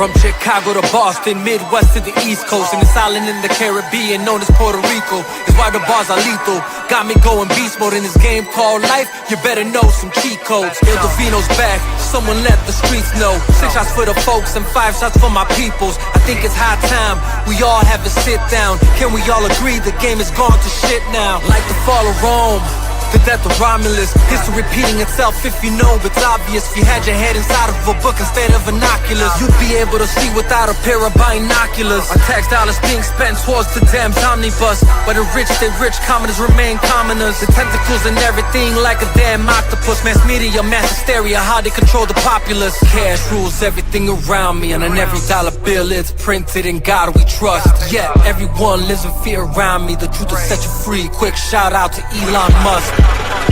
From Chicago to Boston, Midwest to the East Coast, and this island in the Caribbean known as Puerto Rico is why the bars are lethal. Got me going beast mode in this game called life. You better know some cheat codes. Il Divino's back, someone let the streets know. 6 shots for the folks and 5 shots for my peoples. I think it's high time we all have a sit down. Can we all agree the game is gone to shit now? Like the fall of Rome, the death of Romulus, history repeating itself if you know it's obvious. If you had your head inside of a book instead of binoculars, you'd be able to see without a pair of binoculars. Our tax dollars being spent towards the damn omnibus, where the rich stay rich, commoners remain commoners. The tentacles and everything like a damn octopus. Mass media, mass hysteria, how they control the populace. Cash rules everything around me, and on every dollar bill it's printed in God we trust. Yeah, everyone lives in fear around me. The truth will set you free. Quick shout out to Elon Musk.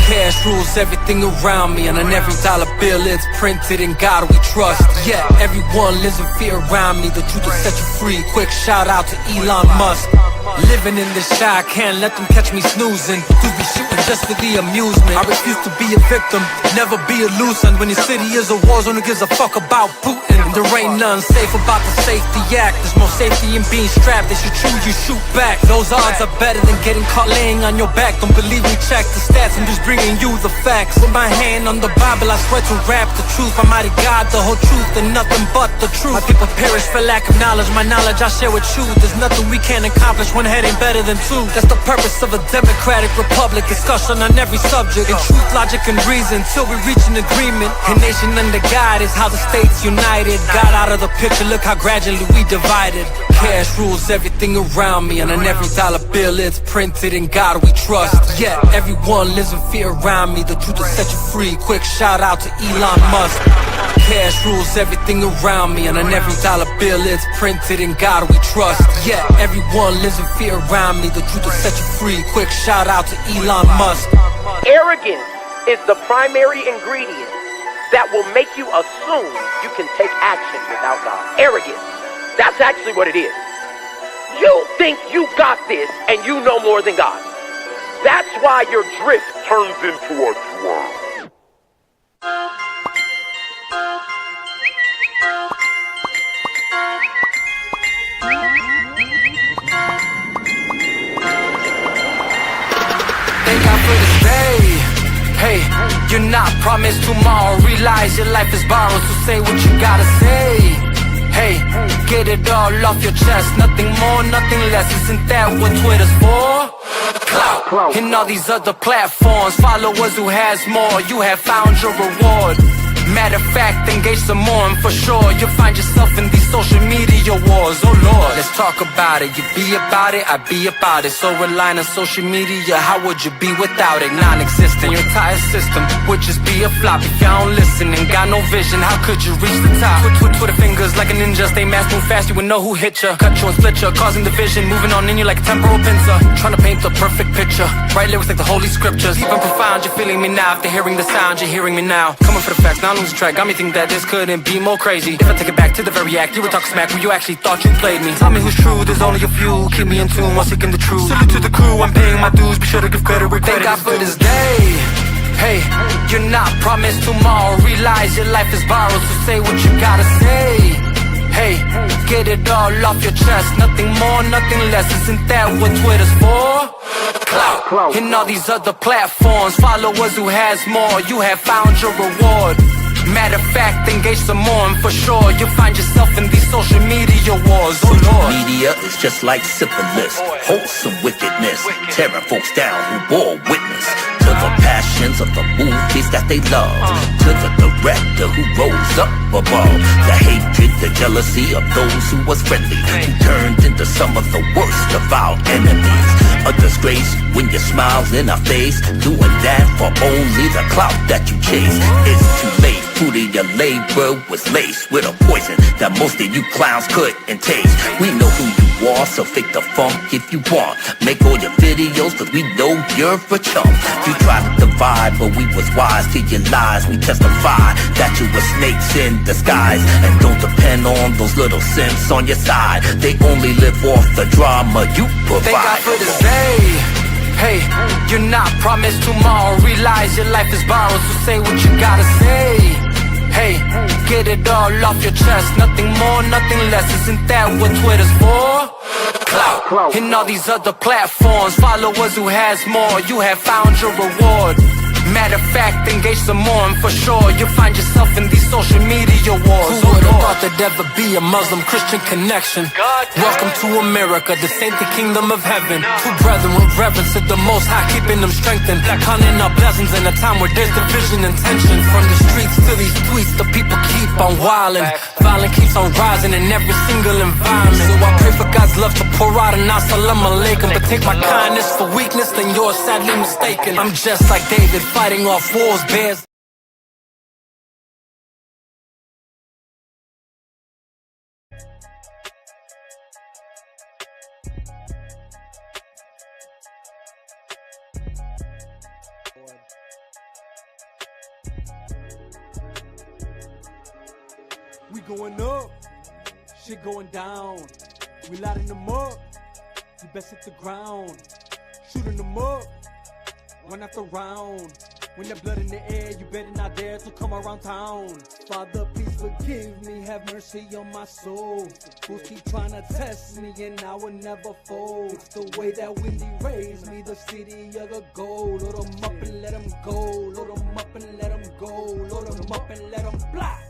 Cash rules everything around me, and on every dollar bill it's printed in God we trust. Yeah, everyone lives in fear around me. The truth will set you free. Quick shout out to Elon Musk. Living in this shy, can't let them catch me snoozing. Do be shooting just for the amusement. I refuse to be a victim, never be a loose end. When your city is a war zone, who gives a fuck about Putin? And there ain't nothing safe about the safety act. There's more safety in being strapped. They should choose you, shoot back. Those odds are better than getting caught laying on your back. Don't believe me, check the stats, I'm just bringing you the facts. With my hand on the Bible, I swear to rap the truth. Almighty God, the whole truth and nothing but the truth. My people perish for lack of knowledge. My knowledge I share with you. There's nothing we can't accomplish. One head ain't better than two. That's the purpose of a democratic republic. Discussion on every subject, in truth, logic, and reason, till we reach an agreement. A nation under God is how the states united. Got out of the picture, look how gradually we divided. Cash rules everything around me, and on every dollar bill it's printed in God we trust. Yeah, everyone lives in fear around me. The truth will set you free. Quick shout out to Elon Musk. Cash rules everything around me, and on every dollar bill it's printed in God we trust. Yeah, everyone lives in fear around me. The truth will set you free. Quick shout out to Elon Musk. Arrogance is the primary ingredient that will make you assume you can take action without God. Arrogance. That's actually what it is. You think you got this and you know more than God. That's why your drift turns into a swerve. Thank God for this day. Hey, you're not promised tomorrow. Realize your life is borrowed, so say what you gotta say. Hey, get it all off your chest. Nothing more, nothing less. Isn't that what Twitter's for? Clout. And all these other platforms. Followers who has more. You have found your reward. Matter of fact, engage some more, and for sure you'll find yourself in these social media wars. Oh Lord, let's talk about it. You be about it, I be about it. So relying on social media, how would you be without it? Non-existent, your entire system would just be a flop. If you don't listen and got no vision, how could you reach the top? Twitter fingers like a ninja, stay mass, move fast, you would know who hit ya. Cut you and split ya, causing division, moving on in you like a temporal pincer. Trying to paint the perfect picture, write lyrics like the holy scriptures. Deep and profound, you're feeling me now. After hearing the sound, you're hearing me now. Coming for the facts, now lose track, got me thinking that this couldn't be more crazy. If I take it back to the very act, you were talking smack when you actually thought you played me. Tell me who's true, there's only a few. Keep me in tune while seeking the truth. Salute to the crew, I'm paying my dues. Be sure to give credit where credit is due. Thank God for this day. Hey, you're not promised tomorrow. Realize your life is borrowed, so say what you gotta say. Hey, get it all off your chest. Nothing more, nothing less. Isn't that what Twitter's for? Clout. And all these other platforms. Followers who has more. You have found your reward. Matter of fact, engage some more, and for sure you'll find yourself in these social media wars. Oh Lord. Media is just like syphilis, wholesome wickedness, tearing folks down who bore witness to the passions of the movies that they love, to the director who rose up above, the hatred, the jealousy of those who was friendly, who turned into some of the worst of our enemies. A disgrace when your smiles in our face, doing that for only the clout that you chase. It's too late. Fruit of your labor was laced with a poison that most of you clowns couldn't taste. We know who you are, so fake the funk if you want. Make all your videos, cause we know you're a chump. You tried to divide, but we was wise to your lies. We testified that you were snakes in disguise. And don't depend on those little simps on your side. They only live off the drama you provide. Thank God for this day. Hey, you're not promised tomorrow. Realize your life is borrowed, so say what you gotta say. Hey, get it all off your chest. Nothing more, nothing less. Isn't that what Twitter's for? Clout. And all these other platforms. Followers who has more. You have found your reward. Matter of fact, engage some more, and for sure you'll find yourself in these social media wars. Who would have thought there'd ever be a Muslim-Christian connection? Welcome to America, the saint, the kingdom of heaven. Two brethren with reverence to the Most High, keeping them strengthened. Counting our blessings in a time where there's division and tension. From the streets to these tweets, the people keep on wildin'. Violence keeps on rising in every single environment. So I pray for God's love to pour out and assalamu alaikum. But take my kindness for weakness, then you're sadly mistaken. I'm just like David, fighting off wars, bears. We going up, shit going down. We lighting them up, you best hit the ground. Shooting them up, one after round. When there's blood in the air, you better not dare to come around town. Father, please forgive me, have mercy on my soul. Fools keep trying to test me and I will never fold. It's the way that Wendy raised me, the city of the gold. Load them up and let them go, load them up and let them go, load them up and let them fly.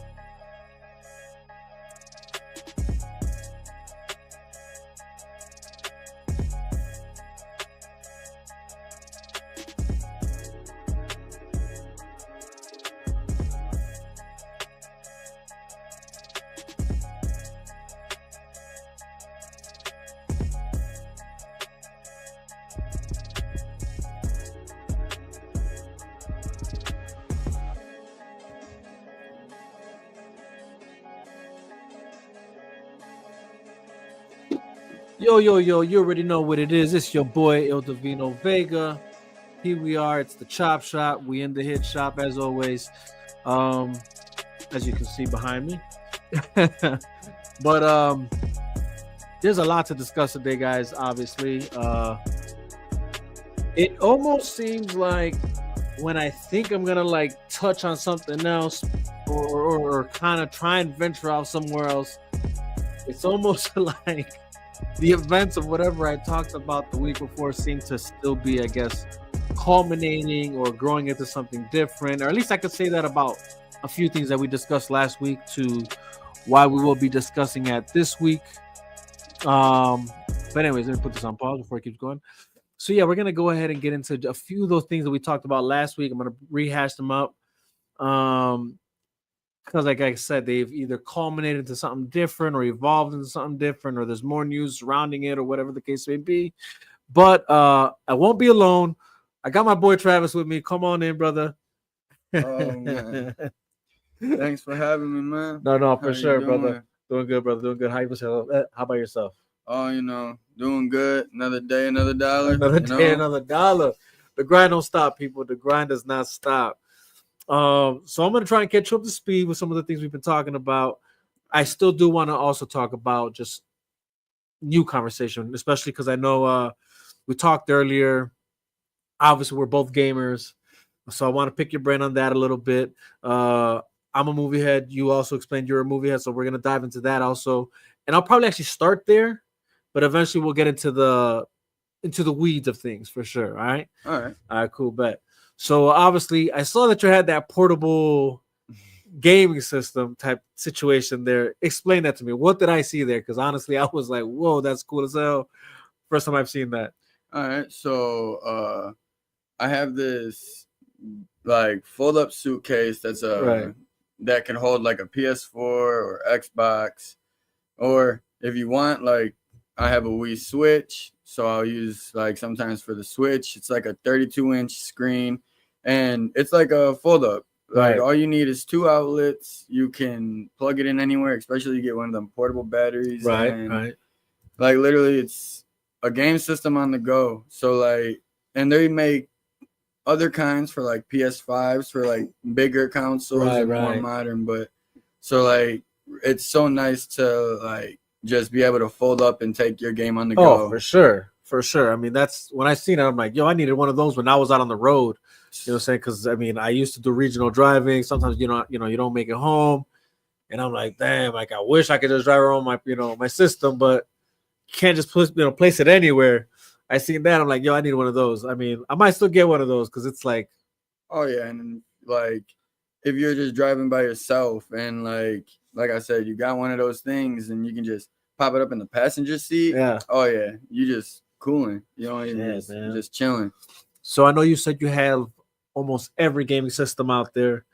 Yo, you already know what it is. It's your boy, Il Divino Vega. Here we are. It's the Chop Shop. We in the hit shop, as always. As you can see behind me. But there's a lot to discuss today, guys, obviously. It almost seems like when I think I'm going to, touch on something else or kind of try and venture out somewhere else, it's almost like the events of whatever I talked about the week before seem to still be, I guess, culminating or growing into something different. Or at least I could say that about a few things that we discussed last week to why we will be discussing it this week. But anyways, let me put this on pause before it keeps going. So yeah, we're going to go ahead and get into a few of those things that we talked about last week. I'm going to rehash them up. Because like I said, they've either culminated into something different or evolved into something different, or there's more news surrounding it, or whatever the case may be. But I won't be alone. I got my boy Travis with me. Come on in, brother. Oh, man. Thanks for having me, man. No, for sure, brother. Doing good, brother. Doing good. How about yourself? Oh, doing good. Another day, another dollar. Another day, another dollar. The grind don't stop, people. The grind does not stop. So I'm going to try and catch you up to speed with some of the things we've been talking about. I still do want to also talk about just new conversation, especially because I know we talked earlier. Obviously, we're both gamers, so I want to pick your brain on that a little bit. I'm a movie head. You also explained you're a movie head, so we're going to dive into that also. And I'll probably actually start there, but eventually we'll get into the weeds of things for sure. All right? All right, cool, bet. So obviously, I saw that you had that portable gaming system type situation there. Explain that to me. What did I see there? Because honestly, I was like, whoa, that's cool as hell. First time I've seen that. All right, so I have this fold up suitcase that's that can hold like a PS4 or Xbox, or if you want, I have a Wii Switch, so I'll use sometimes for the Switch. It's like a 32-inch screen, and it's like a fold up. All you need is 2 outlets. You can plug it in anywhere, especially you get one of them portable batteries. Right. Literally, it's a game system on the go. So and they make other kinds for PS5s for bigger consoles and more modern. But so it's so nice to just be able to fold up and take your game on the go. Oh, for sure. For sure. I mean, that's when I seen it, I'm like, yo, I needed one of those when I was out on the road. You know what I'm saying? Because I mean, I used to do regional driving. Sometimes you don't make it home, and I'm like, damn, like I wish I could just drive around my system, but you can't just place it anywhere. I seen that, I'm like, yo, I need one of those. I mean, I might still get one of those because it's like, oh yeah, and like if you're just driving by yourself and like I said, you got one of those things and you can just pop it up in the passenger seat. yeah. Oh yeah, you just cooling. You know, just chilling. So I know you said you have almost every gaming system out there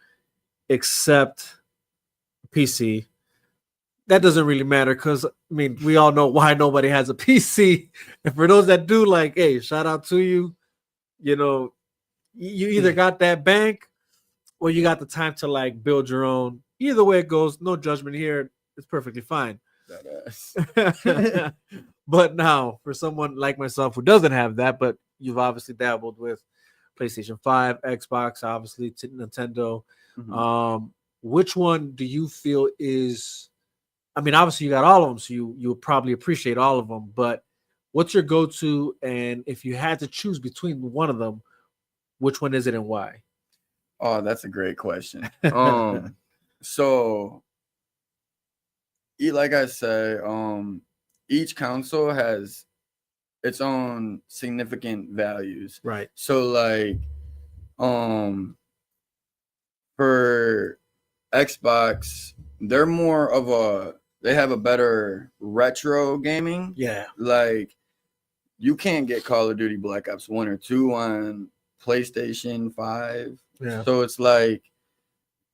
except PC. That doesn't really matter because I mean we all know why nobody has a PC. And for those that do, like, hey, shout out to you. You know, you either got that bank or you got the time to like build your own. Either way it goes, no judgment here. It's perfectly fine. But now, for someone like myself who doesn't have that, but you've obviously dabbled with PlayStation 5, Xbox, obviously Nintendo. Mm-hmm. Which one do you feel is? I mean, obviously you got all of them, so you'll probably appreciate all of them. But what's your go-to? And if you had to choose between one of them, which one is it and why? Oh, that's a great question. So, like I said, each console has its own significant values. Right. So, like, for Xbox, they're more of they have a better retro gaming. Yeah. Like, you can't get Call of Duty Black Ops 1 or 2 on PlayStation 5. Yeah. So it's like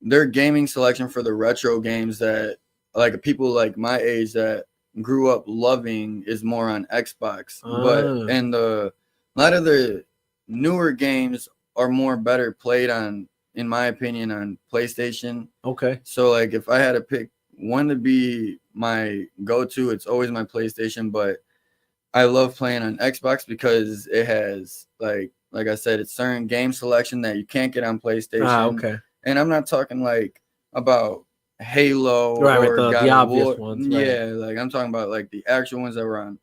their gaming selection for the retro games that like people like my age that grew up loving is more on Xbox. But and a lot of the newer games are more better played on, in my opinion, on PlayStation. Okay. So like if I had to pick one to be my go-to, it's always my PlayStation, but I love playing on Xbox because it has like I said, it's certain game selection that you can't get on PlayStation. Okay. And I'm not talking like about Halo right, or the obvious ones. Right. Yeah, like I'm talking about like the actual ones that were on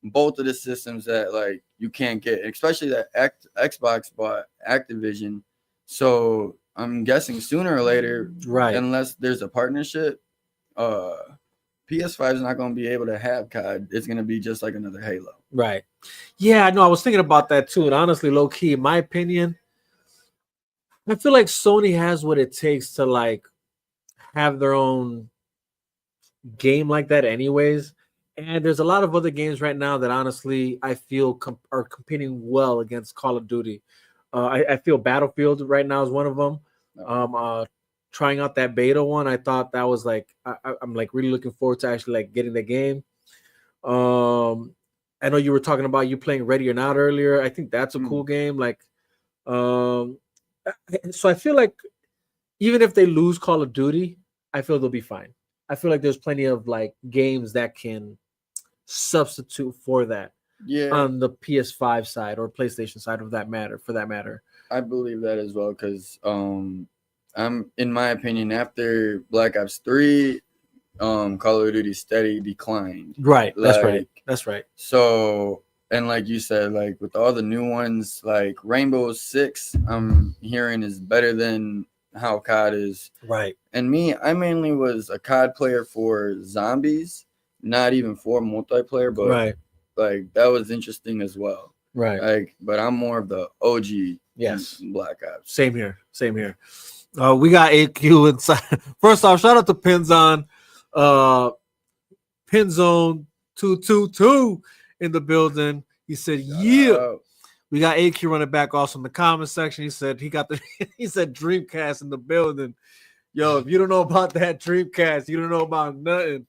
both of the systems that like you can't get, especially that Xbox bought Activision. So I'm guessing sooner or later, right, unless there's a partnership, PS5 is not going to be able to have COD. It's going to be just like another Halo. Right. Yeah, no, I was thinking about that too. And honestly, low key, in my opinion, I feel like Sony has what it takes to like have their own game like that anyways. And there's a lot of other games right now that honestly I feel are competing well against Call of Duty. I feel Battlefield right now is one of them. Trying out that beta one, I thought that was like I'm like really looking forward to actually like getting the game. I know you were talking about you playing Ready or Not earlier. I think that's a cool game. Like, so I feel like even if they lose Call of Duty, I feel they'll be fine. I feel like there's plenty of like games that can substitute for that. Yeah. On the PS5 side or PlayStation side for that matter. I believe that as well because I'm in my opinion after Black Ops 3, Call of Duty steady declined. Right. That's right. So and like you said, like with all the new ones, like Rainbow Six, I'm hearing is better than how COD is. Right. And I mainly was a COD player for zombies, not even for multiplayer, but right. Like that was interesting as well. Right. Like, but I'm more of the OG. Yes. Black Ops. Same here. We got AQ inside. First off, shout out to Pinzone. Pinzone 222 in the building. He said, "Yeah." We got AQ running back also in the comment section. He said he said Dreamcast in the building. Yo, if you don't know about that Dreamcast, you don't know about nothing.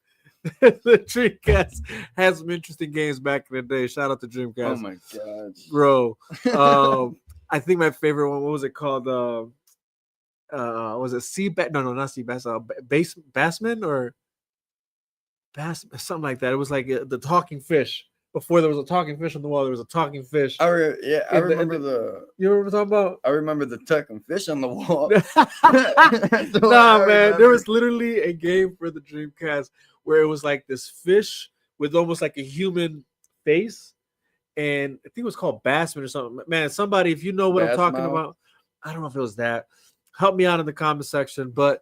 The Dreamcast had some interesting games back in the day. Shout out to Dreamcast. Oh my god, bro. I think my favorite one. What was it called? Was it Seabass? No, not Seabass. Bassman or Bass, something like that. It was like the talking fish. Before there was a talking fish on the wall, there was a talking fish. I remember the. You remember talking about? I remember the talking fish on the wall. Nah, man, there was literally a game for the Dreamcast where it was like this fish with almost like a human face, and I think it was called Bassman or something. Man, somebody, if you know what I'm talking Bassmouth? about, I don't know if it was that. Help me out in the comment section. But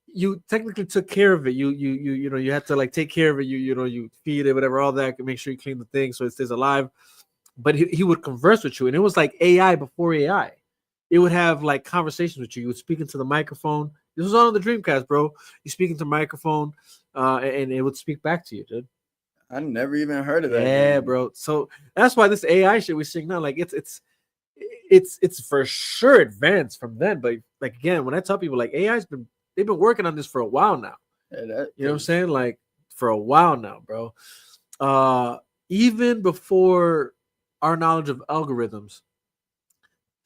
you technically took care of it. You know, you had to like take care of it. You know, you feed it, whatever, all that. Make sure you clean the thing so it stays alive. But he would converse with you, and it was like AI before AI. It would have like conversations with you. You would speak into the microphone. This was on the Dreamcast, bro. You speak into the microphone, and it would speak back to you, dude. I never even heard of that. Yeah, game. bro. So that's why this AI shit we're seeing now, like it's for sure advanced from then. But like again, when I tell people like they've been working on this for a while now. Yeah, You know what I'm saying? Like for a while now, bro. Even before our knowledge of algorithms,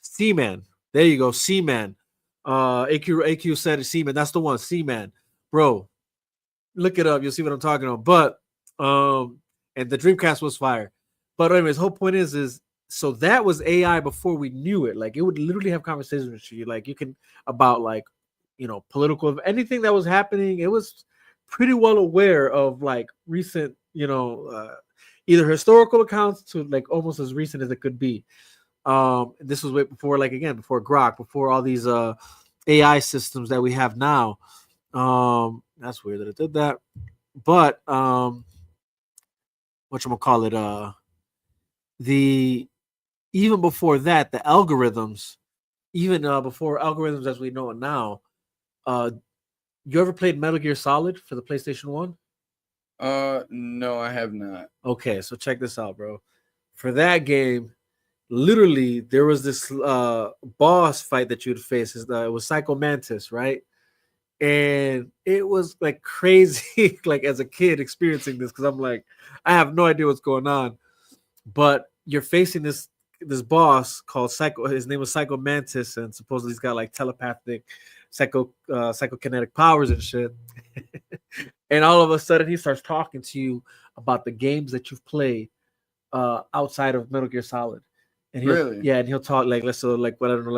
C-Man. There you go, C-Man. AQ said it, C-Man. That's the one, C-Man, bro. Look it up. You'll see what I'm talking about. But and the Dreamcast was fire. But anyways, whole point is so that was AI before we knew it. Like it would literally have conversations with you. Like you can about like political anything that was happening. It was pretty well aware of like recent, either historical accounts to like almost as recent as it could be. This was way before, like again, before Grok, before all these AI systems that we have now. That's weird that it did that. But whatchamacallit, the even before that, the algorithms, even before algorithms as we know it now, you ever played Metal Gear Solid for the PlayStation 1? No, I have not. Okay, so check this out, bro. For that game, literally, there was this boss fight that you'd face. It was Psycho Mantis, right? And it was like crazy, like as a kid experiencing this, because I'm like, I have no idea what's going on. But you're facing this boss called Psycho. His name was Psycho Mantis, and supposedly he's got like telepathic, psychokinetic powers and shit. And all of a sudden, he starts talking to you about the games that you've played outside of Metal Gear Solid. And he'll talk like let's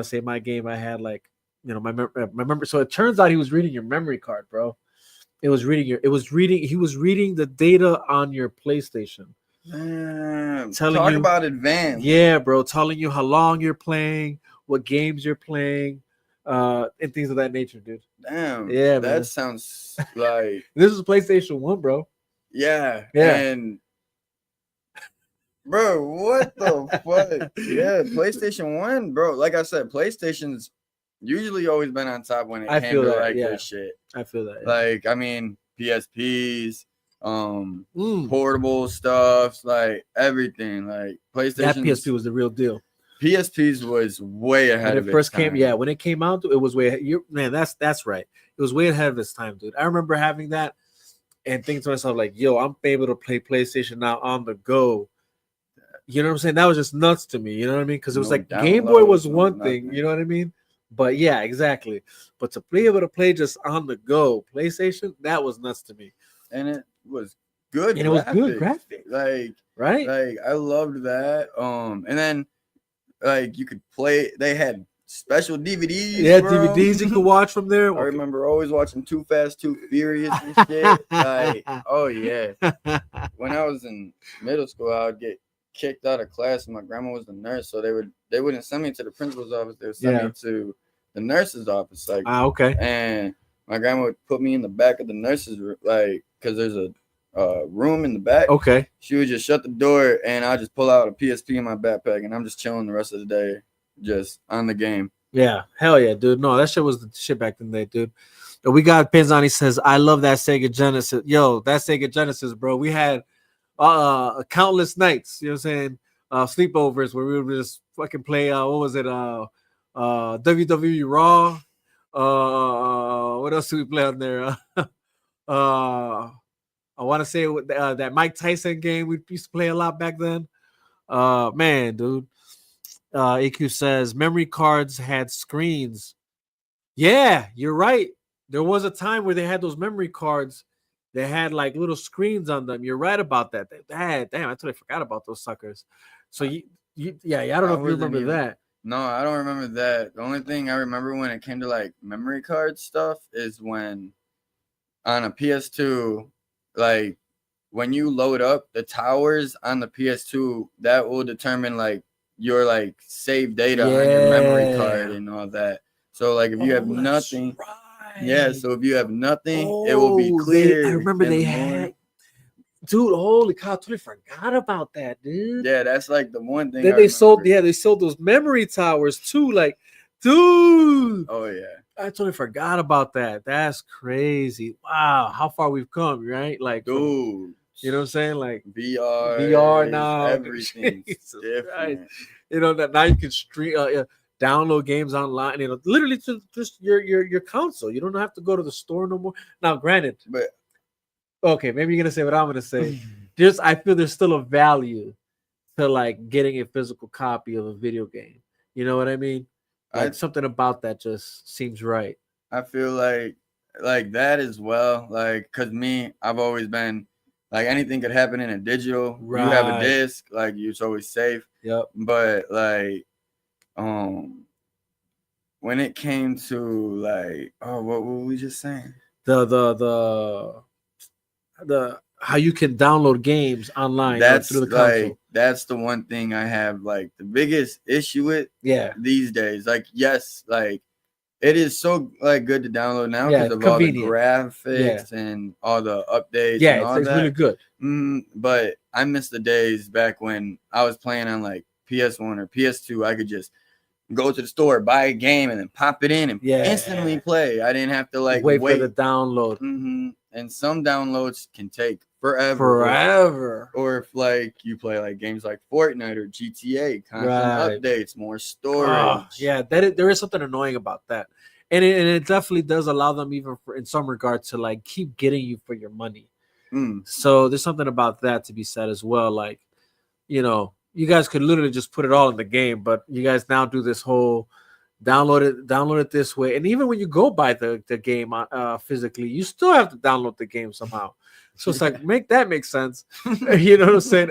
say my game I had like my memory. So it turns out he was reading your memory card, bro. He was reading the data on your PlayStation. Damn, Telling talk you about advanced. Yeah, bro, telling you how long you're playing, what games you're playing, and things of that nature, dude. Damn. Yeah, that man. Sounds like this is PlayStation 1, bro. Yeah. Yeah. And bro, what the fuck? Yeah, PlayStation 1, bro. Like I said, PlayStation's usually always been on top when it came to like this shit. I feel that. Yeah. Like, I mean, PSPs, portable stuff, like everything. Like PlayStation. That PSP was the real deal. PSPs was way ahead of its time. When it first came, when it came out, it was way ahead. Man, that's right. It was way ahead of its time, dude. I remember having that and thinking to myself, like, yo, I'm able to play PlayStation now on the go. You know what I'm saying? That was just nuts to me. You know what I mean? Because it was like Game Boy was one thing. You know what I mean? But yeah, exactly. But to be able to play just on the go PlayStation, that was nuts to me. And it was good. And it was good graphics. Like, right? Like, I loved that. And then like you could play. They had special DVDs. Yeah, bro. DVDs you could watch from there. I remember always watching Too Fast, Too Furious and shit. Like, oh yeah. When I was in middle school, I would get kicked out of class, and my grandma was the nurse, so they wouldn't send me to the principal's office. They would send me to the nurse's office. Like, okay. And my grandma would put me in the back of the nurse's room, like, because there's a room in the back. Okay. She would just shut the door, and I just pull out a PSP in my backpack, and I'm just chilling the rest of the day, just on the game. Yeah, hell yeah, dude. No, that shit was the shit back in the day, dude. We got Penzani says, I love that Sega Genesis. Yo, that Sega Genesis, bro. We had countless nights, you know what I'm saying? Sleepovers where we would just fucking play what was it? WWE Raw. What else do we play on there? I want to say that Mike Tyson game we used to play a lot back then. Man, dude. AQ says memory cards had screens. Yeah, you're right. There was a time where they had those memory cards. They had like little screens on them. You're right about that. Damn, I totally forgot about those suckers. So I don't know if you remember that. No, I don't remember that. The only thing I remember when it came to like memory card stuff is when on a PS2, like when you load up the towers on the PS2, that will determine like your like save data on your memory card and all that. So like if you have nothing, yeah. So if you have nothing, it will be clear. I remember in they the had, morning. dude. Holy cow! I totally forgot about that, dude. Yeah, that's like the one thing. Then they sold, they sold those memory towers too. Like, dude. Oh yeah. I totally forgot about that. That's crazy. Wow, how far we've come, right? Like, Dude, you know what I'm saying? Like VR now, everything's different. Christ. You know that now you can stream, download games online. You know, literally to just your console. You don't have to go to the store no more. Now, granted, But okay, maybe you're gonna say what I'm gonna say. Just I feel there's still a value to like getting a physical copy of a video game. You know what I mean? Like something about that just seems right. I feel like that as well. Like, cause me, I've always been like anything could happen in a digital. Right. You have a disc, like it's always safe. Yep. But like, when it came to like, what were we just saying? The how you can download games online through the console. Like that's the one thing I have like the biggest issue with these days. Like yes, like it is so like good to download now because of all the graphics and all the updates. Yeah, and all it's really good. But I miss the days back when I was playing on like PS1 or PS2. I could just go to the store, buy a game, and then pop it in and instantly play. I didn't have to like wait for the download. And some downloads can take forever. Or if like you play like games like Fortnite or GTA, constant updates, more storage. There is something annoying about that, and it definitely does allow them even in some regard to like keep getting you for your money. So there's something about that to be said as well. Like, you know, you guys could literally just put it all in the game, but you guys now do this whole download it this way. And even when you go buy the game physically, you still have to download the game somehow. So it's like make sense. You know what I'm saying?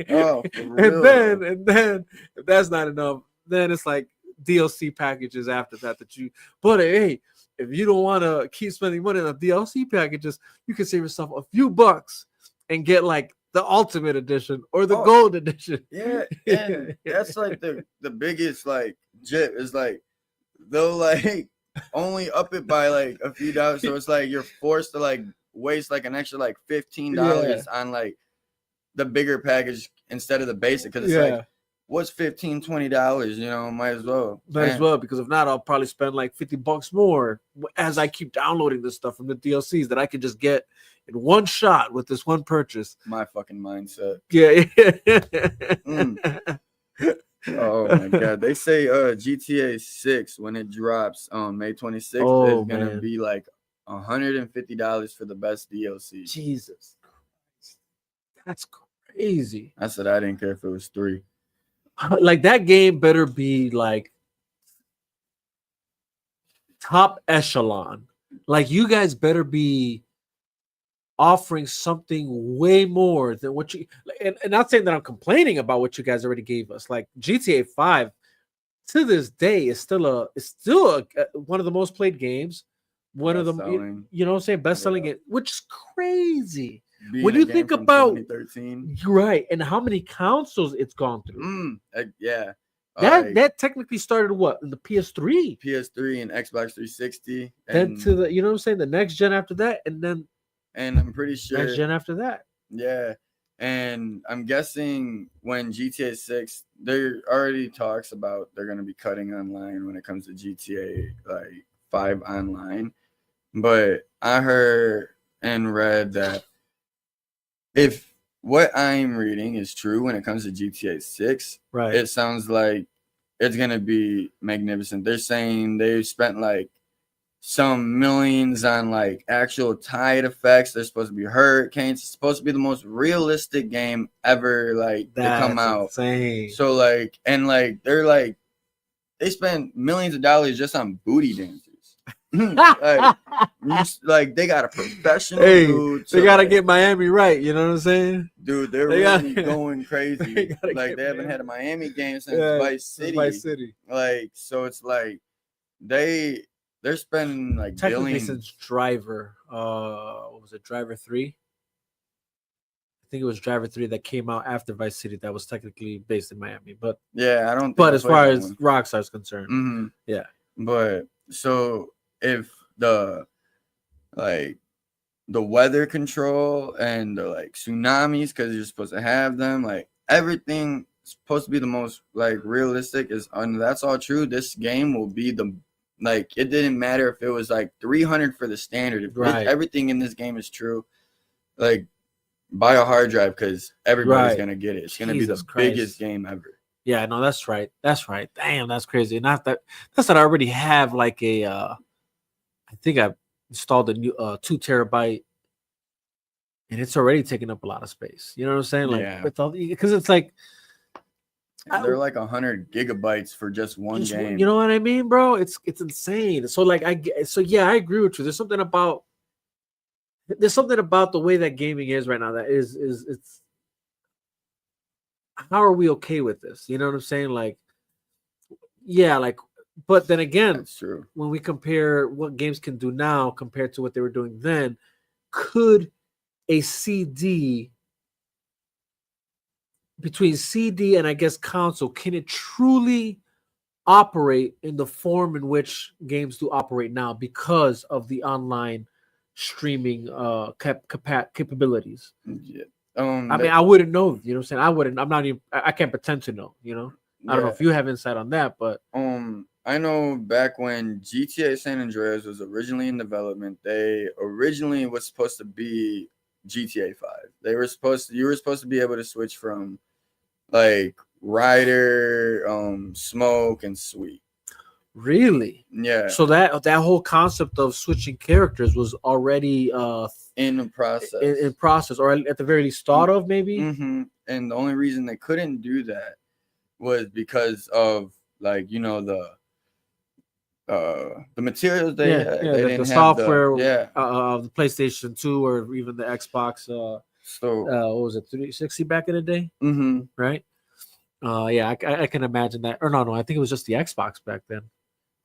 And then if that's not enough, then it's like DLC packages after that you. But hey, if you don't want to keep spending money on DLC packages, you can save yourself a few bucks and get like the ultimate edition or the gold edition. Yeah, and that's like the biggest like jip is like they'll like only up it by like a few dollars. So it's like you're forced to like waste like an extra like $15 on like the bigger package instead of the basic because it's like what's $15-$20, you know, might as well because if not I'll probably spend like $50 more as I keep downloading this stuff from the DLCs that I could just get in one shot with this one purchase. My fucking mindset. Oh my god, they say GTA 6 when it drops on May 26th is gonna be like $150 for the best DLC. Jesus Christ, that's crazy. I said I didn't care if it was 3. Like that game better be like top echelon. Like you guys better be offering something way more than what you and not saying that I'm complaining about what you guys already gave us. Like GTA 5 to this day is still a one of the most played games. One of them, you know what I'm saying, best-selling game, which is crazy. When you think about 2013, right, and how many consoles it's gone through. That technically started what in the PS3 and Xbox 360, then to the, you know what I'm saying, the next gen after that, and I'm pretty sure next gen after that. Yeah, and I'm guessing when GTA 6, there already talks about they're going to be cutting online when it comes to GTA like 5 online, but I heard and read that if what I'm reading is true when it comes to GTA 6, right, it sounds like it's going to be magnificent. They're saying they've spent like some millions on like actual tide effects. There's supposed to be hurricanes. It's supposed to be the most realistic game ever like to come out. Insane. So like, and like they're like they spend millions of dollars just on booty dancers. like they got a professional dude. They gotta get Miami right, you know what I'm saying? Dude, they're really going crazy. Like they haven't had a Miami game since Vice City. Like, so it's like they're spending like technically billions. Since Driver, what was it, Driver 3? I think it was Driver 3 that came out after Vice City that was technically based in Miami. But yeah, I don't. Think but I as far played as that Rockstar is concerned, one. yeah. But so if the like the weather control and the like tsunamis, because you're supposed to have them, like everything supposed to be the most like realistic is, and that's all true. This game will be the like, it didn't matter if it was like 300 for the standard. If Right. everything in this game is true, like buy a hard drive because everybody's Right. gonna get it. It's gonna be Jesus the Christ. biggest game ever. Yeah, no, that's right. That's right. Damn, that's crazy. Not that that's that I already have like a I think I installed a new 2 terabyte and it's already taking up a lot of space. You know what I'm saying? Like Yeah. with all because it's like They're like 100 gigabytes for just one just, game. you know what I mean, bro? It's insane. So like yeah, I agree with you. There's something about the way that gaming is right now that is it's how are we okay with this? You know what I'm saying? Like, yeah, like, but then again, That's true. when we compare what games can do now compared to what they were doing then, could a CD between CD and I guess console, can it truly operate in the form in which games do operate now because of the online streaming capabilities? Yeah. I mean, I wouldn't know. You know what I'm saying? I wouldn't. I'm not even. I can't pretend to know. You know. I don't know if you have insight on that, but I know back when GTA San Andreas was originally in development, they originally was supposed to be GTA 5. You were supposed to be able to switch from like Ryder, Smoke, and Sweet. really, Yeah. so that whole concept of switching characters was already in the process. In process, or at the very least thought of, maybe. Mm-hmm. And the only reason they couldn't do that was because of like, you know, the materials they had. They didn't the have software the the PlayStation 2 or even the Xbox so what was it, 360 back in the day, right? Yeah, I can imagine that. Or no, I think it was just the Xbox back then.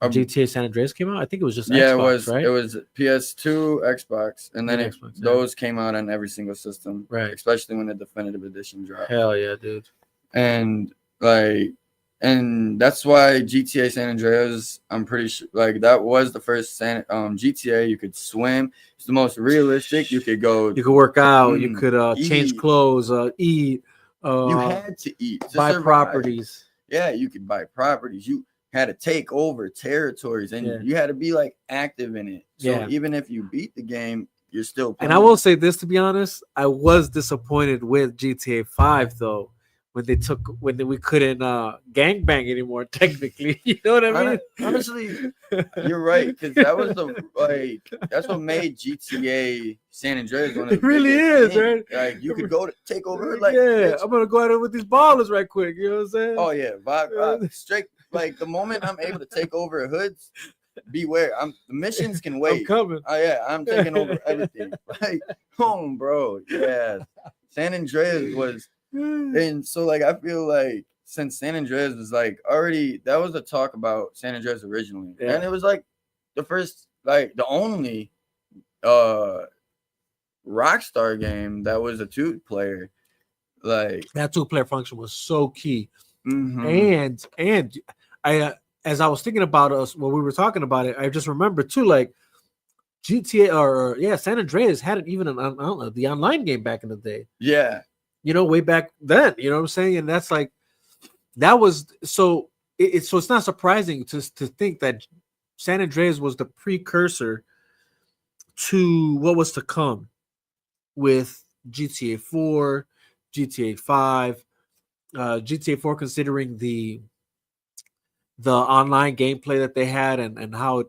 GTA San Andreas came out. I think it was just Xbox, right? It was PS2, Xbox, and then those came out on every single system, right? Especially when the definitive edition dropped. Hell yeah, dude! And like, and that's why GTA San Andreas, I'm pretty sure, like that was the first GTA. You could swim. It's the most realistic. You could go. You could work out. You could change clothes. Eat. You had to eat. Buy properties. Yeah, you could buy properties. You had to take over territories, and you had to be like active in it. So even if you beat the game, you're still playing. And I will say this, to be honest, I was disappointed with GTA 5 though, when we couldn't gangbang anymore. Technically, you know what I mean? Honestly, you're right, because that was that's what made GTA San Andreas one of the it really is, right? Like you could go to take over. Like, I'm gonna go out there with these ballers right quick. You know what I'm saying? Oh yeah, vibe straight. Like the moment I'm able to take over hoods, beware. The missions can wait. I'm coming. Oh yeah, I'm taking over everything. Like, bro. Yeah, San Andreas was, and so like I feel like since San Andreas was like already, that was the talk about San Andreas originally, and it was like the first, like the only Rockstar game that was a 2-player. Like that 2-player function was so key. And I as I was thinking about us when we were talking about it, I just remembered too, like GTA or San Andreas had even the online game back in the day. Yeah, you know, way back then. You know what I'm saying? And that's like that was so. It's not surprising to think that San Andreas was the precursor to what was to come with GTA 4, GTA 5. GTA 4, considering the online gameplay that they had and how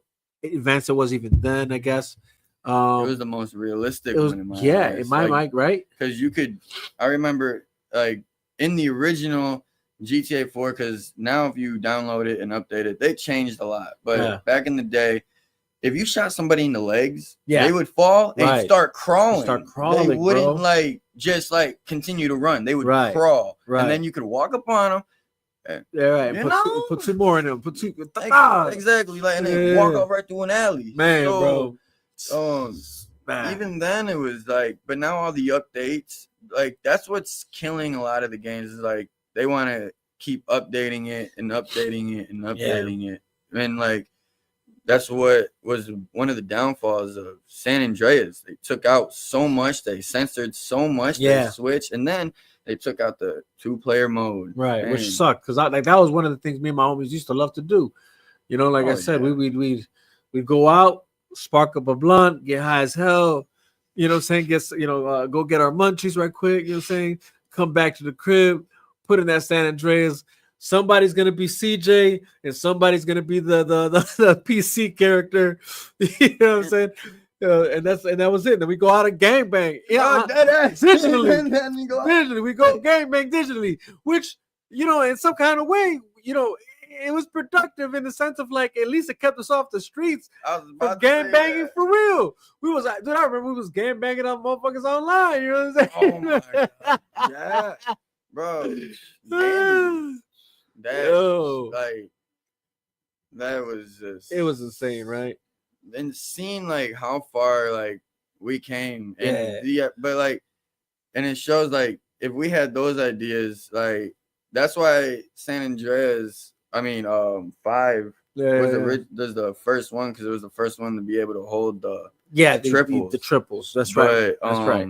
advanced it was even then, I guess. It was the most realistic one in my eyes. In my mind, right? Because I remember like in the original GTA 4, because now if you download it and update it, they changed a lot. But back in the day, if you shot somebody in the legs, they would fall and start crawling. They wouldn't just continue to run. They would crawl. And then you could walk up on them. Put 2 more in them. Put 2. Exactly. And then walk off right through an alley. Man, bro. bad. Even then, it was like, but now all the updates, like that's what's killing a lot of the games. Is like they want to keep updating it and updating it and updating it, and like that's what was one of the downfalls of San Andreas. They took out so much, they censored so much, they switched, and then they took out the 2-player mode, right? And which sucked because like that was one of the things me and my homies used to love to do. You know, like I said, we'd go out, spark up a blunt, get high as hell. You know what I'm saying? Go get our munchies right quick. You know what I'm saying? Come back to the crib, put in that San Andreas. Somebody's gonna be CJ and somebody's gonna be the PC character. You know what I'm saying? And that was it. Then we go out and gangbang. Yeah, digitally. We go gangbang digitally, which in some kind of way, it was productive in the sense of like at least it kept us off the streets from gangbanging for real. We was, dude, I remember we was gangbanging on motherfuckers online. You know what I'm saying? Oh my god, yeah, bro. That was just, it was insane, right? And seeing like how far like we came, and but like, and it shows like if we had those ideas, like that's why San Andreas, 5 was the first one because it was the first one to be able to hold the triples. The triples. That's right. That's right.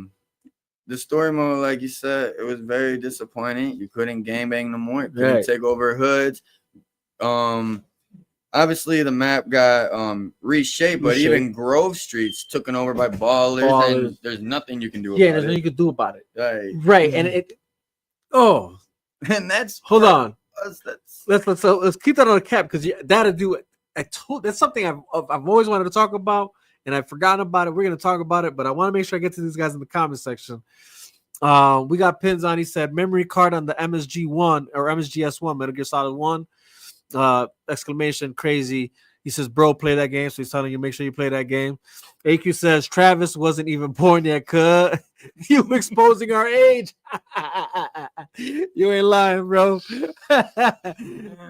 The story mode, like you said, it was very disappointing. You couldn't gangbang no more. You couldn't take over hoods. Obviously the map got reshaped, but even Grove Street's taken over by ballers, and there's nothing you can do about it. Yeah, there's nothing you can do about it. Right. And and that's hold on. Let's keep that on the cap because that'll do it. That's something I've always wanted to talk about. And I've forgotten about it. We're going to talk about it, but I want to make sure I get to these guys in the comment section. We got pins on. He said, memory card on the MSG1 or MSGS1, Metal Gear Solid 1. Exclamation, crazy. He says, bro, play that game. So he's telling you, make sure you play that game. AQ says, Travis wasn't even born yet, cuz. You exposing our age. You ain't lying, bro.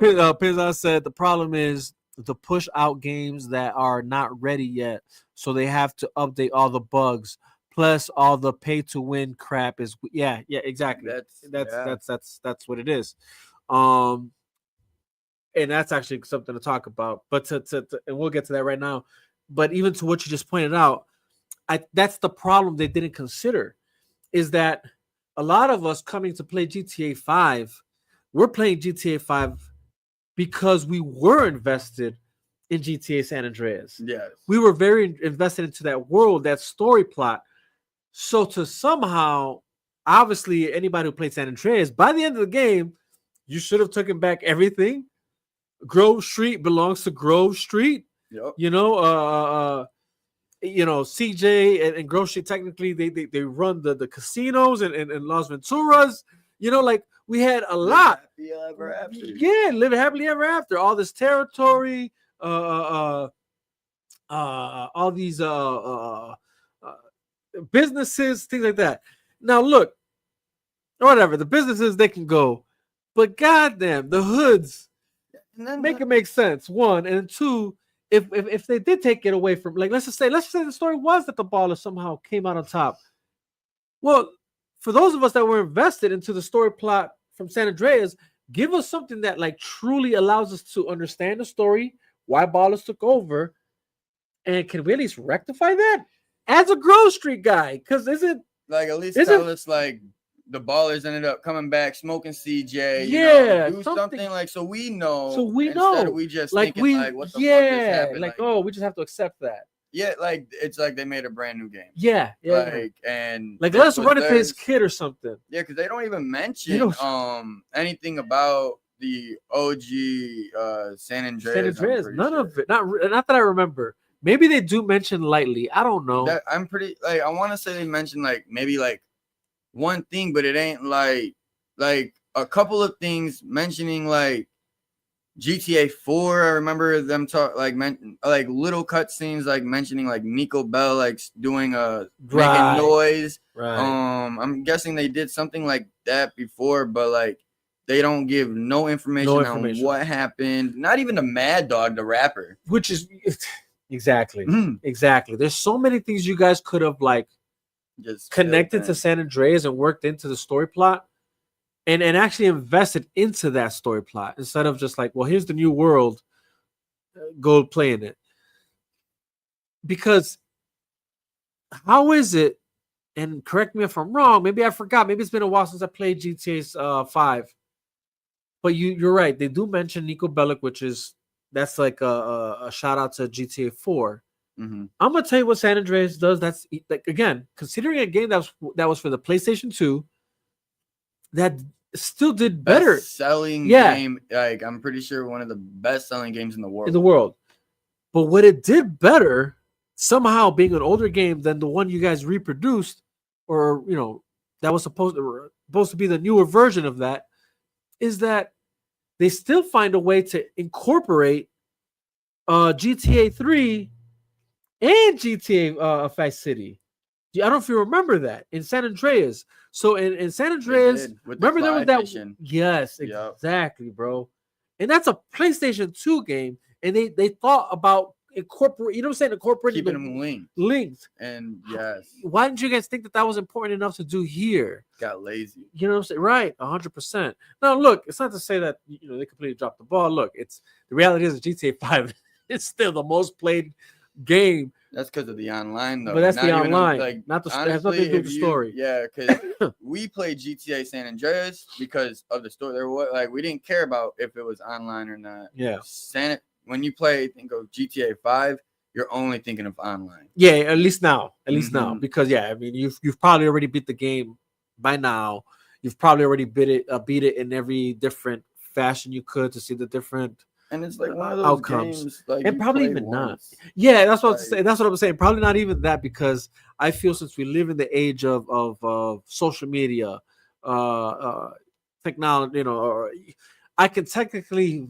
Pins on said, the problem is, to push out games that are not ready yet, so they have to update all the bugs plus all the pay to win crap is exactly. That's what it is. And that's actually something to talk about, but and we'll get to that right now. But even to what you just pointed out, that's the problem they didn't consider, is that a lot of us coming to play GTA 5, we're playing GTA 5 because we were invested in GTA San Andreas. Yes. We were very invested into that world, that story plot. So to somehow, obviously, anybody who played San Andreas, by the end of the game, you should have taken back everything. Grove Street belongs to Grove Street. Yep. CJ and Grove Street, technically, they run the casinos and Las Venturas. Like, we had a lot. Live happily ever after. All this territory, all these businesses, things like that. Now look, whatever, the businesses, they can go, but goddamn, the hoods, make it make sense. One, and two, if they did take it away from, like, let's just say the story was that the baller somehow came out on top. Well, for those of us that were invested into the story plot from San Andreas, give us something that like truly allows us to understand the story, why ballers took over, and can we at least rectify that as a Grove Street guy? Because isn't like at least tell us like the ballers ended up coming back, smoking CJ, do something like so we know. Instead of we just like thinking, like what the fuck just happened? Like we just have to accept that. Yeah, like it's like they made a brand new game. And like let's run it to his kid or something. Yeah, because they don't even mention anything about the OG San Andreas. None of it. Not that I remember. Maybe they do mention lightly. I don't know. I'm pretty like I want to say they mentioned like maybe like one thing, but it ain't like a couple of things mentioning like GTA 4. I remember them talk like little cutscenes like mentioning like Nico Bell like doing making noise. Right. I'm guessing they did something like that before, but like they don't give no information on what happened. Not even the Mad Dog, the rapper. Which is Exactly. Mm. Exactly. There's so many things you guys could have like Just connected built to in. San Andreas and worked into the story plot and actually invested into that story plot instead of just like, well, here's the new world, go play in it. Because how is it, and correct me if I'm wrong, maybe I forgot, maybe it's been a while since I played GTA 5, but you're right, they do mention Nico Bellic, which is, that's like a shout out to GTA 4. Mm-hmm. I'm gonna tell you what San Andreas does. That's like, again, considering a game that was for the PlayStation 2, that still did better Best-selling Yeah. game. Like, I'm pretty sure one of the best-selling games in the world. in the world. But what it did better, somehow being an older game than the one you guys reproduced, or that was supposed to be the newer version of that, is that they still find a way to incorporate GTA 3 and GTA Vice City. I don't know if you remember that in San Andreas. So in San Andreas, did, with the remember there was fly that. fishing. Yes, Yep. exactly, bro. And that's a PlayStation 2 game, and they thought about incorporate. You know what I'm saying? Incorporating Keeping the them linked. linked. And yes, Why didn't you guys think that was important enough to do here? got lazy. You know what I'm saying? Right, 100%. Now, look, it's not to say that they completely dropped the ball. Look, it's the reality is GTA 5 is still the most played game. That's because of the online, though. But that's Not the even online, like, not the. honestly, It has nothing to do with if the you- story. Yeah, because we played GTA San Andreas because of the story. There was like, we didn't care about if it was online or not. Yeah. When you think of GTA 5, you're only thinking of online. Yeah, at least now. Now, Mhm. because I mean, you've probably already beat the game by now. You've probably already beat it in every different fashion you could to see the different. And it's like one of those outcomes. games, like, And you probably play even not. once. Yeah, that's what I was Like- saying. That's what I'm saying. Probably not even that, because I feel since we live in the age of social media, technology, or I can technically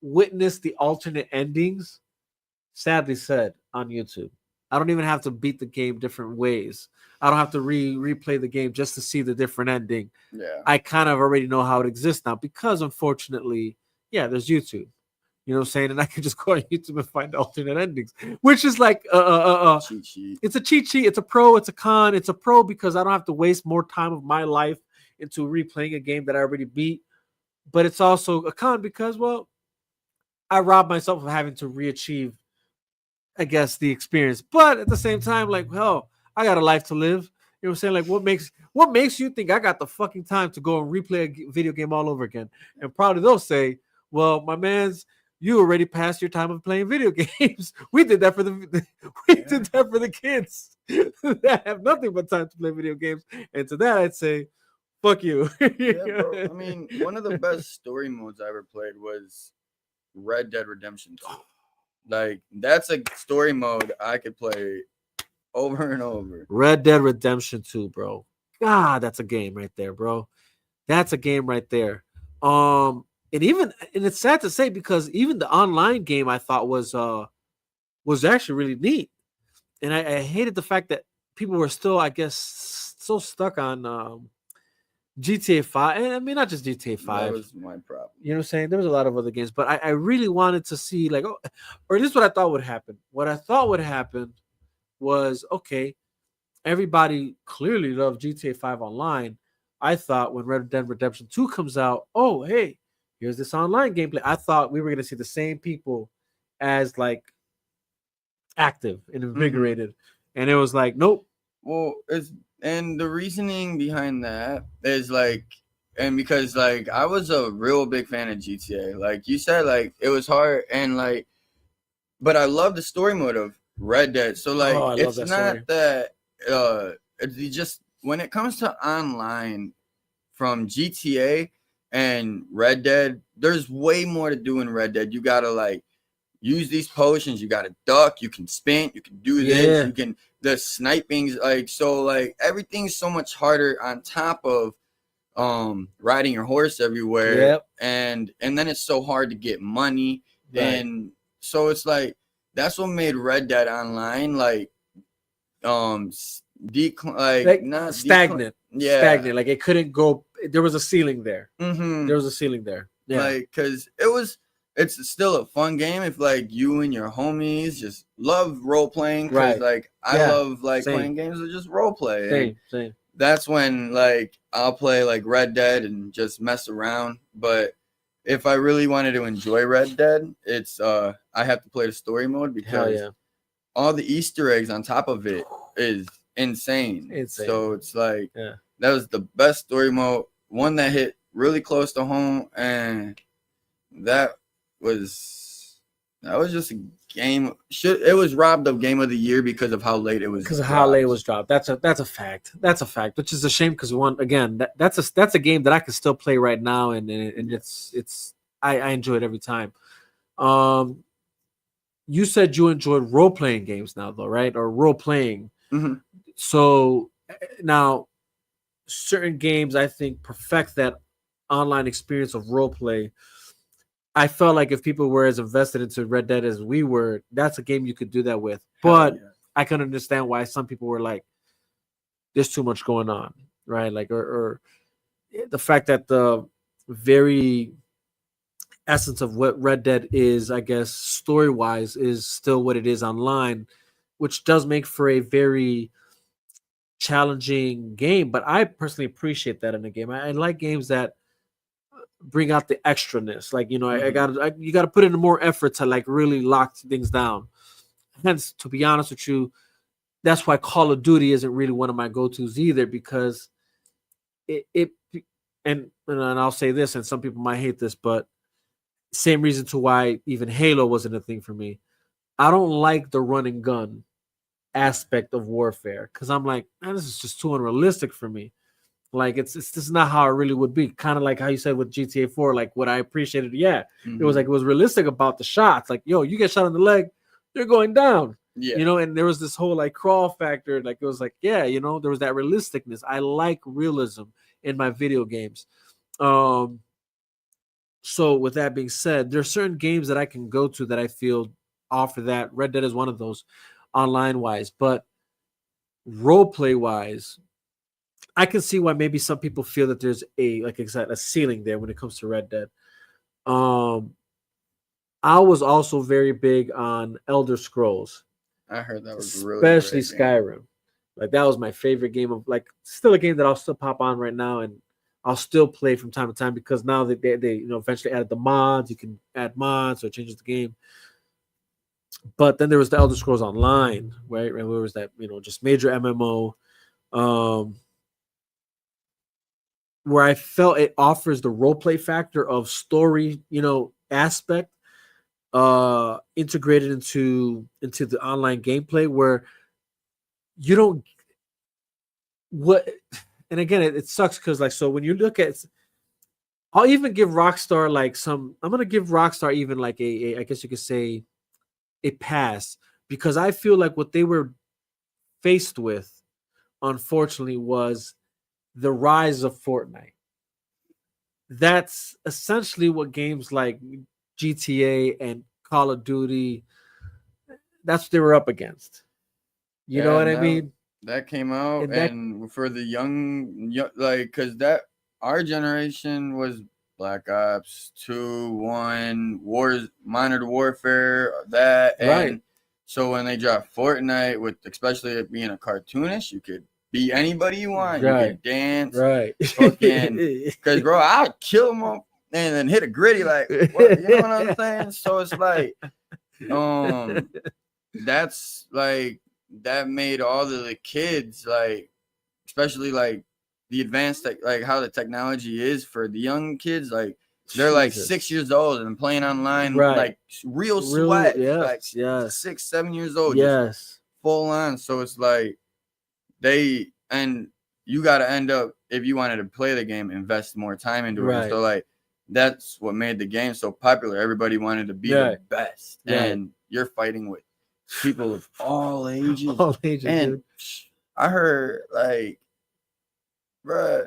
witness the alternate endings. Sadly said, on YouTube. I don't even have to beat the game different ways. I don't have to replay the game just to see the different ending. Yeah. I kind of already know how it exists now because, unfortunately, there's YouTube. You know what I'm saying? And I can just go on YouTube and find alternate endings, which is like Cheat sheet. it's a cheat sheet. It's a pro. It's a con. It's a pro because I don't have to waste more time of my life into replaying a game that I already beat. But it's also a con because, well, I rob myself of having to reachieve, I guess, the experience. But at the same time, like, hell, I got a life to live. You know what I'm saying? Like, what makes you think I got the fucking time to go and replay a video game all over again? And probably they'll say, well, my man's, you already passed your time of playing video games. We did that for the kids that have nothing but time to play video games. And to that, I'd say, fuck you. Yeah, bro. I mean, one of the best story modes I ever played was Red Dead Redemption 2. Like, that's a story mode I could play over and over. Red Dead Redemption 2, bro. God, that's a game right there, bro. That's a game right there. And it's sad to say because even the online game I thought was actually really neat. And I hated the fact that people were still, I guess, so stuck on GTA 5. And I mean, not just GTA 5. That was my problem. You know what I'm saying? There was a lot of other games, but I really wanted to see, like, or this is what I thought would happen. What I thought would happen was, okay, everybody clearly loved GTA 5 online. I thought when Red Dead Redemption 2 comes out, oh, hey, here's this online gameplay. I thought we were going to see the same people as, like, active and invigorated. And it was like, nope. Well, and the reasoning behind that is like, and because like I was a real big fan of GTA. Like you said, like it was hard and like, but I love the story mode of Red Dead. So like, it's not that it's just when it comes to online from GTA and Red Dead, there's way more to do in Red Dead. You gotta like use these potions, you gotta duck, you can spin, you can do this, you can the sniping's like so like everything's so much harder on top of riding your horse everywhere. And then it's so hard to get money. And so it's like that's what made Red Dead Online like not stagnant. Stagnant. Like it couldn't go. There was a ceiling there. Mm-hmm. There was a ceiling there. Yeah. Like because it's still a fun game if like you and your homies just love role playing, because Right. like I Yeah, love like same. playing games that just role play. Same. That's when like I'll play like Red Dead and just mess around. But if I really wanted to enjoy Red Dead, it's I have to play the story mode, Hell because yeah. all the Easter eggs on top of it is insane. So it's like Yeah. that was the best story mode, one that hit really close to home, and that was just a game. It was robbed of game of the year because of how late it was. Because of how late it was dropped. That's a fact. That's a fact, which is a shame because that's a game that I can still play right now, and it's I enjoy it every time. You said you enjoyed role playing games now though, right? Or role playing. Mm-hmm. So now certain games I think perfect that online experience of role play. I felt like if people were as invested into Red Dead as we were, that's a game you could do that with. But I can understand why some people were like, there's too much going on, right? Like, or the fact that the very essence of what Red Dead is, I guess, story wise, is still what it is online, which does make for a very challenging game. But I personally appreciate that in a game. I like games that bring out the extraness. Like, you got to put in more effort to like really lock things down. Hence, to be honest with you, that's why Call of Duty isn't really one of my go-tos either, because it and I'll say this, and some people might hate this, but same reason to why even Halo wasn't a thing for me. I don't like the run and gun aspect of warfare, because I'm like, man, this is just too unrealistic for me. Like this is not how it really would be. Kind of like how you said with GTA 4, like what I appreciated. Yeah, it was like, it was realistic about the shots. Like, yo, you get shot in the leg, you're going down. Yeah. And there was this whole like crawl factor. Like it was like, yeah, there was that realisticness. I like realism in my video games. So with that being said, there are certain games that I can go to that I feel offer that. Red Dead is one of those, online wise, but role play wise, I can see why maybe some people feel that there's a ceiling there when it comes to Red Dead. I was also very big on Elder Scrolls. I heard that was really great, especially Skyrim. Like that was my favorite game of like, still a game that I'll still pop on right now and I'll still play from time to time, because now they eventually added the mods. You can add mods, so it changes the game. But then there was the Elder Scrolls Online, right? Where was that? Just major MMO. Where I felt it offers the role play factor of story, aspect, integrated into the online gameplay, where you don't and again, it sucks because like, so when you look at, I'll even give Rockstar like I'm gonna give Rockstar even like a I guess you could say a pass, because I feel like what they were faced with, unfortunately, was the rise of Fortnite. That's essentially what games like GTA and Call of Duty, that's what they were up against. You know what I mean? That came out, and for the young, like, because our generation was Black Ops 2, 1, Modern Warfare, that, and right. So when they dropped Fortnite, with especially it being a cartoonish, you could be anybody you want. Right. You could dance. Right. Because, bro, I'll kill them all and then hit a gritty, like, what, you know what I'm saying? So it's like, that's like, that made all of the kids, like, especially like the advanced, like how the technology is for the young kids, like, they're like 6 years old and playing online, right. like real sweat, like yes. 6, 7 years old, yes, just full on. So it's like you got to end up, if you wanted to play the game, invest more time into it. So like, that's what made the game so popular. Everybody wanted to be the best, and you're fighting with people of all ages. All ages, and dude. I heard like, bruh,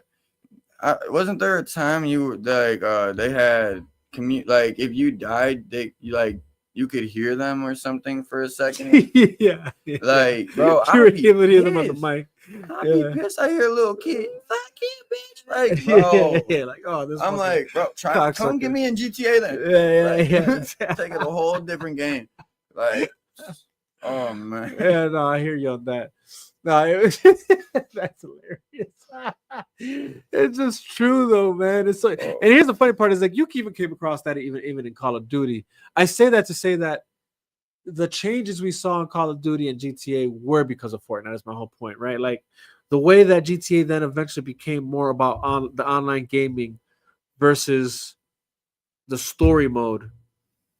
wasn't there a time you like they had like if you died, you like you could hear them or something for a second. yeah. Like, bro, You were I'd be able to hear them on the pissed. mic. I'd Yeah. be pissed. I hear a little kid, fuck you, bitch. Like, yeah, bro, like, oh, this I'm fucking like, bro, come cocksucker. get me in GTA then. Yeah. Like, take it a whole different game. Like, oh man. Yeah, no, I hear you on that. No, it was that's hilarious. It's just true though, man. It's like, and here's the funny part is like you even came across that even in Call of Duty. I say that to say that the changes we saw in Call of Duty and GTA were because of Fortnite. That's my whole point, right? Like the way that GTA then eventually became more about the online gaming versus the story mode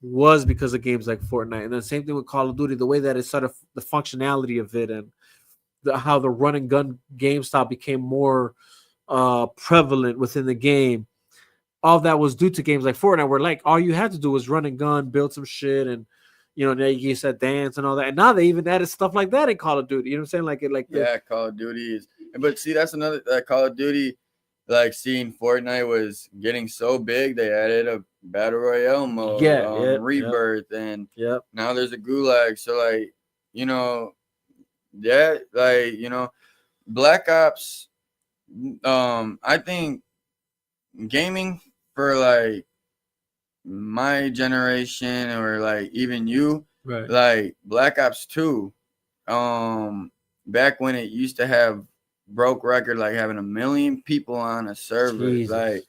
was because of games like Fortnite. And then same thing with Call of Duty, the way that it sort of the functionality of it and how the run and gun game style became more prevalent within the game. All that was due to games like Fortnite, where like all you had to do was run and gun, build some shit, and you said dance and all that. And now they even added stuff like that in Call of Duty. You know what I'm saying? Yeah, Call of Duty is. But see, that's another Call of Duty. Like seeing Fortnite was getting so big, they added a battle royale mode, rebirth, and now there's a gulag. So like, Black Ops. I think gaming for like my generation or like even you, right? Like Black Ops 2, back when it used to have broke record like having 1 million people on a server. Jesus. Like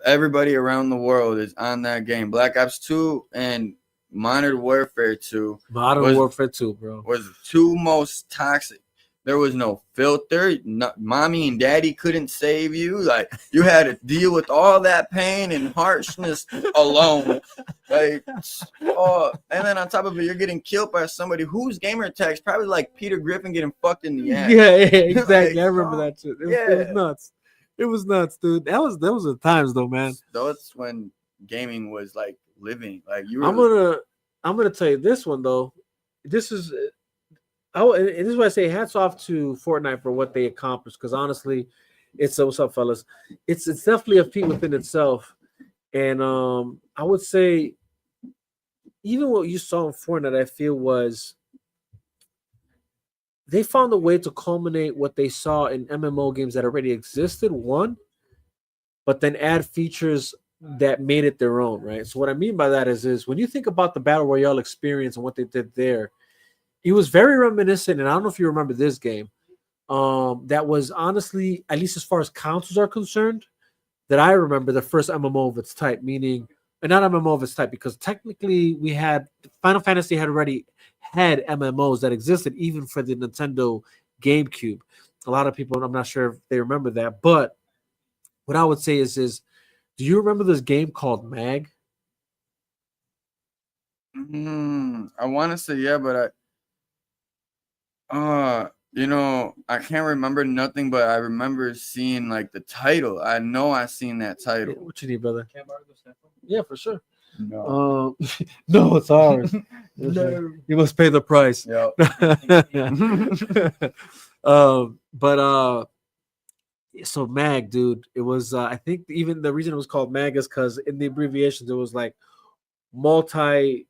everybody around the world is on that game. Black Ops 2 and Modern Warfare 2 Warfare 2, bro, was the two most toxic. There was no filter. Mommy and daddy couldn't save you. Like you had to deal with all that pain and harshness alone. Like, and then on top of it, you're getting killed by somebody whose gamer tag's probably like Peter Griffin getting fucked in the ass. Yeah, exactly. Like, I remember that shit. It was nuts. It was nuts, dude. Those were the times, though, man. That's when gaming was like living. Like you were. I'm gonna tell you this one though. This is. And this is why I say hats off to Fortnite for what they accomplished. Because honestly, it's what's up, fellas. It's definitely a feat within itself. And I would say, even what you saw in Fortnite, I feel was they found a way to culminate what they saw in MMO games that already existed. One, but then add features that made it their own. Right. So what I mean by that is when you think about the Battle Royale experience and what they did there. It was very reminiscent, and I don't know if you remember this game. That was honestly, at least as far as consoles are concerned, that I remember the first MMO of its type. Meaning, and not MMO of its type, because technically we had Final Fantasy had already had MMOs that existed even for the Nintendo GameCube. A lot of people, I'm not sure if they remember that, but what I would say is, do you remember this game called Mag? I want to say yeah, but I can't remember nothing, but I remember seeing like the title. I know I seen that title. What you need, brother? Can't borrow this stuff? Yeah, for sure. No, no, it's ours. No. You must pay the price. Yep. So Mag, dude, it was. I think even the reason it was called Mag is because in the abbreviations it was like multiplayer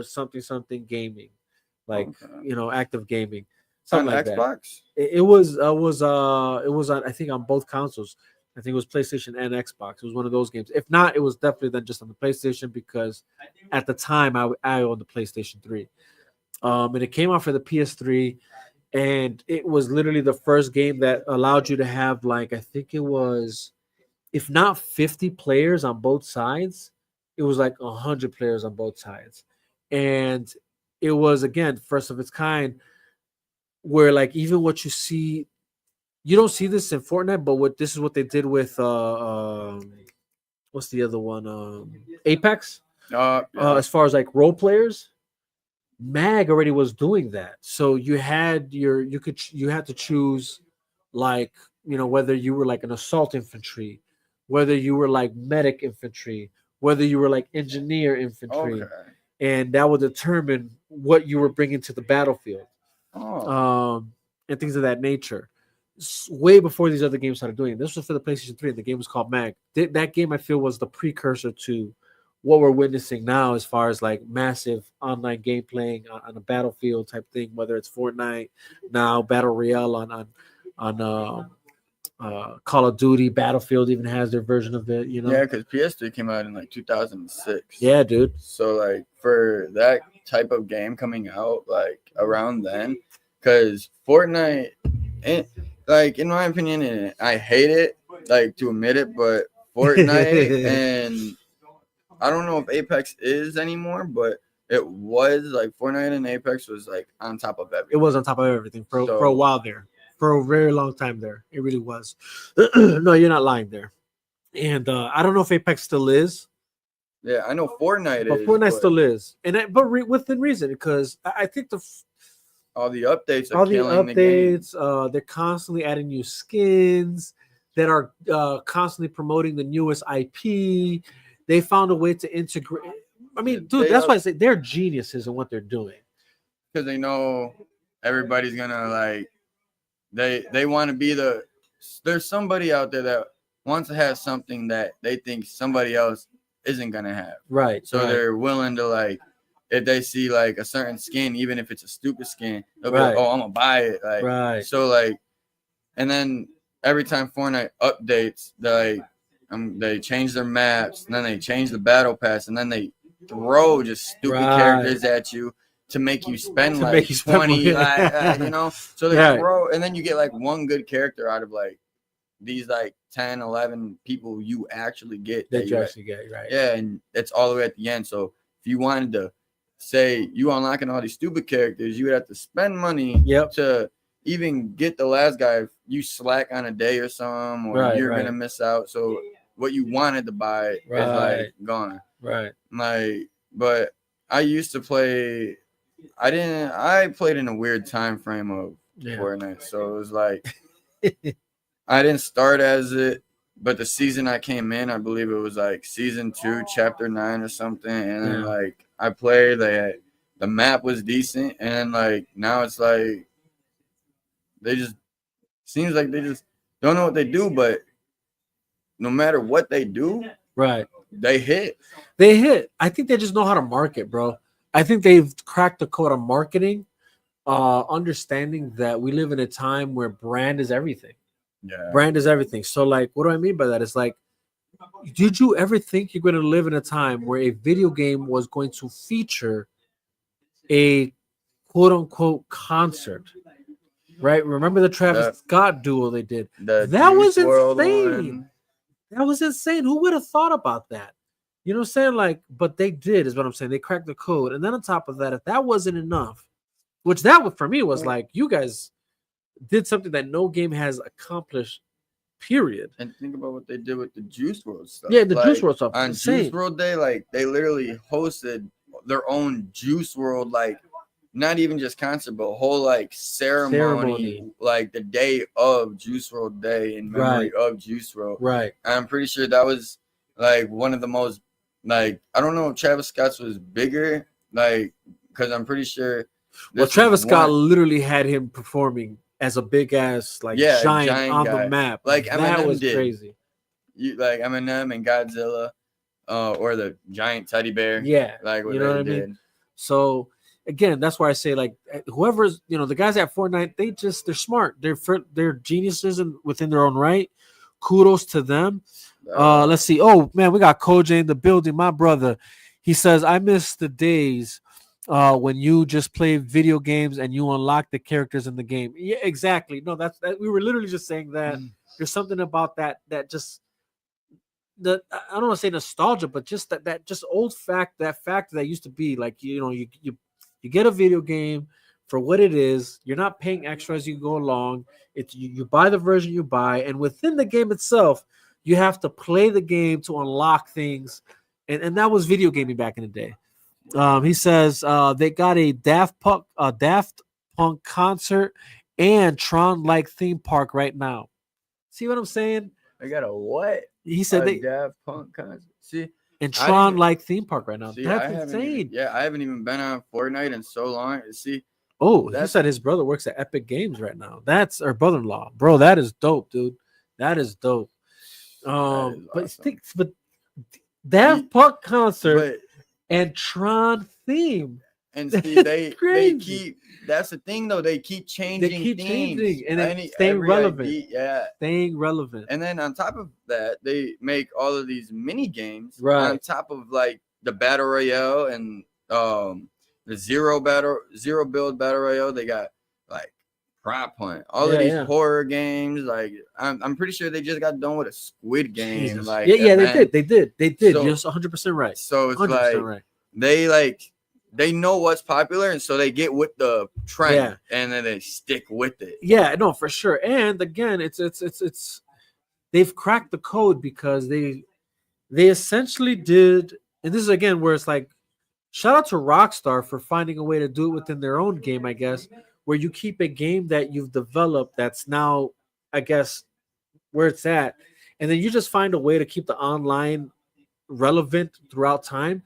something gaming. Like active gaming, something on like Xbox. That. It was on. I think on both consoles. I think it was PlayStation and Xbox. It was one of those games. If not, it was definitely then just on the PlayStation because at the time I owned the PlayStation 3, and it came out for the PS3, and it was literally the first game that allowed you to have like I think it was, if not 50 players on both sides, it was like 100 players on both sides, and it was again first of its kind, where like even what you see, you don't see this in Fortnite, but this is what they did with what's the other one? Apex. As far as like role players, Mag already was doing that. So you had you had to choose like whether you were like an assault infantry, whether you were like medic infantry, whether you were like engineer infantry. Okay. And that would determine what you were bringing to the battlefield, and things of that nature. Way before these other games started doing it. This was for the PlayStation 3, and the game was called Mag. That game, I feel, was the precursor to what we're witnessing now, as far as like massive online game playing on a Battlefield type thing, whether it's Fortnite now, Battle Royale on Call of Duty, Battlefield even has their version of it. Yeah, because PS3 came out in like 2006. Yeah, dude. So like for that type of game coming out like around then, because Fortnite, like in my opinion, and I hate it like to admit it, but Fortnite and I don't know if Apex is anymore, but it was like Fortnite and Apex was like on top of everything. It was on top of everything for a while there, for a very long time there. It really was. No, you're not lying there. And I don't know if Apex still is. Yeah, I know Fortnite but is. Fortnite still is, within reason, because I think all the updates are all the killing updates. the game. They're constantly adding new skins that are constantly promoting the newest IP. They found a way to integrate. I mean, dude, that's why I say they're geniuses in what they're doing. Because they know everybody's gonna like. They want to be the. There's somebody out there that wants to have something that they think somebody else isn't gonna have. Right. So they're willing to like, if they see like a certain skin, even if it's a stupid skin, they'll be like, "Oh, I'm gonna buy it." Like, right. So like, and then every time Fortnite updates, they change their maps, and then they change the battle pass, and then they throw just stupid characters at you to make you spend like 20, like, you know. So they throw, and then you get like one good character out of like these like 10, 11 people you actually get. That you actually get, right? Yeah, and it's all the way at the end. So if you wanted to say you unlocking all these stupid characters, you would have to spend money to even get the last guy. If you slack on a day or something, or you're gonna miss out. So what you wanted to buy is like gone. Right. Like, but I used to play. I played in a weird time frame of Fortnite, so it was like I didn't start as it, but the season I came in, I believe it was like season 2, chapter 9 or something, and then like I played. The map was decent, and like now it's like they just seems like they just don't know what they do, but no matter what they do, they hit. They hit. I think they just know how to market, bro. I think they've cracked the code of marketing, understanding that we live in a time where brand is everything. Yeah. Brand is everything. So, like, what do I mean by that? It's like, did you ever think you're going to live in a time where a video game was going to feature a quote-unquote concert? Right? Remember the Travis Scott duo they did? That was insane. That was insane. Who would have thought about that? You know what I'm saying? Like, but they did, is what I'm saying. They cracked the code. And then on top of that, if that wasn't enough, which that for me was like, you guys did something that no game has accomplished, period. And think about what they did with the Juice WRLD stuff. Yeah, the Juice WRLD stuff. On Juice WRLD Day, like, they literally hosted their own Juice WRLD, like, not even just concert, but whole, like, ceremony. Like, the day of Juice WRLD Day in memory of Juice WRLD. Right. I'm pretty sure that was, like, one of the most, like, I don't know if Travis Scott's was bigger, like, because I'm pretty sure. Well, Travis Scott literally had him performing as a big ass, like, giant on guy. The map. Like that Eminem was did. Crazy. Like Eminem and Godzilla, or the giant teddy bear. Yeah. Like what you know what I mean? So again, that's why I say, like, whoever's, the guys at Fortnite, they're smart. They're geniuses within their own right. Kudos to them. Let's see. Oh man, we got Koj in the building. My brother, he says, I miss the days when you just play video games and you unlock the characters in the game. Yeah, exactly. No, that's we were literally just saying that. There's something about that just I don't want to say nostalgia, but just that just old fact that used to be like, you get a video game for what it is. You're not paying extra as you go along. It's you buy the version you buy, and within the game itself, you have to play the game to unlock things, and that was video gaming back in the day. He says they got a Daft Punk concert and Tron-like theme park right now. See what I'm saying? I got a what? He said they Daft Punk concert. See, and Tron-like theme park right now. See, that's insane. I haven't even been on Fortnite in so long. See. Oh, he said his brother works at Epic Games right now. That's our brother-in-law, bro. That is dope, dude. That is dope. But awesome. but Daft Punk concert But and Tron theme. and see, they Crazy. keep. That's the thing though. They keep changing. They keep themes. changing and then Any- staying every relevant. idea- yeah. Staying relevant. And then on top of that, they make all of these mini games Right. on top of like the battle royale and the zero build battle royale. They got like prop hunt, all of these horror games. Like I'm pretty sure they just got done with a Squid Game. Jesus. Like yeah, event. they did. So- You're 100% right. So it's 100% like right. they know what's popular, and so they get with the trend, Yeah. and then they stick with it. Yeah, no, for sure. And again, it's they've cracked the code because they essentially did, and this is again where it's like, shout out to Rockstar for finding a way to do it within their own game, I guess, where you keep a game that you've developed that's now, I guess, where it's at, and then you just find a way to keep the online relevant throughout time.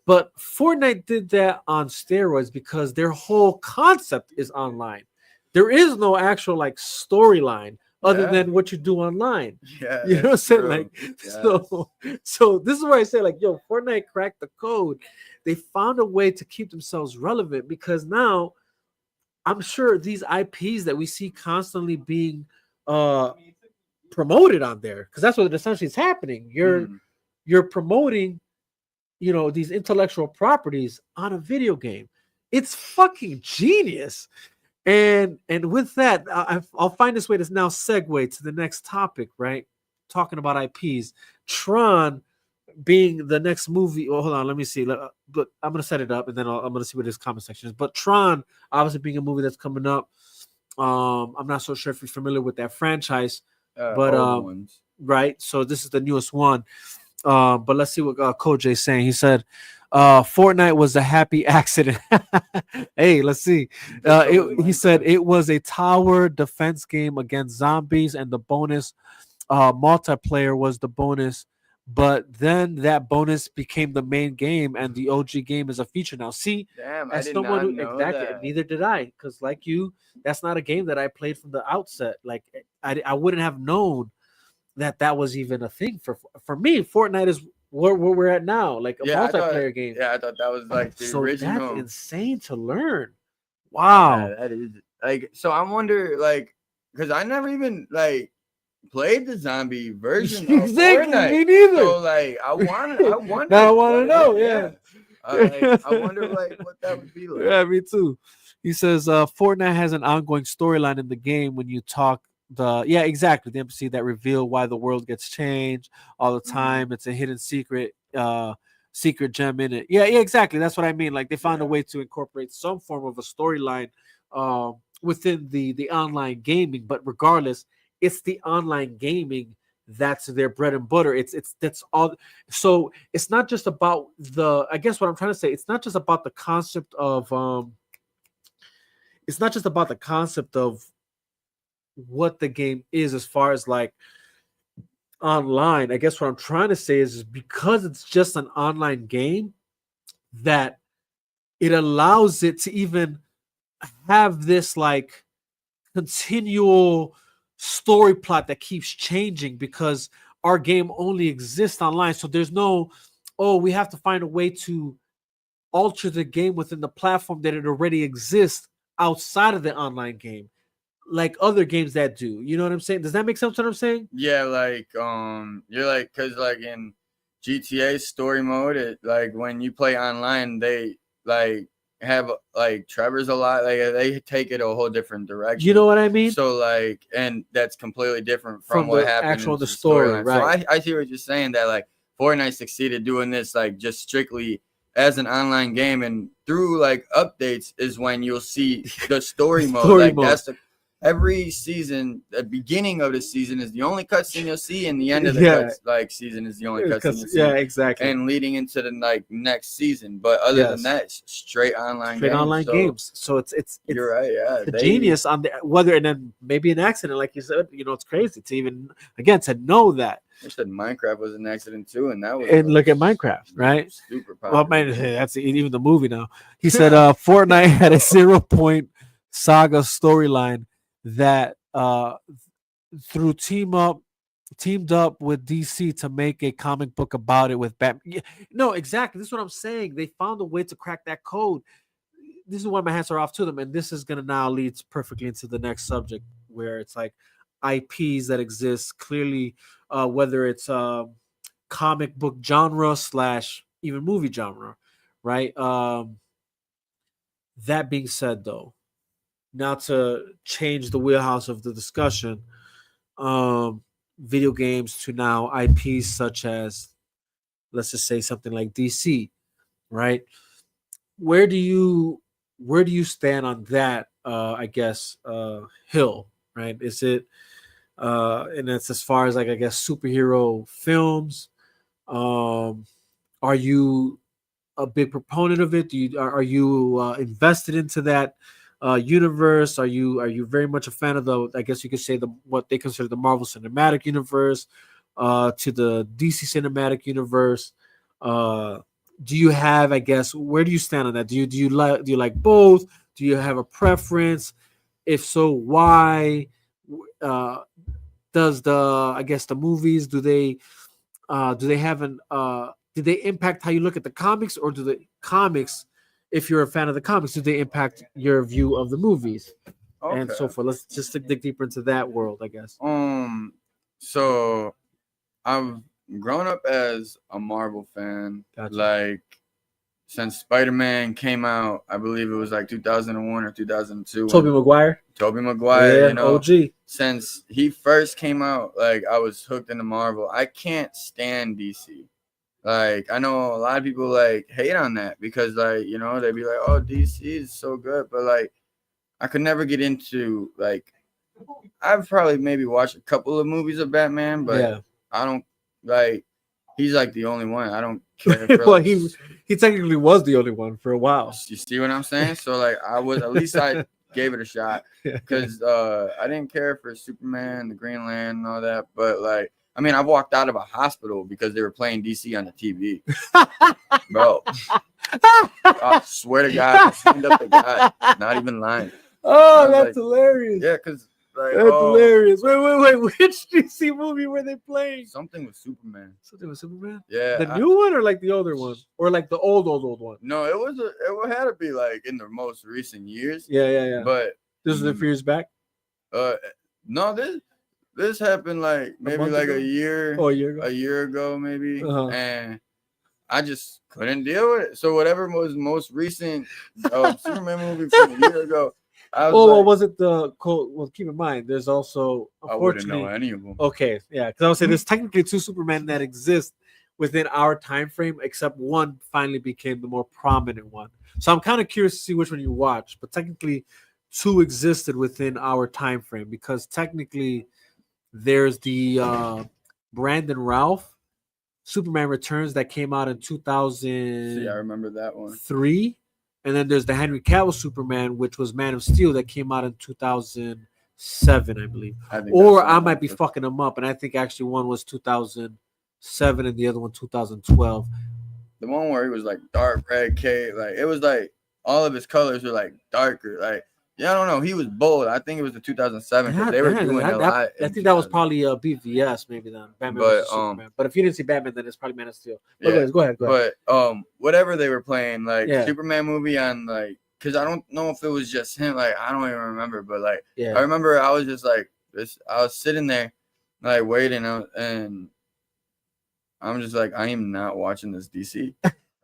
But Fortnite did that on steroids because their whole concept is online. There is no actual like storyline other than what you do online. Yeah, you know what I'm saying? true. Like, Yes. so this is where I say, like, yo, Fortnite cracked the code. They found a way to keep themselves relevant because now I'm sure these IPs that we see constantly being promoted on there, because that's what essentially is happening. You're promoting, these intellectual properties on a video game. It's fucking genius. And with that, I'll find this way to now segue to the next topic, right? Talking about IPs. Tron being the next movie. Well, hold on, let me see. But I'm gonna set it up, and then I'm gonna see what this comment section is. But Tron, obviously being a movie that's coming up. I'm not so sure if you're familiar with that franchise, but right. So this is the newest one. But let's see what Coach is saying. He said, Fortnite was a happy accident. Hey, let's see. He said it was a tower defense game against zombies, and the bonus multiplayer was the bonus. But then that bonus became the main game, and the OG game is a feature now. See, damn, as I did someone not who know exactly, that. neither did I, because like you, that's not a game that I played from the outset. Like I wouldn't have known that was even a thing for me. Fortnite is where we're at now, like a multiplayer game. Yeah, I thought that was like the original. That's insane to learn. Wow. Yeah, that is like, so I wonder, like, because I never even like played the zombie version of Exactly, Fortnite. me neither. So like, I wonder. Now I want to know. Yeah. I wonder like what that would be like. Yeah, me too. He says Fortnite has an ongoing storyline in the game when you talk exactly, the NPC that reveal why the world gets changed all the time. It's a hidden secret gem in it. Yeah, exactly. That's what I mean. Like they found a way to incorporate some form of a storyline within the online gaming, but regardless, it's the online gaming that's their bread and butter. That's all. So it's not just about I guess what I'm trying to say, it's not just about the concept of what the game is as far as like online. I guess what I'm trying to say is because it's just an online game, that it allows it to even have this like continual story plot that keeps changing, because our game only exists online. So there's no, we have to find a way to alter the game within the platform that it already exists outside of the online game, like other games that do. You know what I'm saying? Does that make sense what I'm saying? Yeah, like you're like, because like in GTA story mode, it like when you play online, they like have like Trevor's a lot, like they take it a whole different direction. You know what I mean? So like, and that's completely different from what the happened actual in the story, storyline. right? So I see what you're saying, that like Fortnite succeeded doing this like just strictly as an online game, and through like updates is when you'll see the story mode. That's every season, the beginning of the season is the only cutscene you'll see, and the end of the season is the only cutscene you'll see. Yeah, exactly. And leading into the like next season, but other than that, it's straight online games. So it's you're right. Yeah, the genius on the whether, and then maybe an accident, like you said. It's crazy to even again to know that. I said Minecraft was an accident too, and that was. And look at Minecraft, right? Super popular. Well, man, that's even the movie now. He said Fortnite had a 0-point saga storyline that through team up teamed up with DC to make a comic book about it with Batman. No, exactly. This is what I'm saying. They found a way to crack that code. This is why my hands are off to them, and this is gonna now lead perfectly into the next subject, where it's like IPs that exist clearly, whether it's comic book genre slash even movie genre, right? That being said, though, now to change the wheelhouse of the discussion, video games to now IPs such as, let's just say something like DC, right? Where do you stand on that? I guess hill, right? Is it and it's as far as like I guess superhero films. Are you a big proponent of it? Are you invested into that universe? Are you very much a fan of the? I guess you could say the what they consider the Marvel Cinematic Universe, to the DC Cinematic Universe. Do you have? I guess where do you stand on that? Do you like both? Do you have a preference? If so, why? Uh, does the I guess the movies do they have an do they impact how you look at the comics, or do the comics, if you're a fan of the comics, do they impact your view of the movies and so forth? Let's just dig deeper into that world, I guess. So I've grown up as a Marvel fan. Gotcha. Like since Spider-Man came out, I believe it was like 2001 or 2002. Tobey Maguire, yeah, you know, OG. since he first came out, like I was hooked into Marvel. I can't stand DC. Like I know a lot of people like hate on that because like, you know, they'd be like, "Oh, DC is so good," but like I could never get into like I've probably maybe watched a couple of movies of Batman, but Yeah. I don't like he's like the only one. I don't care for Well, like, he technically was the only one for a while. you see what I'm saying? So like I was at least I gave it a shot because I didn't care for Superman, the Green Lantern, and all that. But like, I mean, I walked out of a hospital because they were playing DC on the TV, bro. I swear to God, I stand up to God, not even lying. Oh, I was that's like, hilarious. Yeah, because like, That's hilarious. Wait. Which DC movie were they playing? something with Superman. Something with Superman? Yeah, The new one, or like the older one? Or like the old one? No, it had to be like in the most recent years. Yeah. But This was a few years back? no, this happened like maybe like ago? a year. Oh, a year ago? A year ago, maybe. Uh-huh. And I just couldn't deal with it. So whatever was most recent Superman movie from a year ago, I was Well, like, was it the quote? Well, keep in mind, there's also, I wouldn't know unfortunately, any of them. okay, yeah, because I would say there's technically two Superman that exist within our time frame, except one finally became the more prominent one. So I'm kind of curious to see which one you watch, but technically, two existed within our time frame because technically, there's the Brandon Ralph Superman Returns that came out in 2003. See, I remember that one. And then there's the Henry Cavill Superman, which was Man of Steel, that came out in 2007, I believe. Or I might be fucking them up, and I think actually one was 2007 and the other one 2012. The one where he was like dark red cape, like it was like all of his colors were like darker. Like, yeah, I don't know. He was bold. I think it was the 2007 because they were doing a lot. I think that was probably BVS, maybe then. Batman versus Superman. But if you didn't see Batman, then it's probably Man of Steel. But Yeah, go ahead. But whatever they were playing, like Yeah. Superman movie on like, because I don't know if it was just him. Like I don't even remember. But like Yeah. I remember I was just like this. I was sitting there like waiting, and I'm just like, I am not watching this DC.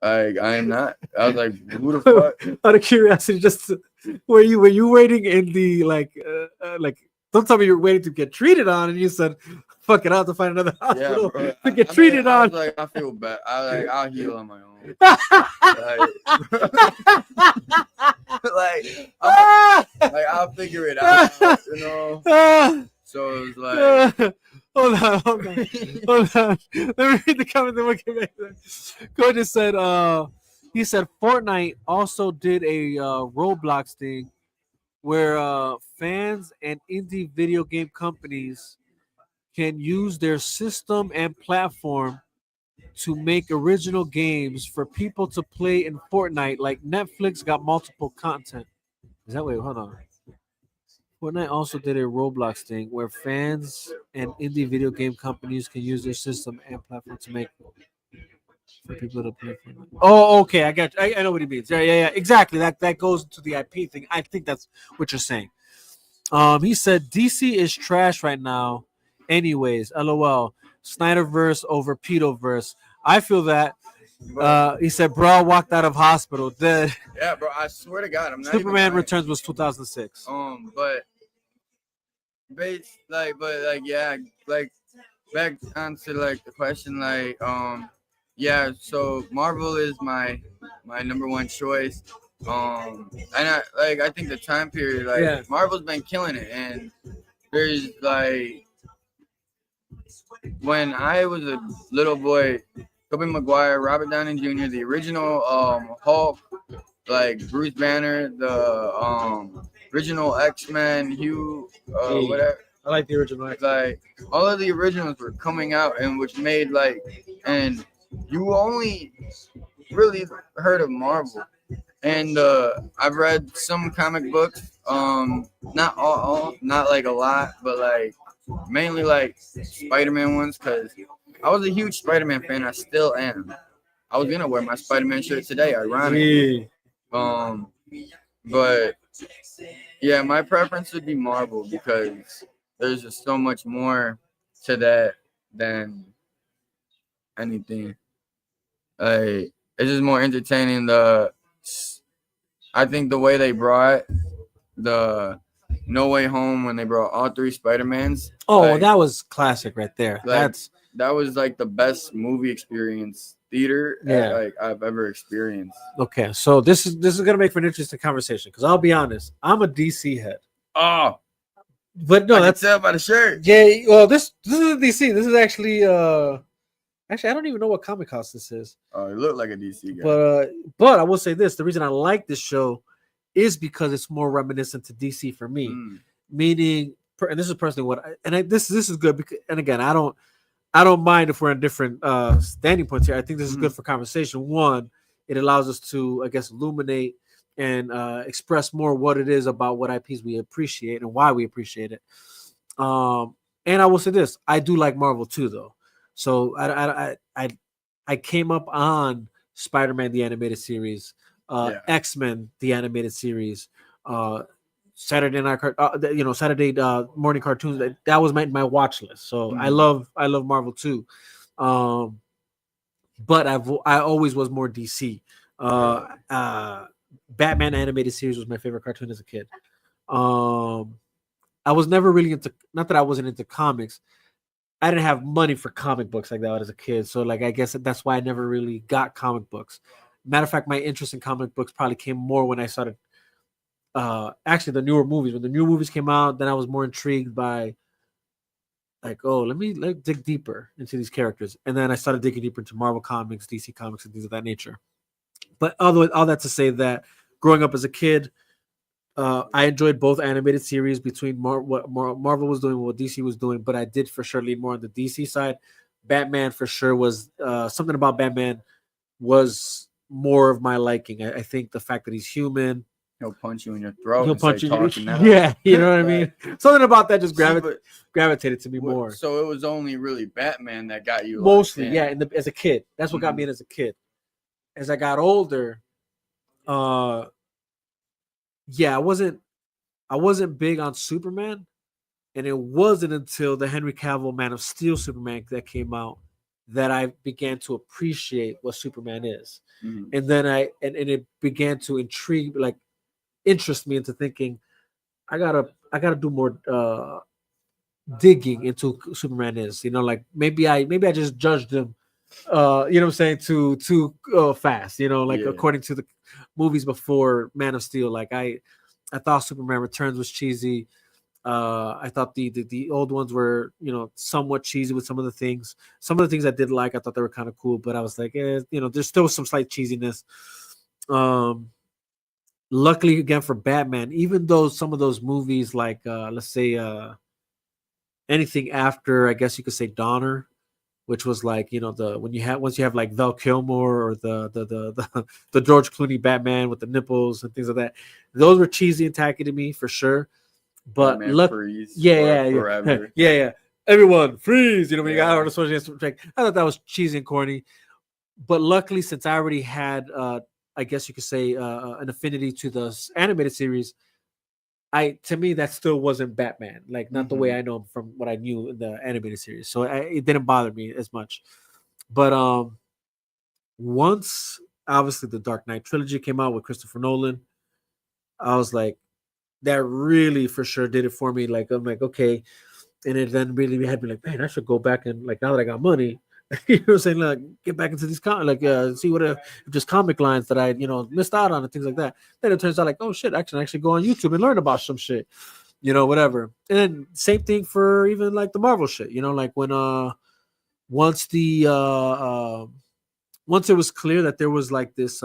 Like I am not. I was like, who the fuck? Out of curiosity, just were you waiting in the like don't tell me you're waiting to get treated on, and you said, "Fuck it, I'll have to find another hospital bro. to get treated I on." was like, I feel bad. I'll heal on my own. Like I'll figure it out, you know. So it was like, hold on. Let me read the comment. Then we'll get back to that. Coach just said, he said Fortnite also did a Roblox thing where fans and indie video game companies can use their system and platform to make original games for people to play in Fortnite. Like Netflix got multiple content. Is that way? Hold on. Fortnite also did a Roblox thing where fans and indie video game companies can use their system and platform to make for people to play Fortnite. Oh, okay, I got. I know what he means. Yeah. Exactly. That goes to the IP thing. I think that's what you're saying. He said DC is trash right now. Anyways, LOL. Snyderverse over Pedoverse. I feel that. He said, "Bro walked out of hospital dead." Yeah, bro. I swear to God, I'm not Superman even Returns was 2006. But yeah, like back onto like the question, yeah. So Marvel is my number one choice. And I think the time period, Marvel's been killing it, and there's like when I was a little boy, Tobey Maguire, Robert Downey Jr., the original Hulk, like Bruce Banner, the original X-Men, Hugh, whatever. I like the original. Like all of the originals were coming out, and which made and you only really heard of Marvel. And I've read some comic books, not all, not like a lot, but like mainly like Spider-Man ones, because I was a huge Spider-Man fan. I still am. I was gonna wear my Spider-Man shirt today, ironically. But yeah, my preference would be Marvel because there's just so much more to that than anything. Like it's just more entertaining. I think the way they brought the No Way Home when they brought all three Spider-Mans. Oh, that was classic right there. That was like the best movie experience theater I've ever experienced. Okay, so this is gonna make for an interesting conversation because I'll be honest, I'm a DC head. Oh, but no, that's tell by the shirt. Yeah, well, this is DC. This is actually actually I don't even know what comic house this is. Oh, it looked like a DC guy. But I will say this: the reason I like this show is because it's more reminiscent to DC for me. Meaning, and this is personally what this is good because, and again, I don't mind if we're in different standing points here. I think this is good for conversation. One, it allows us to, I guess, illuminate and express more what it is about what IPs we appreciate and why we appreciate it. And I will say this: I do like Marvel too, though. So I came up on Spider-Man the animated series, X-Men the animated series, Saturday night, Saturday morning cartoons. That was my watch list. So I love Marvel too, but I always was more DC. Batman animated series was my favorite cartoon as a kid. I was never really into. Not that I wasn't into comics. I didn't have money for comic books like that as a kid. So like I guess that's why I never really got comic books. Matter of fact, my interest in comic books probably came more when I started actually the newer movies. When the new movies came out, then I was more intrigued by like, oh, let me dig deeper into these characters. And then I started digging deeper into Marvel comics, DC comics, and things of that nature. But all that to say that growing up as a kid, I enjoyed both animated series between what Marvel was doing and what DC was doing, but I did for sure lean more on the DC side. Batman for sure was something about Batman was more of my liking. I think the fact that he's human. He'll punch you in your throat. He'll punch you. Yeah, you know what I mean? Something about that just gravitated to me more. So it was only really Batman that got you. Mostly, yeah. As a kid. That's what got me in as a kid. As I got older, yeah, I wasn't big on Superman, and it wasn't until the Henry Cavill Man of Steel Superman that came out that I began to appreciate what Superman is. And then it began to interest me into thinking I gotta do more digging into who Superman is. Like maybe I just judged him you know what I'm saying, too fast, according to the movies before Man of Steel. Like I thought Superman Returns was cheesy. I thought the old ones were, somewhat cheesy with some of the things. Some of the things I did like, I thought they were kind of cool, but I was like, there's still some slight cheesiness. Luckily again for Batman, even though some of those movies, like let's say anything after, I guess you could say Donner, which was like, once you have like Val Kilmer or the George Clooney Batman with the nipples and things like that, those were cheesy and tacky to me for sure. But Batman luck, freeze yeah. forever. Yeah. Everyone freeze. You know, when you got Yeah. Arnold Schwarzenegger check. I thought that was cheesy and corny. But luckily, since I already had, I guess you could say, an affinity to the animated series, to me that still wasn't Batman. Like not the way I know him from what I knew in the animated series. So it didn't bother me as much. But once obviously the Dark Knight trilogy came out with Christopher Nolan, I was like, that really for sure did it for me. Like I'm like, okay. And it then really had me like, man, I should go back and like now that I got money, you know what I'm saying? Like get back into these see what if just comic lines that I missed out on and things like that. Then it turns out like, oh shit, I can actually go on YouTube and learn about some shit. Whatever. And then same thing for even like the Marvel shit, like when once the once it was clear that there was like this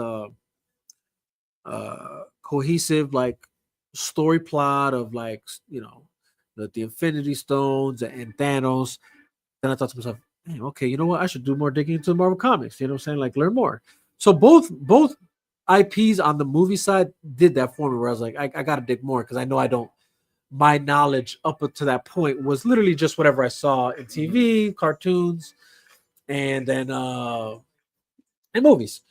cohesive like story plot of like the Infinity Stones and Thanos, then I thought to myself, hey, okay, you know what? I should do more digging into Marvel Comics. You know what I'm saying? Like learn more. So both IPs on the movie side did that for me, where I was like, I got to dig more because I know I don't. My knowledge up to that point was literally just whatever I saw in TV, cartoons, and then and movies.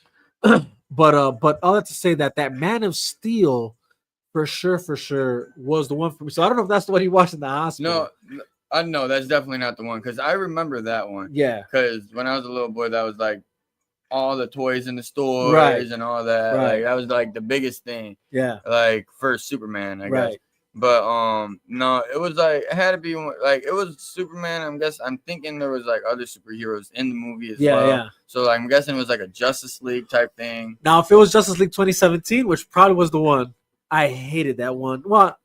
but all that to say that Man of Steel for sure was the one for me. So I don't know if that's the one you watched in the hospital. No, I know that's definitely not the one because I remember that one. Yeah. Because when I was a little boy, that was like all the toys in the stores Right. and all that. Right. Like that was like the biggest thing. Yeah. Like first Superman, I Right. guess. But no, it was like it had to be like it was Superman. I'm thinking there was like other superheroes in the movie as well. Yeah. So like, I'm guessing it was like a Justice League type thing. Now, if it was Justice League 2017, which probably was the one, I hated that one. Well,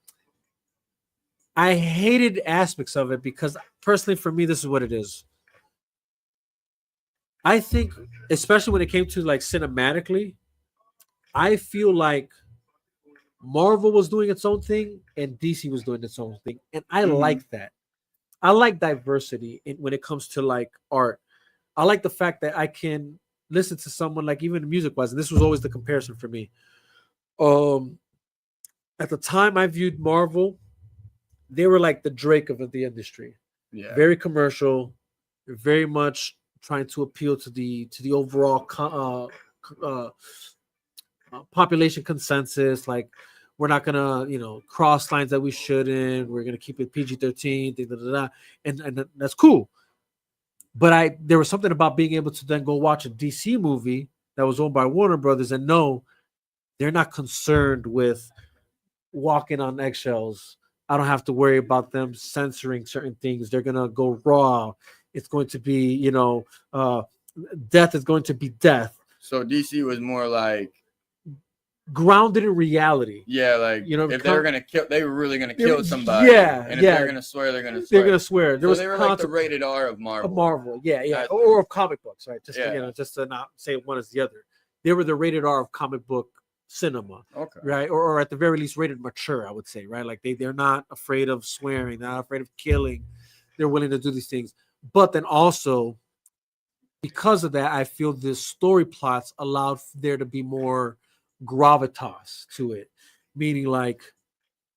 I hated aspects of it because personally, for me, this is what it is. I think, especially when it came to like cinematically, I feel like Marvel was doing its own thing and DC was doing its own thing, and I like that. I like diversity when it comes to like art. I like the fact that I can listen to someone like even music wise, and this was always the comparison for me. At the time I viewed Marvel, they were like the Drake of the industry. Yeah. Very commercial, very much trying to appeal to the overall population consensus. Like we're not gonna cross lines that we shouldn't. We're gonna keep it PG-13, and that's cool. But there was something about being able to then go watch a DC movie that was owned by Warner Brothers and know they're not concerned with walking on eggshells. I don't have to worry about them censoring certain things. They're gonna go raw. It's going to be, death is going to be death. So DC was more like grounded in reality. Yeah, like if they were gonna kill, they were really gonna kill somebody. Yeah, and if they're gonna swear, they're gonna swear. They're gonna swear. They were like the rated R of Marvel. Of Marvel, yeah, or of comic books, right? Just just to not say one is the other. They were the rated R of comic book cinema, okay, right? Or at the very least rated mature, I would say, right? Like they're not afraid of swearing, they're not afraid of killing. They're willing to do these things, but then also because of that, I feel the story plots allowed there to be more gravitas to it, meaning like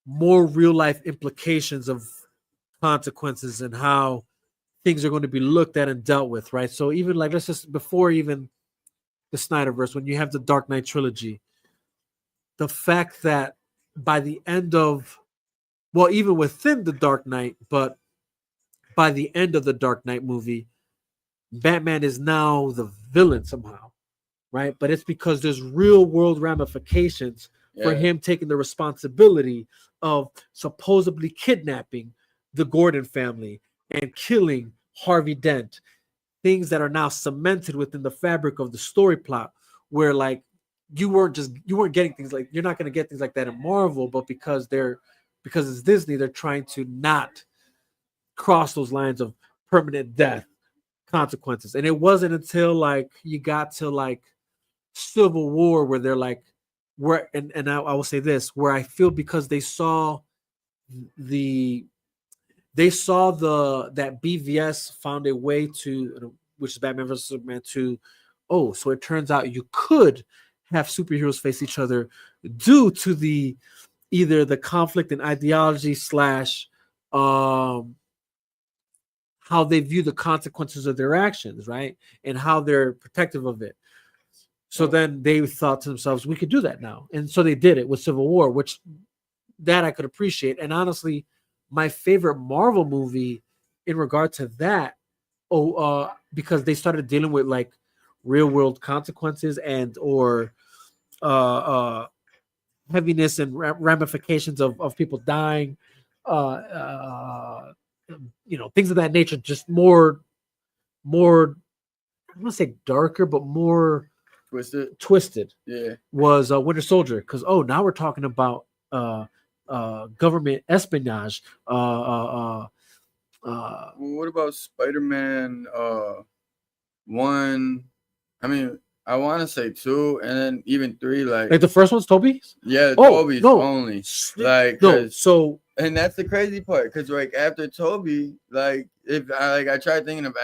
more real life implications of consequences and how things are going to be looked at and dealt with, right? So even like let's just before even the Snyderverse, when you have the Dark Knight trilogy, the fact that by the end of, well, even within the Dark Knight, but by the end of the Dark Knight movie, Batman is now the villain somehow, right? But it's because there's real world ramifications for him taking the responsibility of supposedly kidnapping the Gordon family and killing Harvey Dent. Things that are now cemented within the fabric of the story plot, where like you weren't getting things like, you're not going to get things like that in Marvel, but because it's Disney, they're trying to not cross those lines of permanent death consequences. And it wasn't until like you got to like Civil War where they're like, where and I will say this, where I feel because they saw that BVS found a way to, which is Batman vs Superman 2. Oh, so it turns out you could have superheroes face each other due to the either the conflict in ideology slash how they view the consequences of their actions, right? And how they're protective of it. So then they thought to themselves, we could do that now. And so they did it with Civil War, which that I could appreciate. And honestly, my favorite Marvel movie in regard to that, because they started dealing with like real world consequences and or heaviness and ramifications of people dying, things of that nature, just more, I'm gonna say darker, but more twisted. Yeah. Was Winter Soldier, because now we're talking about government espionage. What about Spider-Man 1? I mean, I want to say 2, and then even 3. Like the first one's Toby's. Yeah, Toby's only. Like no, so. And that's the crazy part, because like after Toby, like if I tried thinking of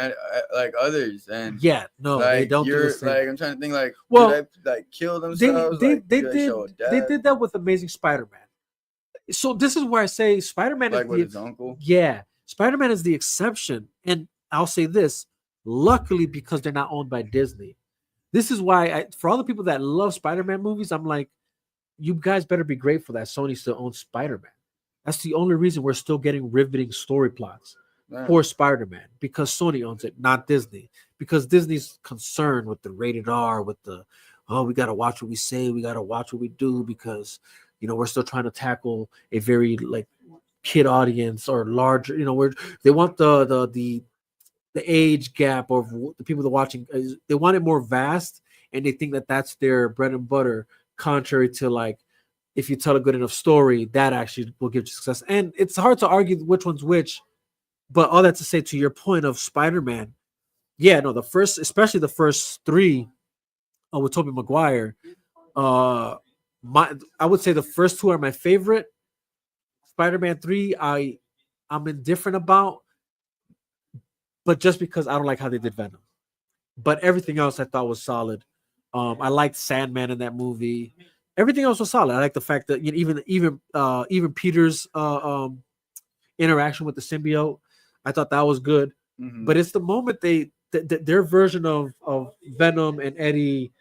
like others, and yeah, no, like, they don't do the same. Like I'm trying to think, like, well, did they like kill themselves? They they did that with Amazing Spider-Man. So this is where I say Spider-Man like is with his uncle. Yeah, Spider-Man is the exception, and I'll say this: luckily, because they're not owned by Disney. This is why, for all the people that love Spider-Man movies, I'm like, you guys better be grateful that Sony still owns Spider-Man. That's the only reason we're still getting riveting story plots for Spider-Man, because Sony owns it, not Disney. Because Disney's concerned with the rated R, with the, we got to watch what we say, we got to watch what we do, because, we're still trying to tackle a very like kid audience or larger, they want the age gap of the people that are watching. They want it more vast, and they think that that's their bread and butter, contrary to like, if you tell a good enough story, that actually will give you success. And it's hard to argue which one's which, but all that to say, to your point of Spider-Man, especially the first 3 with Tobey Maguire, I would say the first 2 are my favorite. Spider-Man 3, I'm indifferent about, but just because I don't like how they did Venom. But everything else I thought was solid. I liked Sandman in that movie. Everything else was solid. I like the fact that even Peter's interaction with the symbiote, I thought that was good. Mm-hmm. But it's the moment their version of Venom and Eddie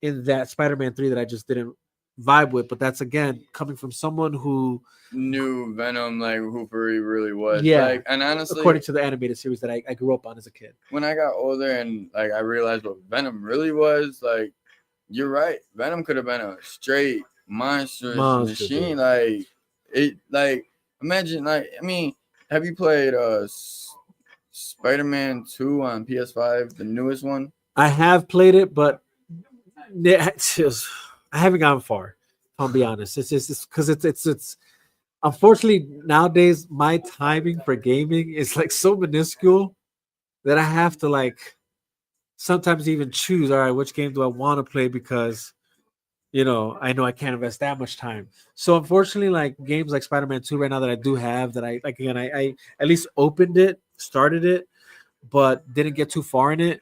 in that Spider-Man 3 that I just didn't vibe with. But that's, again, coming from someone who knew Venom, like who he really was. Yeah, like, and honestly, according to the animated series that I grew up on as a kid. When I got older and like I realized what Venom really was, like, you're right. Venom could have been a straight monstrous machine. Dude. Imagine, have you played Spider-Man 2 on PS5, the newest one? I have played it, but I haven't gone far. I'll be honest. It's just because it's unfortunately nowadays my timing for gaming is like so minuscule that I have to like sometimes even choose, all right, which game do I want to play, because I know I can't invest that much time. So unfortunately, like games like Spider-Man 2 right now that I do have, that I at least opened it, started it, but didn't get too far in it.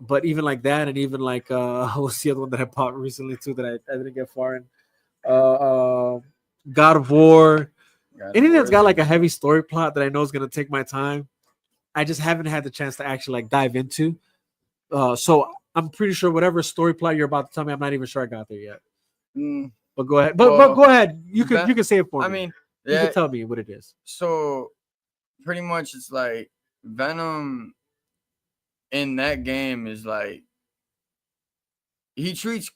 But even like that, and even like what's the other one that I bought recently too that I didn't get far in? God of War. Anything that's got like a heavy story plot that I know is gonna take my time, I just haven't had the chance to actually like dive into. So I'm pretty sure whatever story plot you're about to tell me, I'm not even sure I got there yet. But go ahead. But go ahead. You can say it for me. I mean, you can tell me what it is. So pretty much it's like Venom in that game is like he treats.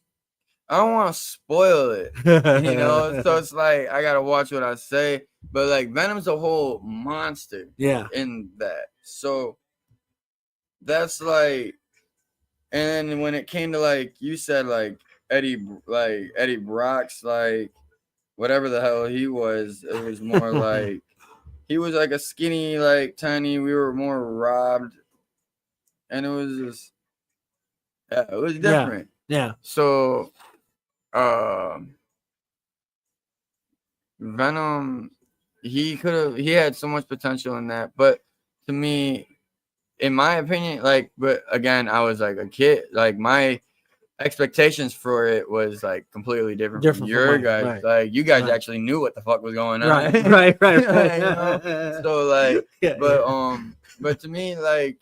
I don't want to spoil it, So it's like I gotta watch what I say. But like Venom's a whole monster, in that. So that's like, and when it came to like you said, like Eddie Brock's, like whatever the hell he was, it was more like he was like a skinny, like tiny. We were more robbed, and it was just it was different. Yeah. So. Venom, he had so much potential in that, but to me, in my opinion, like, but again, I was like a kid, like my expectations for it was like completely different from Different from your mine, guys. right. Like you guys Right. actually knew what the fuck was going on. Right. You know? So like, Yeah, but to me, like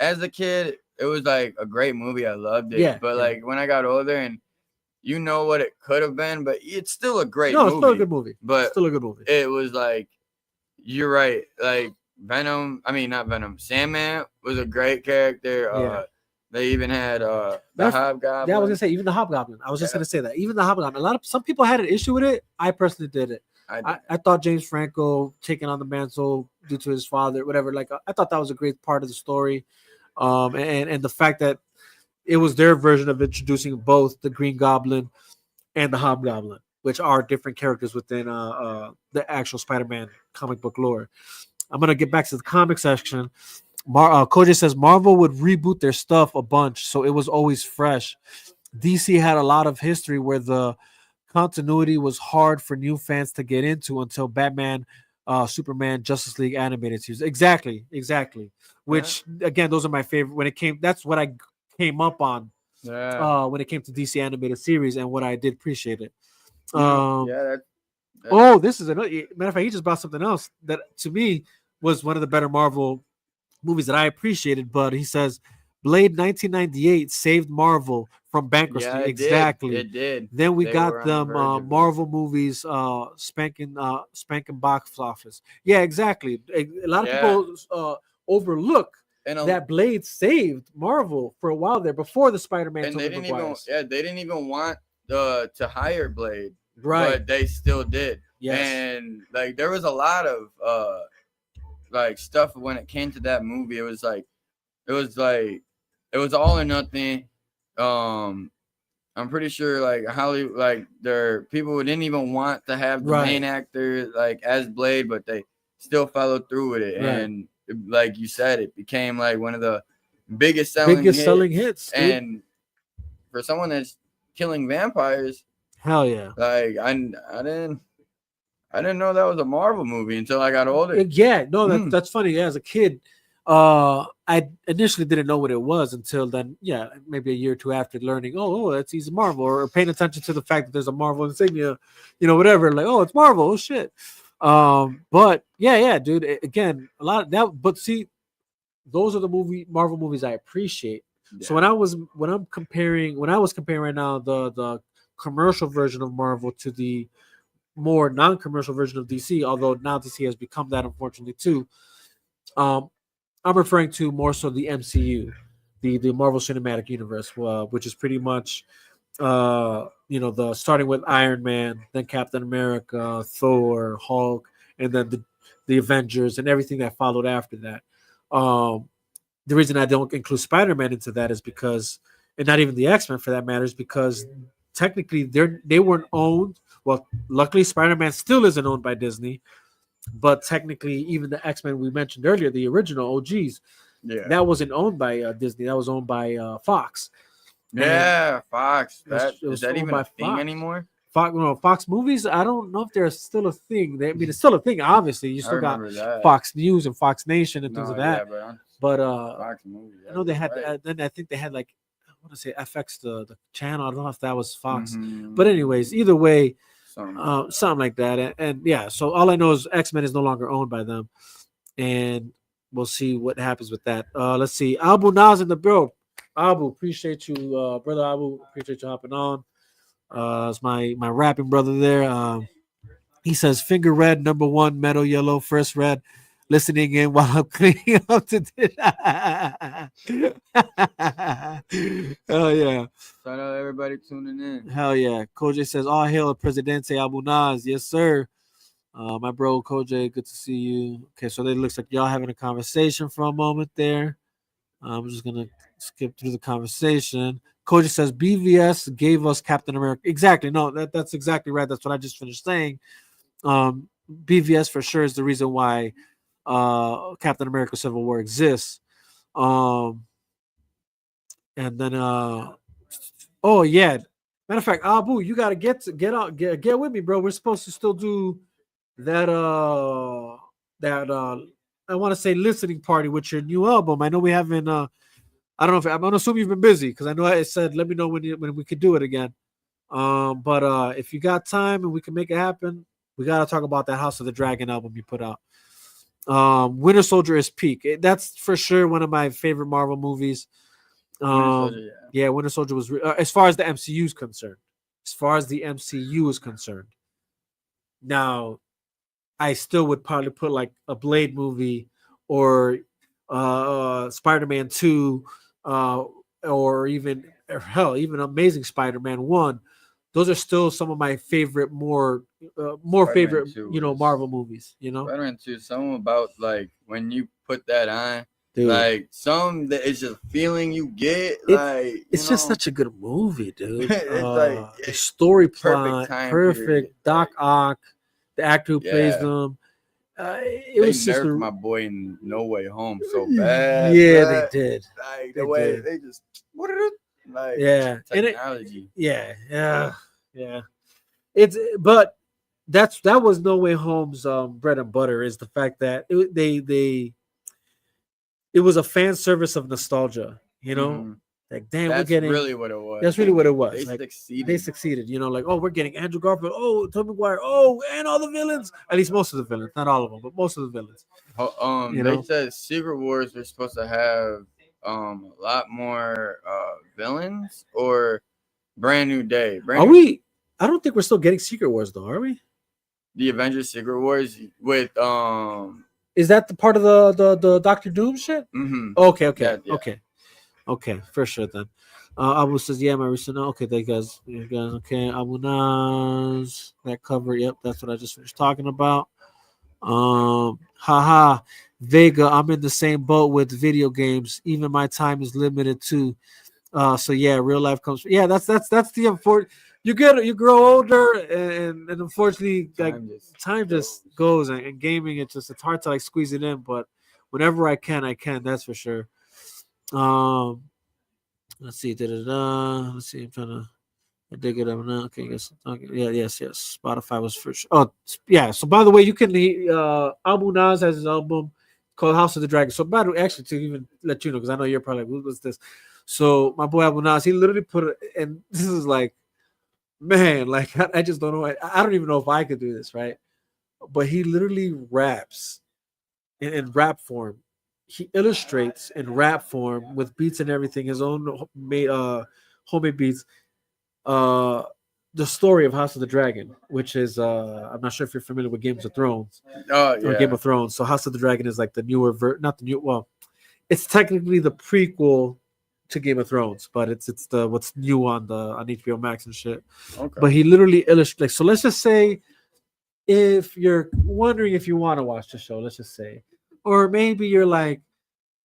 as a kid, it was like a great movie. I loved it. Yeah, But yeah. like when I got older and you know what it could have been, but it's still a great no, movie. it's still a good movie. But Still a good movie. it was like, you're right. Like Venom, I mean not Venom. Sandman was a great character. Yeah. They even had the That's- Hobgoblin. Yeah, I was gonna say even the Hobgoblin. I was just Yeah. gonna say that even the Hobgoblin. Some people had an issue with it. I personally did it. I thought James Franco taking on the mantle due to his father, whatever. Like I thought that was a great part of the story, and the fact that it was their version of introducing both the Green Goblin and the Hobgoblin, which are different characters within the actual Spider-Man comic book lore. I'm gonna get back to the comic section. Koji says Marvel would reboot their stuff a bunch, so it was always fresh. DC had a lot of history where the continuity was hard for new fans to get into until Batman, Superman, Justice League animated series. Exactly. Which again, those are my favorite. When it came, that's what I came up on. When it came to DC animated series, and what I did appreciate it. Oh, this is another matter of fact. He just brought something else that to me was one of the better Marvel movies that I appreciated. But he says Blade 1998 saved Marvel from bankruptcy. Yeah, Exactly. It did. Then we They got were on the them verge of it. Marvel movies spanking box office. Yeah, exactly. A lot of people overlook And that Blade saved Marvel for a while there before the Spider-Man. and Tobey they didn't Maguire's. even they didn't even want to hire Blade, Right. but they still did. Yes. And like there was a lot of like stuff when it came to that movie. It was all or nothing. I'm pretty sure like Hollywood, like there people who didn't even want to have the main actor like as Blade, but they still followed through with it. Right. And like you said, it became like one of the biggest selling hits. Dude. And for someone that's killing vampires, hell yeah. like I didn't know that was a Marvel movie until I got older. Yeah, no, that's funny. Yeah, as a kid, I initially didn't know what it was until then. Yeah, maybe a year or two after learning. Oh, that's he's Marvel, or paying attention to the fact that there's a Marvel insignia, whatever. Like, oh, it's Marvel. Oh shit. But yeah, dude. Again, a lot of that. But see, those are the Marvel movies I appreciate. Yeah. So when I was comparing right now the commercial version of Marvel to the more non-commercial version of DC, although now DC has become that, unfortunately, too. I'm referring to more so the MCU, the Marvel Cinematic Universe, which is pretty much, the starting with Iron Man, then Captain America, Thor, Hulk, and then the Avengers and everything that followed after that. The reason I don't include Spider-Man into that is because, and not even the X-Men for that matter, is because technically they weren't owned. Well, luckily Spider-Man still isn't owned by Disney, but technically even the X-Men we mentioned earlier, the original OGs, that wasn't owned by Disney. That was owned by Fox. Yeah, Fox. Is that even a thing anymore? Fox movies, I don't know if they're still a thing. It's still a thing, obviously. You still got Fox News and Fox Nation and things of that. But Fox movies, I know they had. Then I think they had like, I want to say FX the channel. I don't know if that was Fox. Mm-hmm. But anyways, either way, something like that. And yeah, so all I know is X-Men is no longer owned by them, and we'll see what happens with that. Let's see. Abu Naz in the build. Abu, appreciate you, brother. Abu, appreciate you hopping on. It's my rapping brother there. He says finger red, number one, metal yellow, first red. Listening in while I'm cleaning up to dinner. Hell yeah. Shout out everybody tuning in. Hell yeah. Koji says, all hail Presidente Abu Naz. Yes, sir. My bro, Koji, good to see you. Okay, so it looks like y'all having a conversation for a moment there. I'm just going to skip through the conversation. Koji says, BVS gave us Captain America. Exactly. No, that's exactly right. That's what I just finished saying. BVS for sure is the reason why Captain America Civil War exists. And then oh yeah, matter of fact, Abu, you gotta get with me, bro. We're supposed to still do that I want to say listening party with your new album. I know we haven't I don't know if I'm gonna assume you've been busy because I know I said let me know when we could do it again. But if you got time and we can make it happen, we gotta talk about that House of the Dragon album you put out. Winter Soldier is peak. That's for sure one of my favorite Marvel movies. Winter Soldier, Yeah, Winter Soldier was as far as the MCU is concerned. As far as the MCU is concerned, now I still would probably put like a Blade movie or Spider-Man 2, or even Amazing Spider-Man 1. Those are still some of my favorite, more Spider-Man favorite, 2 was Marvel movies. Spider-Man 2. Something about like when you put that on, Dude, like it's just feeling you get. It's just such a good movie, dude. It's The story perfect plot, time perfect. period. Doc Ock, the actor who plays Yeah. them. They It was just nerfed a, my boy in No Way Home so bad. yeah, bruh. they did. Like They the way did. they just like Yeah, and technology. yeah. But that was No Way Home's bread and butter is the fact that it was a fan service of nostalgia. Mhm. Like damn, we're That's getting. really what it was. That's really what it was. They Like succeeded. they succeeded. Like, oh, we're getting Andrew Garfield. Oh, Tobey Maguire. Oh, and all the villains. At least most of the villains, not all of them, but most of the villains. They said Secret Wars were supposed to have a lot more villains or Brand New Day. Are we? I don't think we're still getting Secret Wars though, are we? The Avengers Secret Wars with Is that the part of the Doctor Doom shit? mhm. Okay, Yeah. okay, for sure then. Abu says, yeah, my recent. Okay, you guys, okay. Abu Naz, that cover. Yep, that's what I just finished talking about. Haha, Vega. I'm in the same boat with video games. Even my time is limited too. So yeah, real life comes. Yeah, that's the unfortunate. You grow older, and unfortunately, like time just goes, and gaming it's hard to like squeeze it in. But whenever I can, I can. That's for sure. Let's see. Let's see. I'm trying to dig it up now. Okay, yes. Okay, yeah, yes. Spotify was for sure. Oh, yeah. So by the way, you can Abu Naz has his album called House of the Dragon. So by the way, actually, to even let you know, because I know you're probably like, what's this? So my boy Abu Naz, he literally put it, and this is like, man, like I just don't know. I don't even know if I could do this, right? But he literally raps in rap form. He illustrates in rap form with beats and everything, his own made homemade beats. Uh, the story of House of the Dragon, which is I'm not sure if you're familiar with Games of Thrones Oh or yeah. Game of Thrones. So House of the Dragon is like the newer not the new. Well, it's technically the prequel to Game of Thrones, but it's the what's new on HBO Max and shit. Okay. But he literally illustrates. Like, so let's just say, if you're wondering if you want to watch the show, let's just say, or maybe you're like,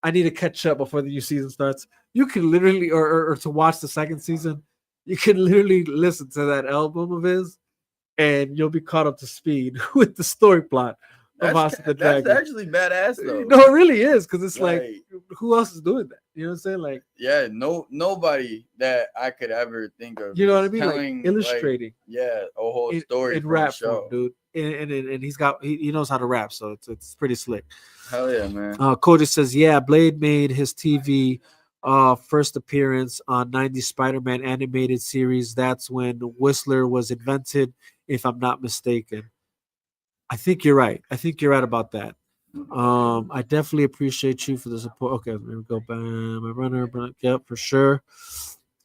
I need to catch up before the new season starts. You can literally, or to watch the second season, you can literally listen to that album of his, and you'll be caught up to speed with the story plot of House of the Dragon. That's actually badass though. No, it really is, because it's like, who else is doing that? You know what I'm saying? Like, yeah, nobody that I could ever think of. You know what I mean? Telling, like illustrating. A whole story in rap show. form, dude. And he knows how to rap, so it's pretty slick. Hell yeah, man. Koji says, yeah, Blade made his TV first appearance on 90s Spider-Man animated series. That's when Whistler was invented, if I'm not mistaken. I think you're right. About that. I definitely appreciate you for the support. Okay, let me go back. My runner, yep, for sure.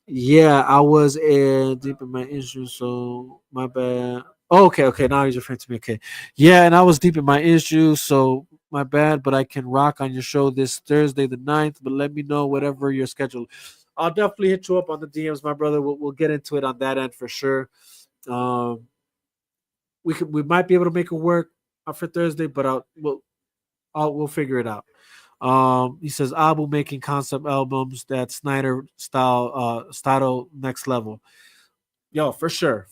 Yeah, I was deep in my issues, so my bad. Oh, okay. Now he's referring to me. Okay, yeah, and I was deep in my issues, so my bad. But I can rock on your show this Thursday, the 9th. But let me know whatever your schedule. I'll definitely hit you up on the DMs, my brother. We'll get into it on that end for sure. We might be able to make it work for Thursday, but we'll figure it out. He says Abu making concept albums that Snyder style next level. Yo, for sure.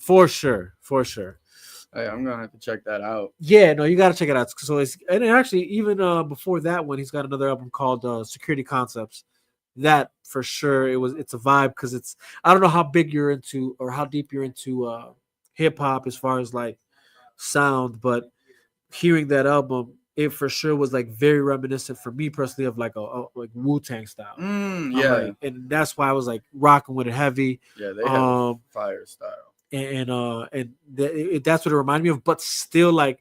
Hey, I'm gonna have to check that out. Yeah, no, you gotta check it out. So and actually even before that one, he's got another album called Security Concepts. That for sure it's a vibe because I don't know how big you're into or how deep you're into hip hop as far as like sound, but hearing that album, it for sure was like very reminiscent for me personally of like a like Wu-Tang style. Yeah. Like, and that's why I was like rocking with it heavy. Yeah, they have fire style. That's what it reminded me of, but still like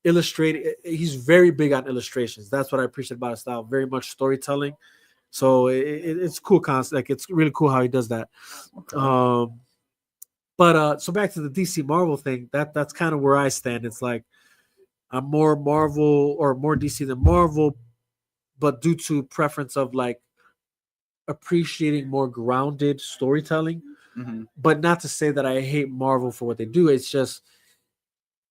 illustrated. He's very big on illustrations. That's what I appreciate about his style. Very much storytelling. So it's cool concept. Like it's really cool how he does that. Okay. But so back to the DC Marvel thing. That's kind of where I stand. It's like I'm more Marvel or more DC than Marvel, but due to preference of like appreciating more grounded storytelling. Mm-hmm. But not to say that I hate Marvel for what they do. It's just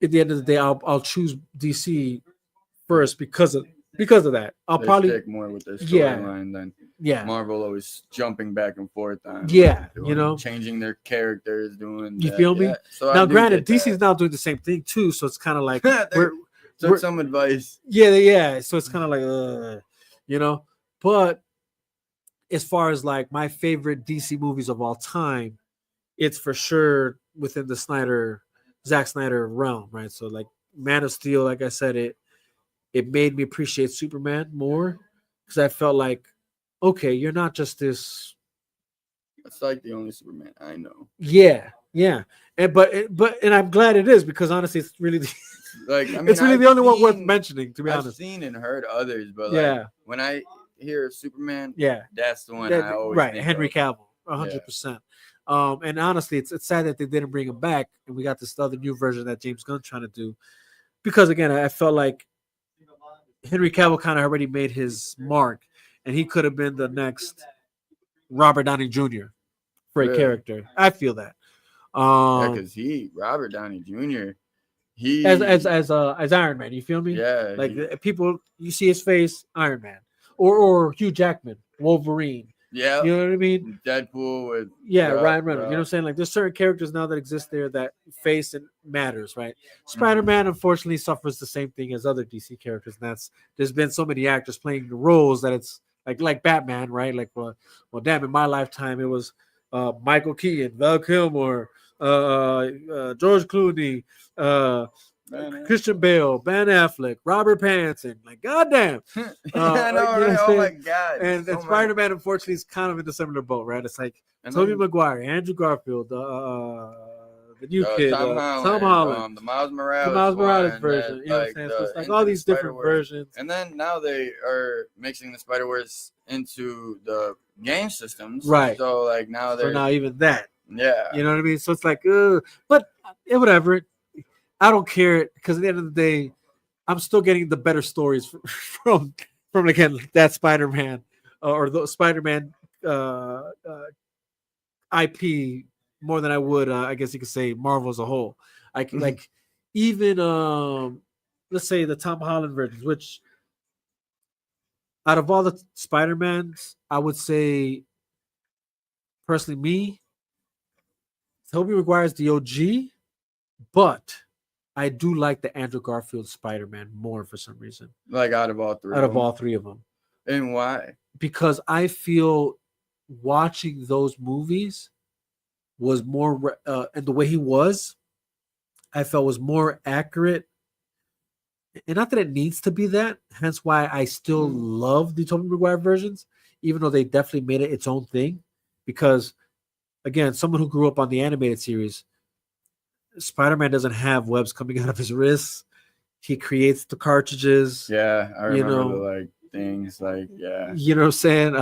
at the end of the day, I'll choose DC first because of that. I'll They probably stick more with their storyline than Marvel always jumping back and forth on changing their characters, doing you feel me? Yeah. So now, granted, DC's now doing the same thing too, so it's kind of like took some advice. Yeah. So it's kind of like but as far as like my favorite DC movies of all time, it's for sure within the Zack Snyder realm, right? So like Man of Steel, like I said, it made me appreciate Superman more because I felt like, okay, you're not just this. It's like the only Superman I know. Yeah, and I'm glad it is because honestly, it's really it's really the only one worth mentioning. To be honest, I've seen and heard others, but like when I hear Superman, that's the one I always think Henry of. Cavill, 100%. And honestly, it's sad that they didn't bring him back, and we got this other new version that James Gunn's trying to do. Because again, I felt like Henry Cavill kind of already made his mark, and he could have been the next Robert Downey Jr. for a character. I feel that. Because Robert Downey Jr. As Iron Man, you feel me? Yeah. Like people, you see his face, Iron Man, or Hugh Jackman, Wolverine. Yeah, you know what I mean. Deadpool with Ryan Reynolds. You know what I'm saying? Like there's certain characters now that exist there that face and matters, right? Spider-Man unfortunately suffers the same thing as other DC characters, and there's been so many actors playing the roles that it's like Batman, right? Like well, damn, in my lifetime it was Michael Keaton, Val Kilmer, George Clooney, Christian Bale, Ben Affleck, Robert Pattinson. Like, goddamn. I know, right? Oh my god. And Spider-Man, unfortunately, is kind of in the similar boat, right? It's like Tobey Maguire, Andrew Garfield, the new kid, Tom Holland, the Miles Morales version. You know what I'm saying? So it's like all these different versions. And then now they are mixing the Spider-Verse into the game systems. Right. So like now they're now even that. Yeah. You know what I mean? So it's like, but whatever. I don't care because at the end of the day, I'm still getting the better stories from again that Spider-Man or the Spider-Man IP more than I would. I guess you could say Marvel as a whole. Like even let's say the Tom Holland versions, which out of all the Spider-Mans, I would say personally me, Tobey Maguire's the OG, but I do like the Andrew Garfield Spider-Man more for some reason. Like out of all three of them. And why? Because I feel watching those movies was more, and the way he was, I felt was more accurate. And not that it needs to be that. Hence why I still love the Tobey Maguire versions, even though they definitely made it its own thing. Because, again, someone who grew up on the animated series, Spider-Man doesn't have webs coming out of his wrists. He creates the cartridges. Yeah, I remember the like things like You know what I'm saying?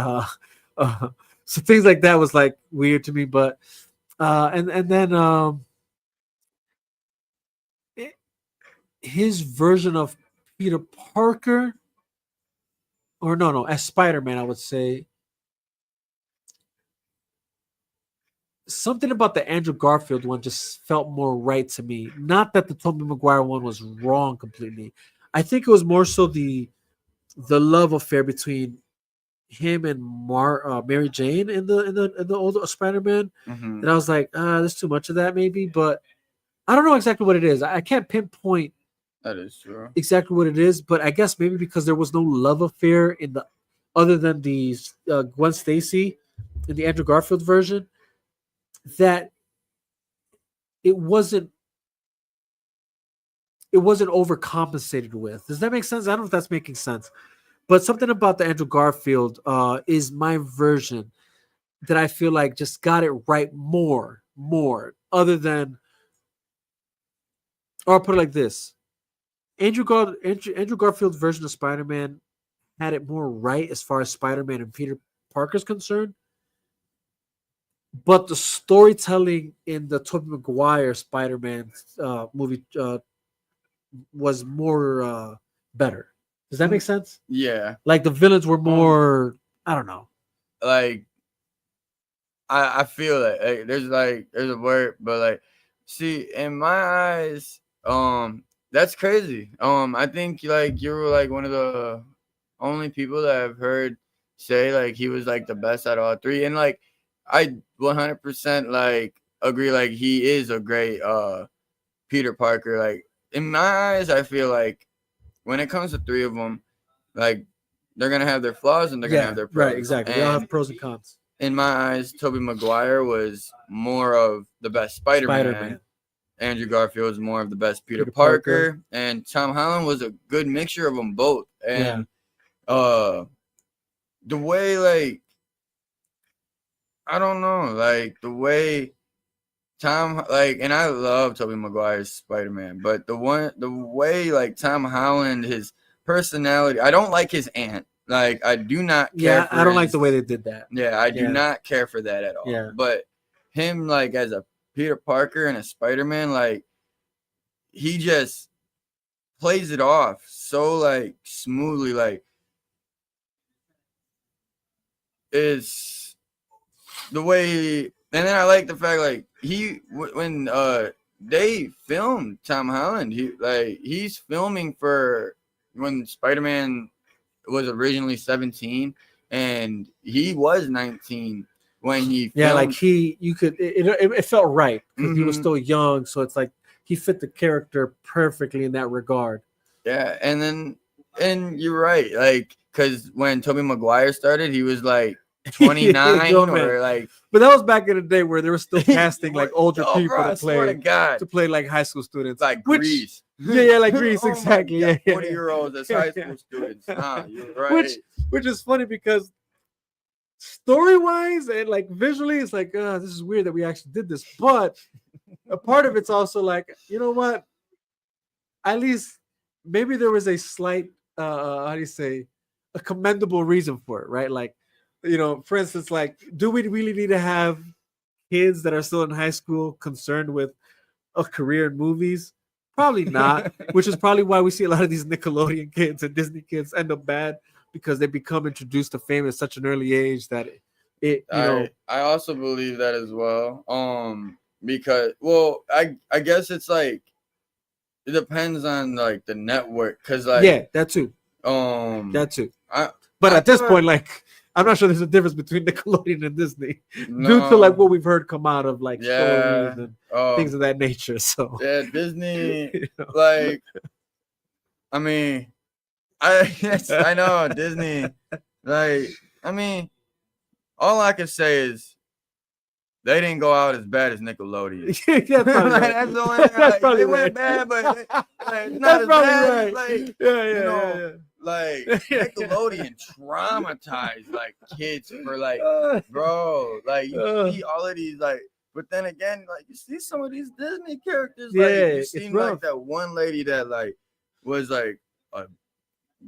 So things like that was like weird to me, but and then his version of Peter Parker, or no, as Spider-Man, I would say. Something about the Andrew Garfield one just felt more right to me. Not that the Tobey Maguire one was wrong completely. I think it was more so the love affair between him and Mary Jane in the old Spider-Man. And I was like, there's too much of that maybe, but I don't know exactly what it is. I can't pinpoint that is true exactly what it is, but I guess maybe because there was no love affair in the other than the Gwen Stacy in the Andrew Garfield version, that it wasn't it wasn't overcompensated with. Does that make sense? I don't know if that's making sense. But something about the Andrew Garfield is my version that I feel like just got it right more, other than, or I'll put it like this. Andrew Garfield's version of Spider-Man had it more right as far as Spider-Man and Peter Parker's concerned. But the storytelling in the Tobey Maguire Spider-Man movie was more better. Does that make sense? Yeah. Like the villains were more, I don't know. Like, I feel like there's a word, but like, see, in my eyes, that's crazy. I think like you were like one of the only people that I've heard say like he was like the best out of all three, and like I 100% like agree. Like he is a great Peter Parker. Like in my eyes, I feel like when it comes to three of them, like they're gonna have their flaws and they're gonna have their pros. Right, exactly. They all have pros and cons. In my eyes, Tobey Maguire was more of the best Spider-Man. Andrew Garfield was more of the best Peter Parker. And Tom Holland was a good mixture of them both. And the way, like, I don't know, like the way Tom, like, and I love Tobey Maguire's Spider-Man, but the way like Tom Holland, his personality, I don't like his aunt. Like, I do not care. Yeah, I don't like the way they did that. Yeah, I do not care for that at all. Yeah. But him, like, as a Peter Parker and a Spider-Man, like, he just plays it off so, like, smoothly. Like, it's the way. And then I like the fact, like, when they filmed Tom Holland, he's filming for when Spider-Man was originally 17 and he was 19 when he filmed. Like it felt right because he was still young, so it's like he fit the character perfectly in that regard. Yeah, and you're right, like, because when Tobey Maguire started, he was like 29 or like, but that was back in the day where they were still casting like older people to play like high school students, like Grease. Yeah, like Grease, exactly. 40-year-olds as high school students. You're right. Which is funny because story-wise and like visually, it's like, this is weird that we actually did this. But a part of it's also like, you know what? At least maybe there was a slight, how do you say, a commendable reason for it, right? Like, you know, for instance, like, do we really need to have kids that are still in high school concerned with a career in movies? Probably not, which is probably why we see a lot of these Nickelodeon kids and Disney kids end up bad because they become introduced to fame at such an early age that I also believe that as well. Because, well, I guess it's like it depends on like the network, because like that too. But at this point, like, I'm not sure there's a difference between Nickelodeon and Disney due to like what we've heard come out of like stories and things of that nature. So Disney, like, I mean, I know Disney, like, I mean, all I can say is they didn't go out as bad as Nickelodeon. That's the only thing. Like, they went bad, but like, not as bad. Right. Like, like Nickelodeon traumatized like kids for like, bro, like you see all of these like, but then again, like you see some of these Disney characters, like you see like that one lady that like was like a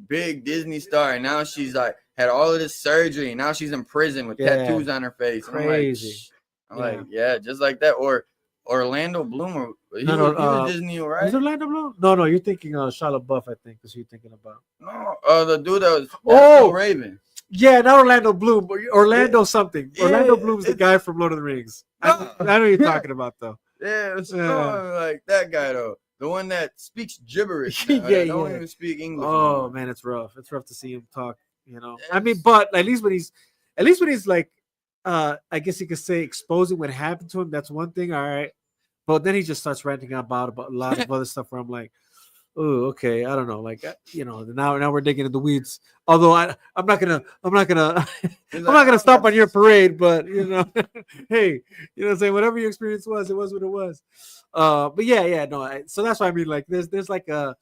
big Disney star, and now she's like had all of this surgery, and now she's in prison with tattoos on her face. Crazy. I'm like, just like that. Or Orlando Bloom, he was Disney, right? Is Orlando Bloom? No, you're thinking Shia LaBeouf, I think, is who you're thinking about. No, the dude that was Raven. Yeah, not Orlando Bloom, but Orlando something. Orlando Bloom's the guy from Lord of the Rings. I know who you're talking about, though. Yeah, it's like that guy, though. The one that speaks gibberish. Don't even speak English. Oh, man, it's rough. It's rough to see him talk, you know. I mean, but at least when he's like, I guess you could say exposing what happened to him, that's one thing, all right. But then he just starts ranting about a lot of other stuff where I'm like, oh, okay, I don't know, like now we're digging in the weeds. Although I'm not gonna I'm not gonna stop on your parade, but hey, what I'm saying, whatever your experience was, it was what it was. But yeah, no. So that's why I mean, like, there's like a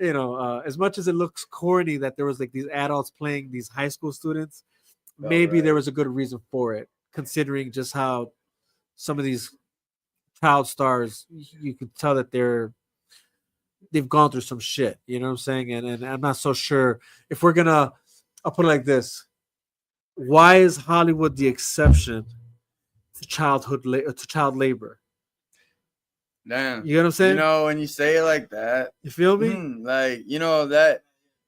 as much as it looks corny that there was like these adults playing these high school students, maybe there was a good reason for it, considering just how some of these child stars, you could tell that they've gone through some shit. You know what I'm saying? And I'm not so sure if we're gonna. I'll put it like this: why is Hollywood the exception to child labor? Damn. You know what I'm saying? When you say it like that, you feel me? Like, that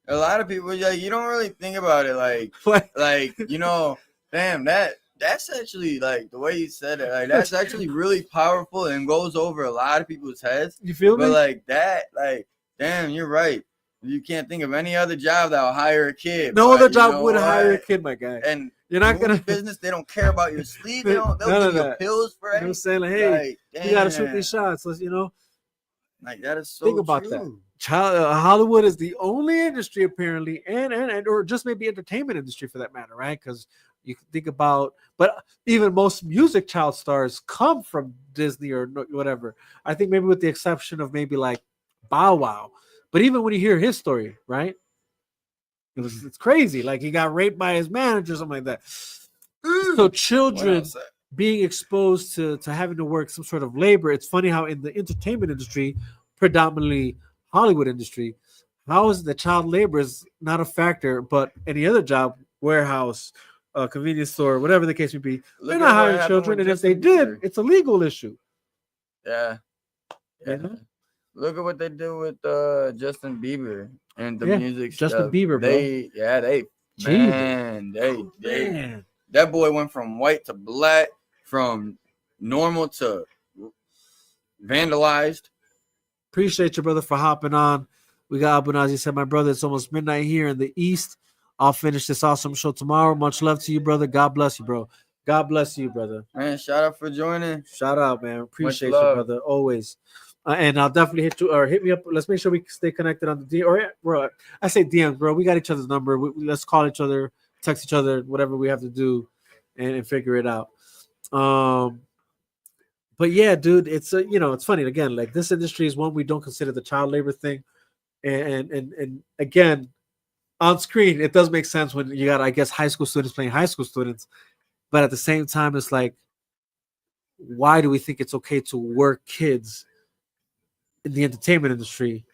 a lot of people, like, you don't really think about it, like, damn, that's actually, like, the way you said it, like, that's actually really powerful and goes over a lot of people's heads. You feel me? But like that, like, damn, you're right. You can't think of any other job that will hire a kid. No other job would hire a kid, my guy. And you're not gonna business. They don't care about your sleep. They'll give you pills for it. I'm saying, like, hey, you gotta shoot these shots. Let's, like, that is so think about true. that. Hollywood is the only industry apparently, and or just maybe entertainment industry for that matter, right? Because you can think about, but even most music child stars come from Disney or whatever. I think maybe with the exception of maybe like Bow Wow. But even when you hear his story, right? It's crazy. Like, he got raped by his manager, something like that. So children being exposed to having to work some sort of labor. It's funny how in the entertainment industry, predominantly Hollywood industry, how is the child labor is not a factor, but any other job, warehouse, convenience store, whatever the case may be, they're not hiring children. And if they did, it's a legal issue. Yeah. Look at what they do with Justin Bieber and the music Justin stuff. Bieber, bro. That boy went from white to black, from normal to vandalized. Appreciate you, brother, for hopping on. We got Abu Nazi said, my brother, it's almost midnight here in the East. I'll finish this awesome show tomorrow. Much love to you, brother. God bless you, bro. God bless you, brother. Man, shout out for joining. Shout out, man. Appreciate you, brother. Always. And I'll definitely hit you or hit me up. Let's make sure we stay connected on the DM. Or, bro, I say DMs, bro. We got each other's number. Let's call each other, text each other, whatever we have to do, and figure it out. But yeah, dude, it's it's funny. Again, like, this industry is one we don't consider the child labor thing, and again, on screen it does make sense when you got, I guess, high school students playing high school students, but at the same time, it's like, why do we think it's okay to work kids in the entertainment industry,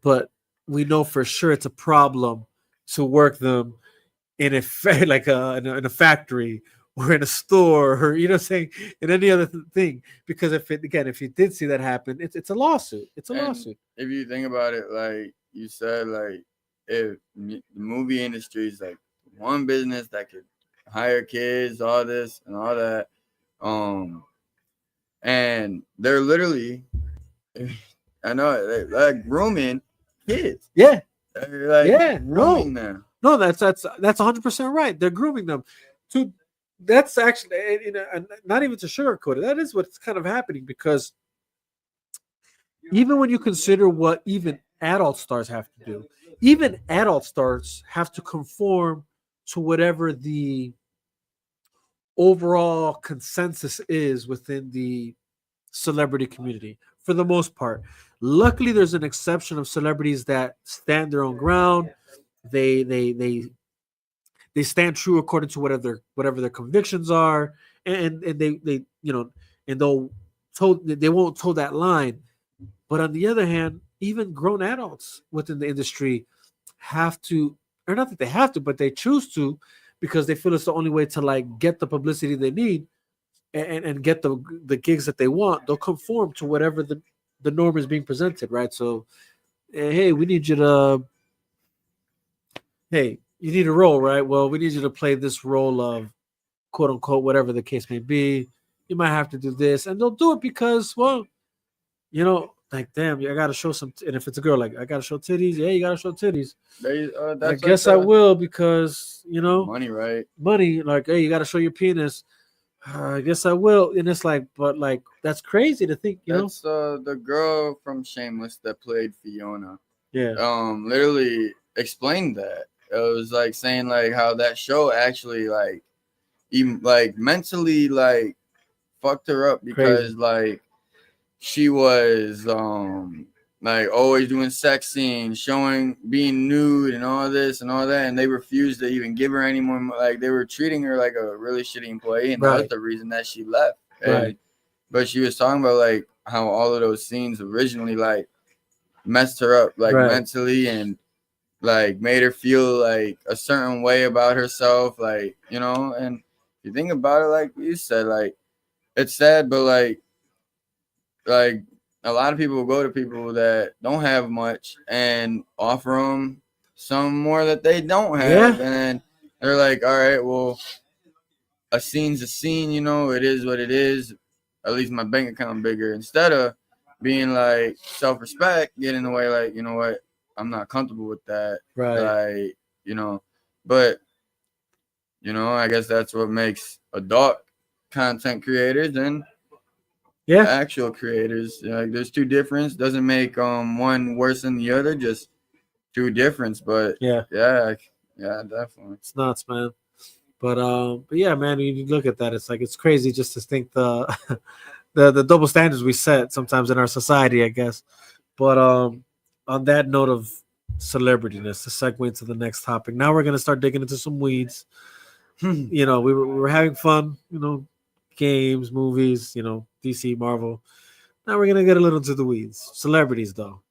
but we know for sure it's a problem to work them in a in a factory or in a store, or saying, in any other thing? Because if you did see that happen, it's a lawsuit. It's a lawsuit. If you think about it, like you said, like, if the movie industry is like one business that could hire kids, all this and all that, and they're literally, I know, like grooming kids. Yeah. Grooming them. No, that's 100% right. They're grooming them. That's actually, not even to sugarcoat it. That is what's kind of happening, because even when you consider what even adult stars have to do, even adult stars have to conform to whatever the overall consensus is within the celebrity community, for the most part. Luckily, there's an exception of celebrities that stand their own ground. They stand true according to whatever their convictions are, and they and they won't toe that line. But on the other hand, even grown adults within the industry have to, or not that they have to, but they choose to, because they feel it's the only way to, like, get the publicity they need and get the gigs that they want. They'll conform to whatever the norm is being presented, right? So, hey, we need you to, hey, you need a role, right? Well, we need you to play this role of, quote unquote, whatever the case may be. You might have to do this, and they'll do it because, well, like, damn, I gotta show some. And if it's a girl, like, I gotta show titties. Yeah, you gotta show titties. I guess I will, because money, right? Money, like, hey, you gotta show your penis. I guess I will. And it's like, but like, that's crazy to think, you know? That's the girl from Shameless that played Fiona. Yeah. Literally explained that. It was like saying like how that show actually like even like mentally like fucked her up because Crazy. like she was like always doing sex scenes, showing being nude and all this and all that, and they refused to even give her any more. Like they were treating her like a really shitty employee, and that was the reason that she left. And but she was talking about like how all of those scenes originally like messed her up like mentally and like made her feel like a certain way about herself, like, you know. And you think about it, like you said, like it's sad, but like a lot of people will go to people that don't have much and offer them some more that they don't have, and then they're like, all right, well, a scene's a scene, you know, it is what it is. At least my bank account bigger. Instead of being like self-respect, get in the way, like, you know what, I'm not comfortable with that. Like, you know, but you know, I guess that's what makes adult content creators and actual creators. Like, there's two difference. Doesn't make one worse than the other. Just two difference. But yeah, definitely. It's nuts, man. But yeah, man, you look at that, it's like it's crazy just to think the the double standards we set sometimes in our society, I guess. But on that note of celebrityness, to segue into the next topic. Now we're gonna start digging into some weeds. You know, we were having fun, you know, games, movies, you know, DC, Marvel. Now we're gonna get a little into the weeds. Celebrities, though.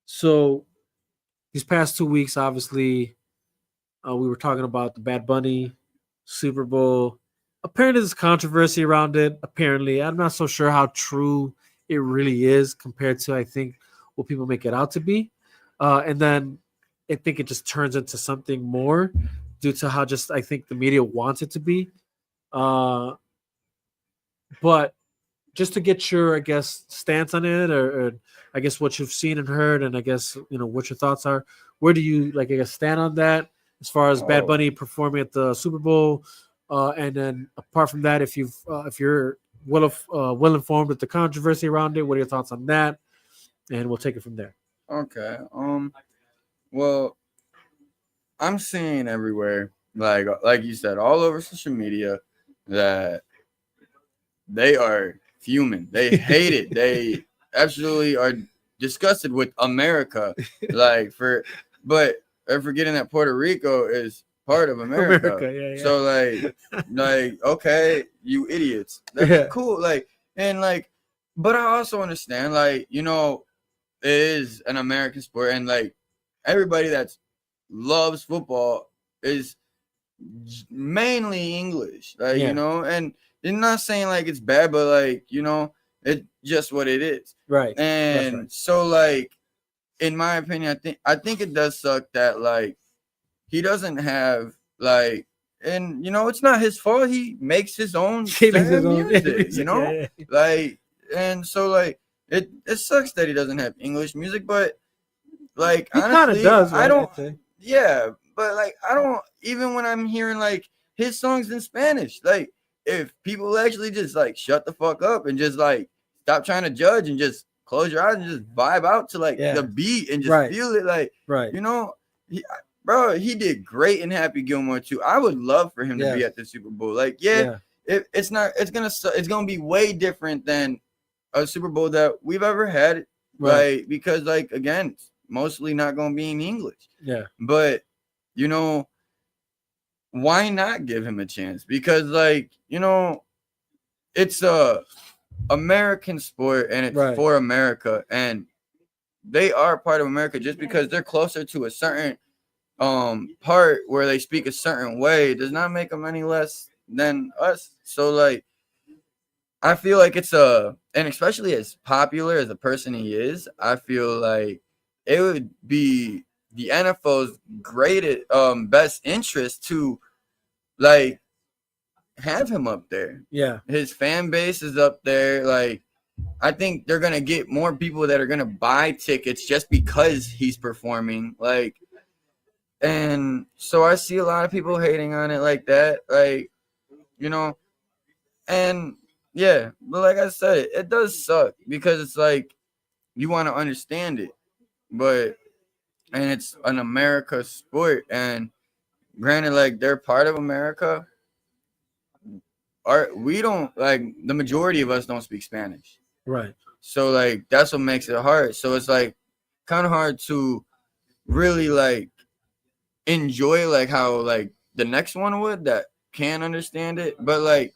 So these past 2 weeks, obviously, we were talking about the Bad Bunny Super Bowl. Apparently, there's controversy around it. Apparently, I'm not so sure how true it really is compared to, I think, what people make it out to be. And then I think it just turns into something more due to how just I think the media wants it to be. But just to get your, I guess, stance on it, or I guess what you've seen and heard, and I guess, you know, what your thoughts are. Where do you, like, I guess, stand on that as far as Bad Bunny performing at the Super Bowl? And then apart from that, if you're well informed with the controversy around it, what are your thoughts on that? And we'll take it from there. Okay. Well, I'm seeing everywhere, like you said, all over social media, that they are fuming. They hate it. They absolutely are disgusted with America. But they're forgetting that Puerto Rico is part of America. Yeah. So like, okay, you idiots. That's cool. But I also understand, like, you know, it is an American sport, and like everybody that loves football is mainly English, like, you know, and they're not saying like it's bad, but like, you know, it's just what it is. And so like, in my opinion, I think it does suck that like he doesn't have like, and you know, it's not his fault. He makes his own music, you know, like, and so like it sucks that he doesn't have English music, but like he honestly, does, right? I don't. Yeah, but like I don't, even when I'm hearing like his songs in Spanish, like if people actually just like shut the fuck up and just like stop trying to judge and just close your eyes and just vibe out to like the beat and just feel it, like, you know, he did great in Happy Gilmore too. I would love for him to be at the Super Bowl. Like, it's gonna be way different than a Super Bowl that we've ever had, like, because like, again, it's mostly not gonna be in English. But you know, why not give him a chance? Because like, you know, it's a American sport and it's for America, and they are part of America. Just because they're closer to a certain part where they speak a certain way does not make them any less than us. So like, I feel like and especially as popular as a person he is, I feel like it would be the NFL's greatest best interest to like have him up there. His fan base is up there. Like, I think they're gonna get more people that are gonna buy tickets just because he's performing. Like, and so I see a lot of people hating on it like that. Like, you know. And yeah, but like I said, it does suck because it's like you want to understand it, but and it's an America sport, and granted, like they're part of America. We don't like the majority of us don't speak Spanish, Right. so like that's what makes it hard. So it's like kind of hard to really like enjoy like how like the next one would that can understand it, but like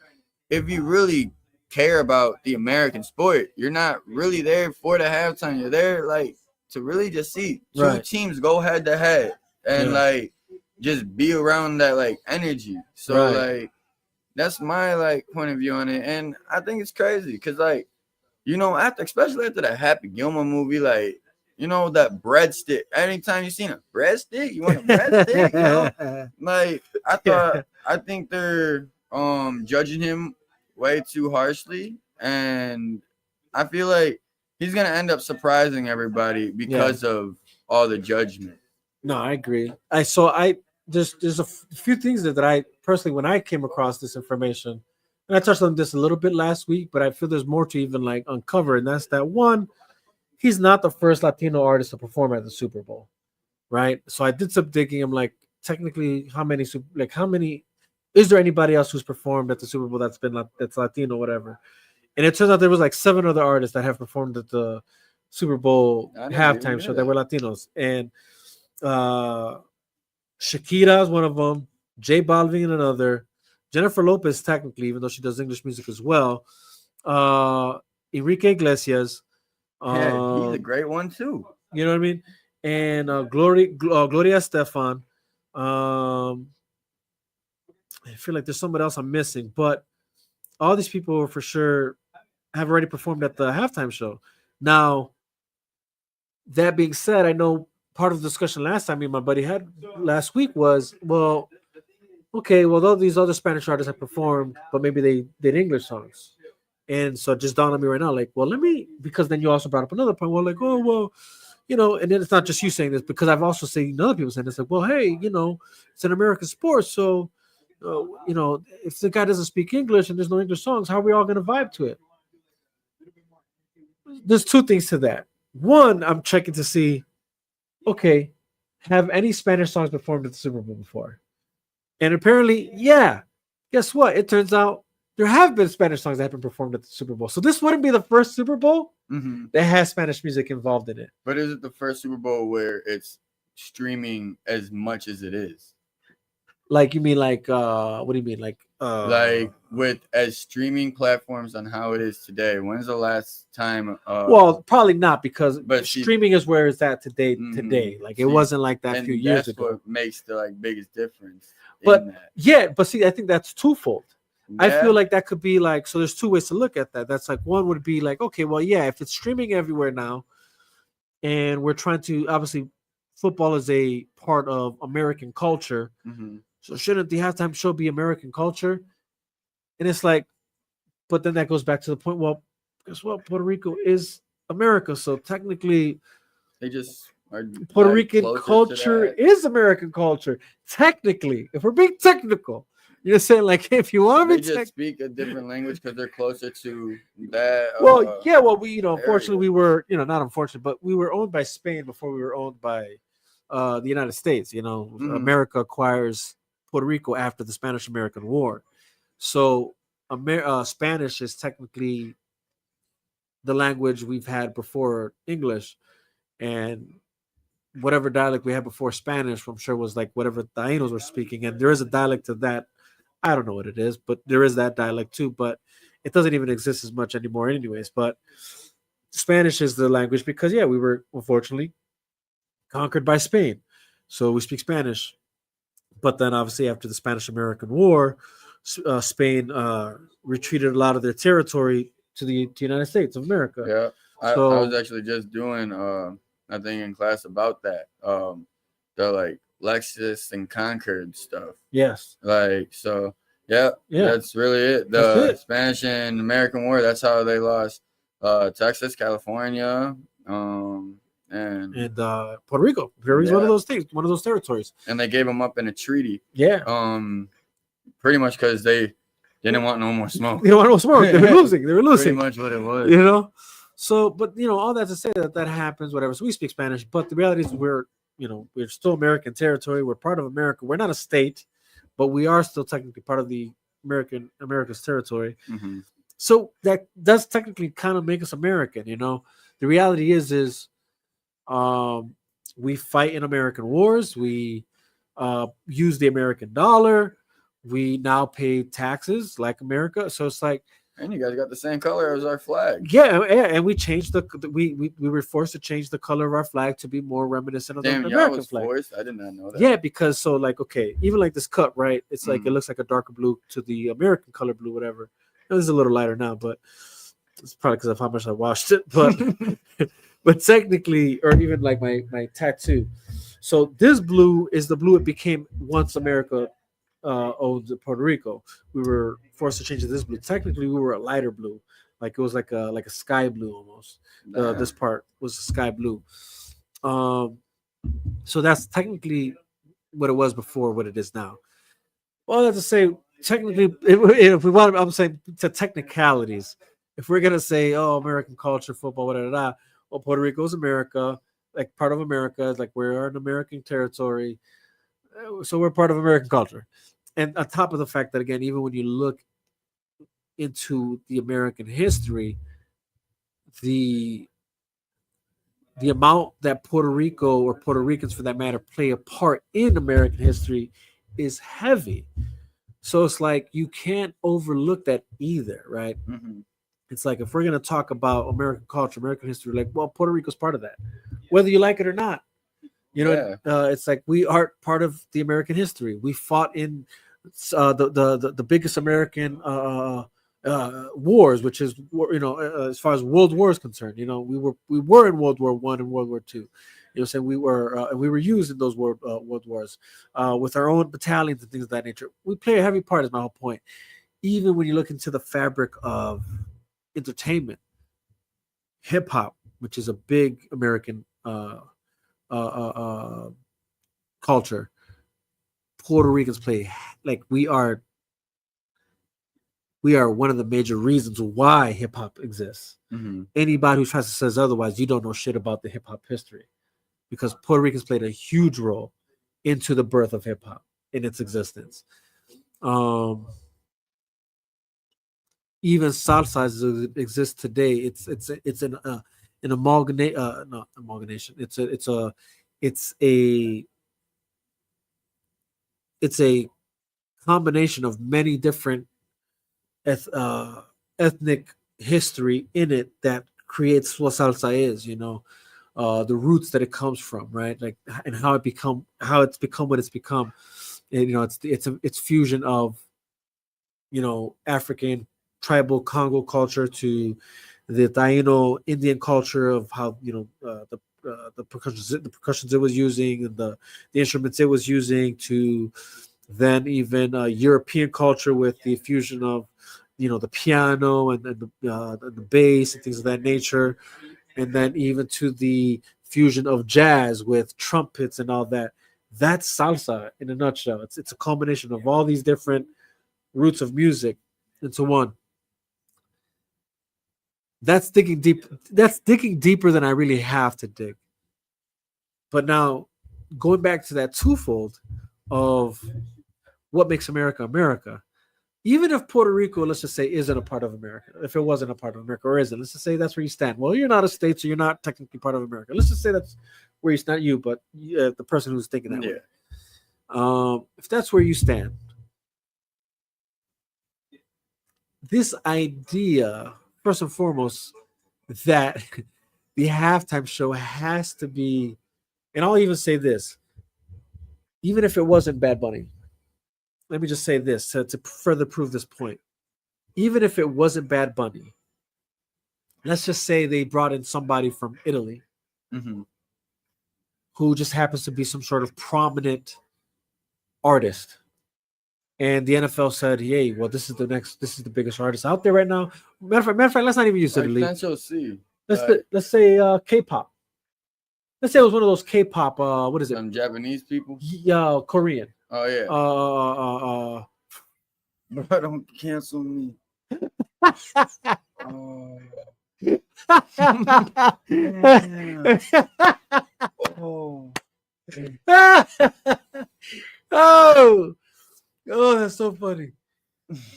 if you really care about the American sport, you're not really there for the halftime. You're there like to really just see two teams go head to head and like just be around that like energy. So like that's my like point of view on it, and I think it's crazy because like after especially after that Happy Gilmore movie, like that breadstick. Anytime you seen a breadstick, you want a breadstick, like I think they're judging him way too harshly, and I feel like he's gonna end up surprising everybody because of all the judgment. No, I agree. There's a few things that I personally, when I came across this information, and I touched on this a little bit last week, but I feel there's more to even like uncover, and that's that one. He's not the first Latino artist to perform at the Super Bowl, right? So I did some digging. I'm like, technically, how many is there anybody else who's performed at the Super Bowl that's Latino, whatever? And it turns out there was like 7 other artists that have performed at the Super Bowl halftime show that were Latinos, and Shakira is one of them. J Balvin another. Jennifer Lopez, technically, even though she does English music as well. Enrique Iglesias. Yeah, he's a great one too. You know what I mean? And Gloria Estefan. I feel like there's somebody else I'm missing, but all these people for sure have already performed at the halftime show. Now, that being said, I know part of the discussion last time me and my buddy had last week was, well, okay, well, all these other Spanish artists have performed, but maybe they did English songs. And so it just dawned on me right now, like, well, because then you also brought up another point. Well, like, oh, well, and then it's not just you saying this, because I've also seen other people saying this, like, well, hey, it's an American sport. So, if the guy doesn't speak English and there's no English songs, how are we all going to vibe to it? There's 2 things to that. One, I'm checking to see, okay, have any Spanish songs performed at the Super Bowl before? And apparently, yeah. Guess what? It turns out there have been Spanish songs that have been performed at the Super Bowl. So this wouldn't be the first Super Bowl that has Spanish music involved in it. But is it the first Super Bowl where it's streaming as much as it is? Like, you mean like, what do you mean? Like with as streaming platforms on how it is today, when's the last time? Well, probably not, because streaming is where it's at today. Like, it wasn't like that a few years ago. That's what makes the like biggest difference. But see, I think that's twofold. Yeah. I feel like that could be like, so there's 2 ways to look at that. That's like, one would be like, okay, well, yeah, if it's streaming everywhere now, and we're trying to, obviously, football is a part of American culture. So shouldn't the halftime show be American culture? And it's like, but then that goes back to the point, well, guess what? Puerto Rico is America. So technically, they just are Puerto Rican culture is American culture. Technically, if we're being technical, you're saying, like, if you want to be just speak a different language because they're closer to that. Well, yeah, well, we, unfortunately, we were, not unfortunate, but we were owned by Spain before we were owned by the United States. America acquires Puerto Rico after the Spanish-American War. So Spanish is technically the language we've had before English, and whatever dialect we had before Spanish, I'm sure was like whatever Taínos were speaking. And there is a dialect to that. I don't know what it is, but there is that dialect too, but it doesn't even exist as much anymore anyways. But Spanish is the language because, we were unfortunately conquered by Spain. So we speak Spanish. But then obviously after the Spanish-American War, Spain retreated a lot of their territory to the United States of America. Yeah, I was actually just doing a thing in class about that. The like Lexus and Concord stuff. Yes. Like, so, yeah, that's really it. The Spanish and American War, that's how they lost Texas, California, and Puerto Rico. Puerto Rico's one of those things, one of those territories. And they gave them up in a treaty. Yeah. Pretty much because they They didn't want no more smoke. They don't want no smoke. They were losing. They were Pretty losing. much what it was. You know. So, but all that to say that happens, whatever. So we speak Spanish, but the reality is we're still American territory. We're part of America. We're not a state, but we are still technically part of the America's territory. Mm-hmm. So that does technically kind of make us American. The reality is we fight in American wars. We use the American dollar. We now pay taxes like America. So it's like, and you guys got the same color as our flag. Yeah, and we changed we were forced to change the color of our flag to be more reminiscent of the American flag. Forced? I did not know that. Yeah, because even like this cup, right? It's like it looks like a darker blue to the American color blue, whatever. This is a little lighter now, but it's probably because of how much I washed it. But but technically, or even like my tattoo. So this blue is the blue it became once America owned Puerto Rico. We were forced to change to this blue. Technically, we were a lighter blue, like it was like a sky blue almost. This part was a sky blue. So that's technically what it was before, what it is now. Well, that's to say, technically, if we want, I'm saying to technicalities. If we're gonna say, oh, American culture, football, whatever, well, Puerto Rico is America, like part of America, like we're an American territory. So we're part of American culture. And on top of the fact that, again, even when you look into the American history, the amount that Puerto Rico or Puerto Ricans, for that matter, play a part in American history is heavy. So it's like you can't overlook that either, right? Mm-hmm. It's like if we're going to talk about American culture, American history, like, well, Puerto Rico's part of that, whether you like it or not. It's like we are part of the American history. We fought in the biggest American wars, which is as far as World War is concerned. We were in World War I and World War II. So we were used in those world wars with our own battalions and things of that nature. We play a heavy part, is my whole point. Even when you look into the fabric of entertainment, hip hop, which is a big American culture, Puerto Ricans play, like, we are one of the major reasons why hip hop exists. Mm-hmm. Anybody who tries to say otherwise, you don't know shit about the hip hop history, because Puerto Ricans played a huge role into the birth of hip hop in its existence. Even salsa exists today. It's an amalgamation. It's a combination of many different ethnic history in it that creates what salsa is. The roots that it comes from, right? Like, and how it's become what it's become. And, it's fusion of African tribal Congo culture to the Taino Indian culture of how the percussions it was using and the instruments it was using, to then even European culture with the fusion of the piano and the bass and things of that nature, and then even to the fusion of jazz with trumpets and all that. That's salsa in a nutshell. It's a combination of all these different roots of music into one. That's digging deep. That's digging deeper than I really have to dig. But now, going back to that twofold of what makes America America, even if Puerto Rico, let's just say, isn't a part of America, if it wasn't a part of America, or isn't, let's just say that's where you stand. Well, you're not a state, so you're not technically part of America. Let's just say that's where you stand, not you, but the person who's thinking that way. If that's where you stand, this idea, first and foremost, that the halftime show has to be, and I'll even say this, even if it wasn't Bad Bunny, let me just say this to further prove this point. Even if it wasn't Bad Bunny, let's just say they brought in somebody from Italy, mm-hmm. who just happens to be some sort of prominent artist. And the NFL said, "Hey, well, this is the biggest artist out there right now." Matter of fact, let's not even use Italy. Let's say K-pop. Let's say it was one of those K-pop. What is it? Some Japanese people. Yeah, Korean. Oh yeah. Bro, don't cancel me. Oh. Oh. Oh, that's so funny.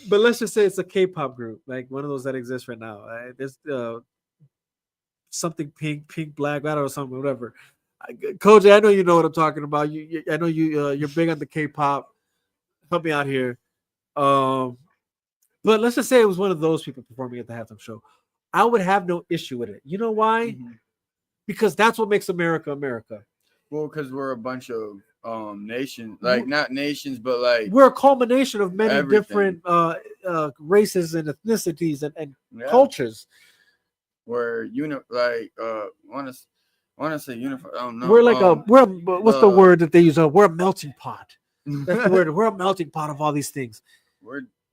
But let's just say it's a K-pop group, like one of those that exists right now. There's something pink, black, I don't know, something, whatever. Koji, I know you know what I'm talking about. I know you're big on the K-pop. Help me out here. But let's just say it was one of those people performing at the halftime show. I would have no issue with it. You know why? Mm-hmm. Because that's what makes America America. Well, because we're a bunch of nations, like not nations, but like we're a culmination of many everything. different races and ethnicities and cultures. We're want to say unified. I don't know. We're like what's the word that they use? We're a melting pot. That's the word. We're a melting pot of all these things.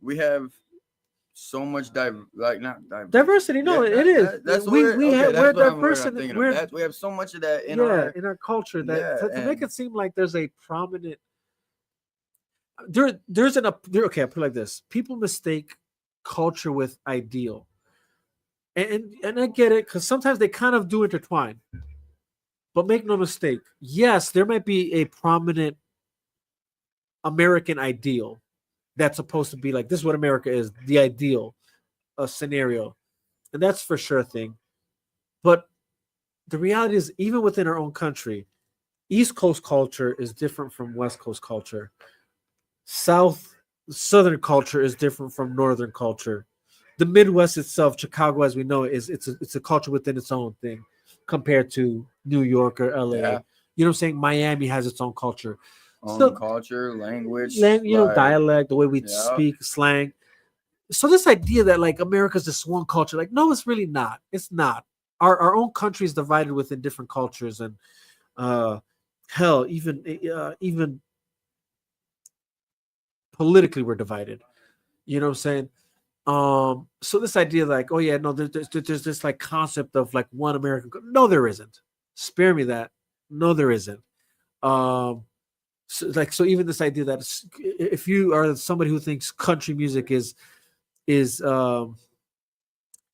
We have so much diversity. No, it is. We're diverse. We have so much of that in our culture that to make it seem like there's a prominent. There's okay. I'll put it like this: people mistake culture with ideal, and I get it because sometimes they kind of do intertwine. But make no mistake, yes, there might be a prominent American ideal that's supposed to be like this is what America is, the ideal scenario. And that's for sure a thing. But the reality is, even within our own country, East Coast culture is different from West Coast culture. Southern culture is different from Northern culture. The Midwest itself, Chicago as we know it, it's a culture within its own thing compared to New York or LA. Yeah. You know what I'm saying? Miami has its own culture. Culture, language, dialect, the way we speak, slang. So this idea that like America's this one culture, like no, it's really not. It's not. Our own country is divided within different cultures, and hell, even politically we're divided. You know what I'm saying? So this idea like, oh yeah, no, there's this like concept of like one American. No, there isn't. Spare me that. No, there isn't. So even this idea that if you are somebody who thinks country music is the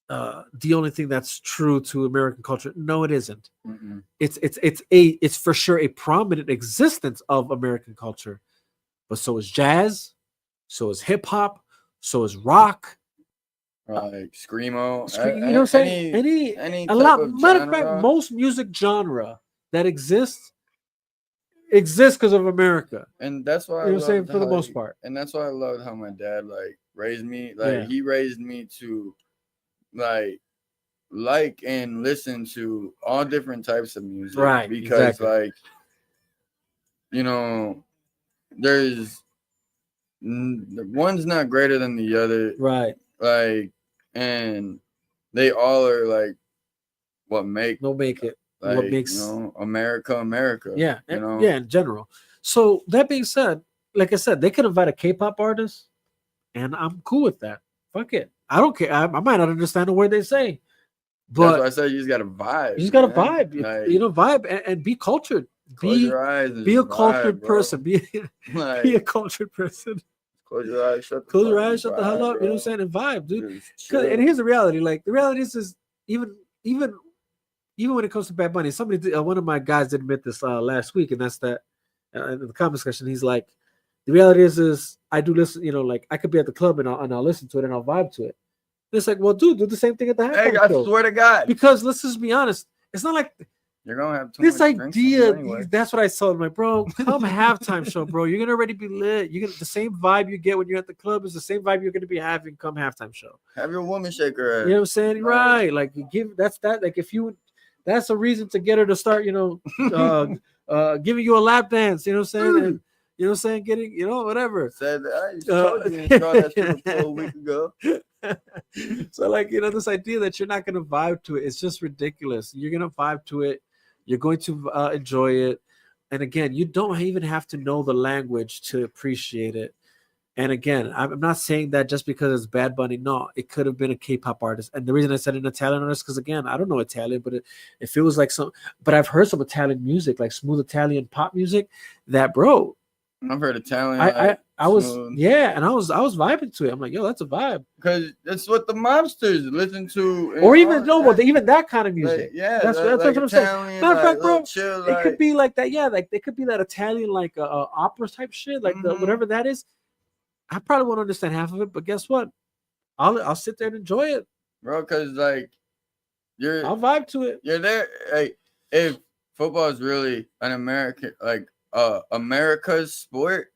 only thing that's true to American culture, no, it isn't. Mm-hmm. It's for sure a prominent existence of American culture, but so is jazz, so is hip hop, so is rock, like screamo. You know what I'm saying? Any matter of fact, most music genre that exists because of America, and that's why you know what I'm saying, for the most part. And that's why I loved how my dad like raised me. Like he raised me to like and listen to all different types of music, right? Because like you know, there's one's not greater than the other, right? Like, and they all are like what make it. Like, what makes America? Yeah, in general. So that being said, like I said, they could invite a K-pop artist, and I'm cool with that. Fuck it, I don't care. I might not understand the word they say, but that's why I said you just got to vibe. You just got to vibe. Like, vibe and be cultured. Be a cultured person. Be a cultured person. Close your eyes, shut the hell up. Bro. You know what I'm saying? And vibe, dude. And here's the reality. Like the reality is even when it comes to Bad Bunny, one of my guys did admit this last week, and that's that in the comment section. He's like, the reality is I do listen. You know, like I could be at the club and I'll listen to it and I'll vibe to it. And it's like, well, dude, do the same thing at the halftime show. I swear to God. Because let's just be honest, it's not like you're gonna have this idea. Anyway. That's what I saw. I'm like, bro, come halftime show, bro. You're gonna already be lit. You get the same vibe you get when you're at the club is the same vibe you're gonna be having come halftime show. Have your woman shake her ass. You know what I'm saying? Right. Like you give that. Like if you, that's a reason to get her to start. You know, giving you a lap dance. You know what I'm saying? And, you know what I'm saying? Getting, whatever. Said I told you that shit a week ago. So like, this idea that you're not gonna vibe to it, it's just ridiculous. You're gonna vibe to it. You're going to enjoy it. And again, you don't even have to know the language to appreciate it. And again, I'm not saying that just because it's Bad Bunny. No, it could have been a K-pop artist. And the reason I said an Italian artist, because again, I don't know Italian, but if it was like but I've heard some Italian music, like smooth Italian pop music, that bro, I've heard Italian. I was smooth. and I was vibing to it. I'm like, yo, that's a vibe. Because that's what the mobsters listen to. Or even even that kind of music. Like, that's like what I'm saying. Italian, Matter of fact, bro, chill, it could be like that. Yeah, like they could be that Italian like opera type shit, like the whatever that is. I probably won't understand half of it, but guess what? I'll sit there and enjoy it, bro. Because like I'll vibe to it. You're there. Like if football is really an American, like America's sport,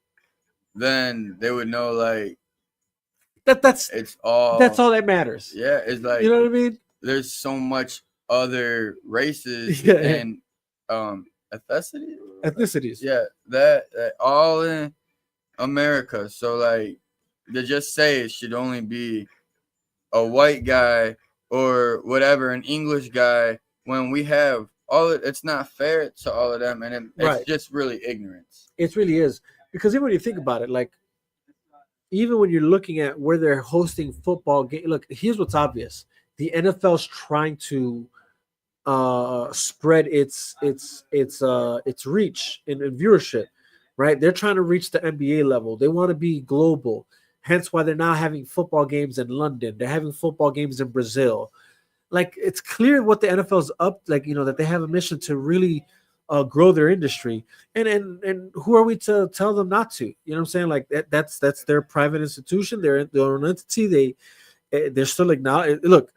then they would know like that's all that matters. Yeah, it's like, you know what I mean. There's so much other races and ethnicities. Yeah, that all in America. So like to just say it should only be a white guy or whatever, an English guy, when we have it's not fair to all of them, and it's just really ignorance. It really is, because even when you think about it, like even when you're looking at where they're hosting football games, look, here's what's obvious: the NFL's trying to spread its reach in viewership, right? They're trying to reach the NBA level. They want to be global. Hence why they're now having football games in London. They're having football games in Brazil. Like, it's clear what the NFL's up, like, that they have a mission to really grow their industry. And who are we to tell them not to? You know what I'm saying? Like, that's their private institution. They're their own entity. They're still acknowledged. Look,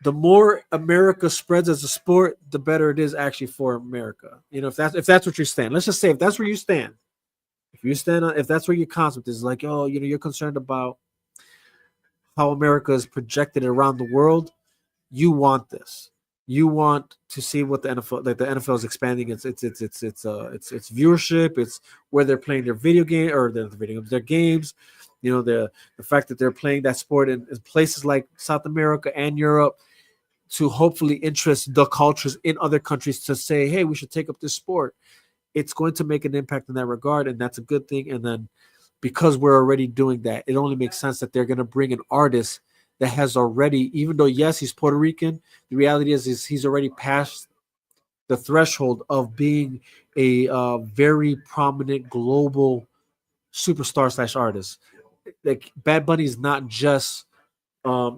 the more America spreads as a sport, the better it is actually for America. If that's what you stand. Let's just say if that's where you stand. If that's where your concept is, like, oh, you're concerned about how America is projected around the world, you want this. You want to see what the NFL, like the NFL is expanding its viewership. It's where they're playing their video game or their games. The fact that they're playing that sport in places like South America and Europe, to hopefully interest the cultures in other countries to say, hey, we should take up this sport. It's going to make an impact in that regard, and that's a good thing. And then because we're already doing that, it only makes sense that they're going to bring an artist that has already, even though, yes, he's Puerto Rican, the reality is he's already passed the threshold of being a very prominent global superstar / artist. Like, Bad Bunny is not just, at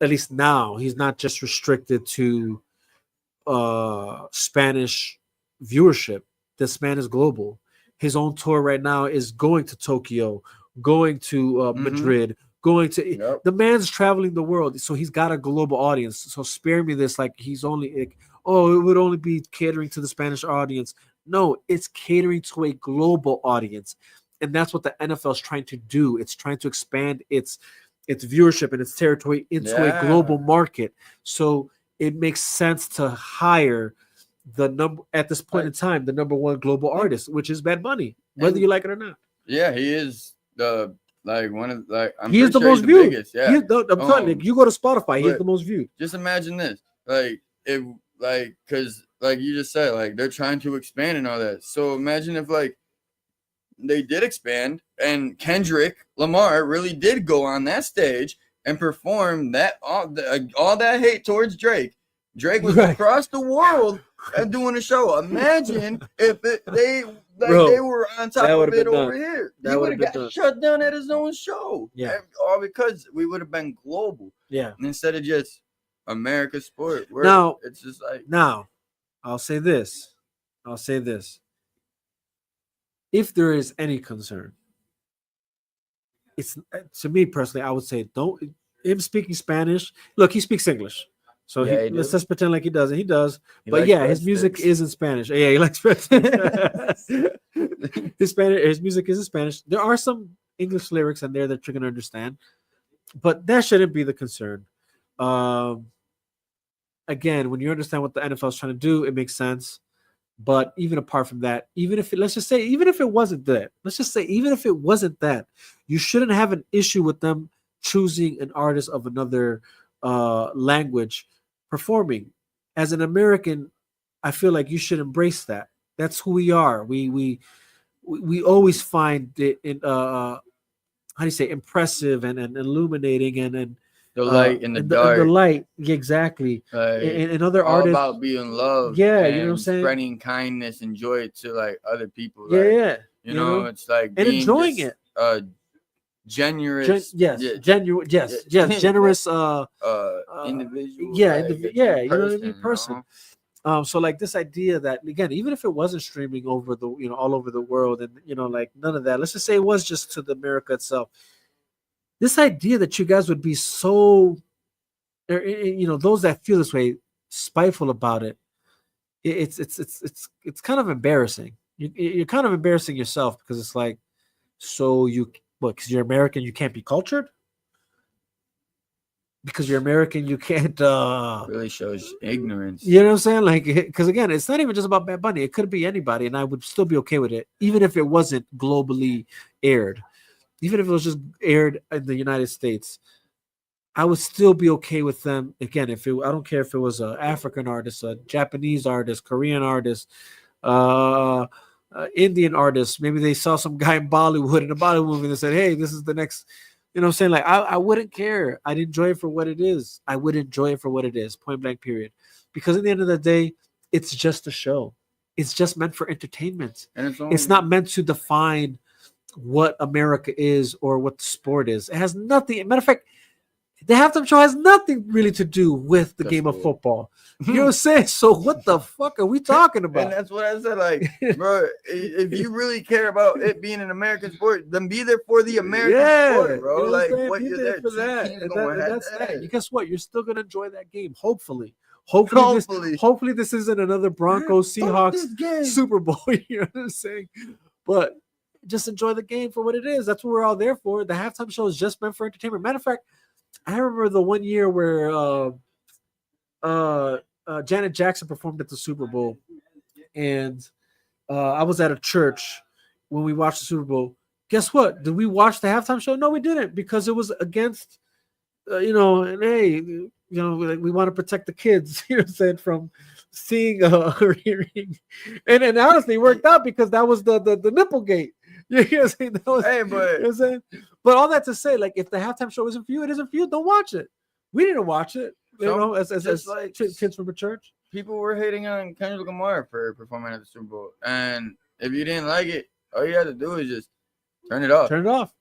least now, he's not just restricted to Spanish viewership. This man is global. His own tour right now is going to Tokyo, going to Madrid, going to the man's traveling the world. So he's got a global audience. So spare me this, like he's only like, oh, it would only be catering to the Spanish audience. No, it's catering to a global audience. And that's what the NFL is trying to do. It's trying to expand its viewership and its territory into a global market. So it makes sense to hire at this point in time, the number one global artist, which is Bad Bunny, whether you like it or not. Yeah, he is the one of he's the most viewed. Biggest, yeah. I'm telling you, you go to Spotify, he's the most viewed. Just imagine this, because you just said, like, they're trying to expand and all that. So imagine if they did expand and Kendrick Lamar really did go on that stage and perform that all that hate towards Drake. Drake was across the world and doing a show. Imagine if they were on top of it over here. He would have got shut down at his own show. Yeah, all because we would have been global. Yeah, instead of just America's sport. Now it's just like, now, I'll say this. If there is any concern, it's, to me personally, I would say don't him speaking Spanish. Look, he speaks English. So let's just pretend like he doesn't. He does. But yeah, his music is in Spanish. Yeah, he likes his music is in Spanish. There are some English lyrics in there that you're gonna understand, but that shouldn't be the concern. Again, when you understand what the NFL is trying to do, it makes sense. But even apart from that, even if it wasn't that, you shouldn't have an issue with them choosing an artist of another language performing. As an American, I feel like you should embrace that. That's who we are. We always find it in impressive and illuminating and the light in the dark. The light, exactly. And other all artists about being loved. Yeah, you know what I'm saying? Spreading kindness and joy to like other people. Yeah, You know, it's like and being enjoying just, it. Generous, Genuine, generous. Individual, Yeah, like a yeah, good you know what I mean, you person. know? So like this idea that again, even if it wasn't streaming over the all over the world, and like none of that. Let's just say it was just to the America itself. This idea that you guys would be so, those that feel this way, spiteful about it. It's kind of embarrassing. You're kind of embarrassing yourself because it's like, so because you're American, you can't be cultured. Because you're American, you can't. Really shows ignorance. You know what I'm saying? Like, because again, it's not even just about Bad Bunny. It could be anybody, and I would still be okay with it, even if it wasn't globally aired. Even if it was just aired in the United States, I would still be okay with them. Again, I don't care if it was an African artist, a Japanese artist, Korean artist, Indian artist. Maybe they saw some guy in Bollywood in a Bollywood movie and said, "Hey, this is the next." You know what I'm saying? Like, I wouldn't care. I'd enjoy it for what it is. I would enjoy it for what it is, point blank, period. Because at the end of the day, it's just a show. It's just meant for entertainment. And it's not meant to define what America is or what the sport is. It has nothing. Matter of fact, the halftime show has nothing really to do with the game of football. You know what I'm saying? So what the fuck are we talking about? And that's what I said. Like, bro, if you really care about it being an American sport, then be there for the American sport, bro. You know like, what you're there for that. And that's that. And guess what? You're still gonna enjoy that game. Hopefully. Hopefully this isn't another Broncos Seahawks Super Bowl. You know what I'm saying? But just enjoy the game for what it is. That's what we're all there for. The halftime show is just meant for entertainment. Matter of fact, I remember the one year where Janet Jackson performed at the Super Bowl, and I was at a church when we watched the Super Bowl. Guess what? Did we watch the halftime show? No, we didn't, because it was against, and hey, we want to protect the kids, said, from seeing or hearing, and honestly, it worked out because that was the nipple gate. You know what I'm saying? That was, hey, but you know what I'm saying? But all that to say, like, if the halftime show isn't for you, it isn't for you. Don't watch it. We didn't watch it. As like kids from a church. People were hating on Kendrick Lamar for performing at the Super Bowl, and if you didn't like it, all you had to do is just turn it off.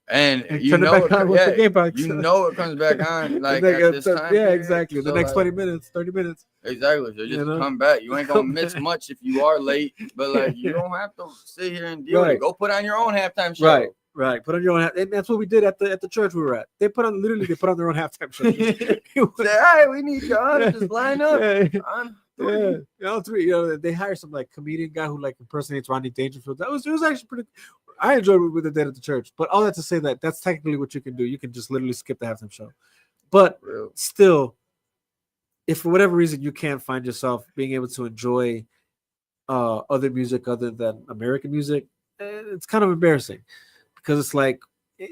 And you turn know it back on with the game box. You know it comes back on like at this time. Yeah, exactly. So the next 20 minutes, 30 minutes. Exactly. So just come back. You ain't gonna miss much if you are late, but like you don't have to sit here and deal with it. Go put on your own halftime show. Right. Put on your own, and that's what we did at the church we were at. They put on their own halftime show. Say, hey, we need you on. Just line up. They hired some like comedian guy who like impersonates Rodney Dangerfield. It was actually pretty. I enjoyed what they did at the church. But all that to say that that's technically what you can do. You can just literally skip the halftime show. But still, if for whatever reason you can't find yourself being able to enjoy other music other than American music, it's kind of embarrassing, because it's like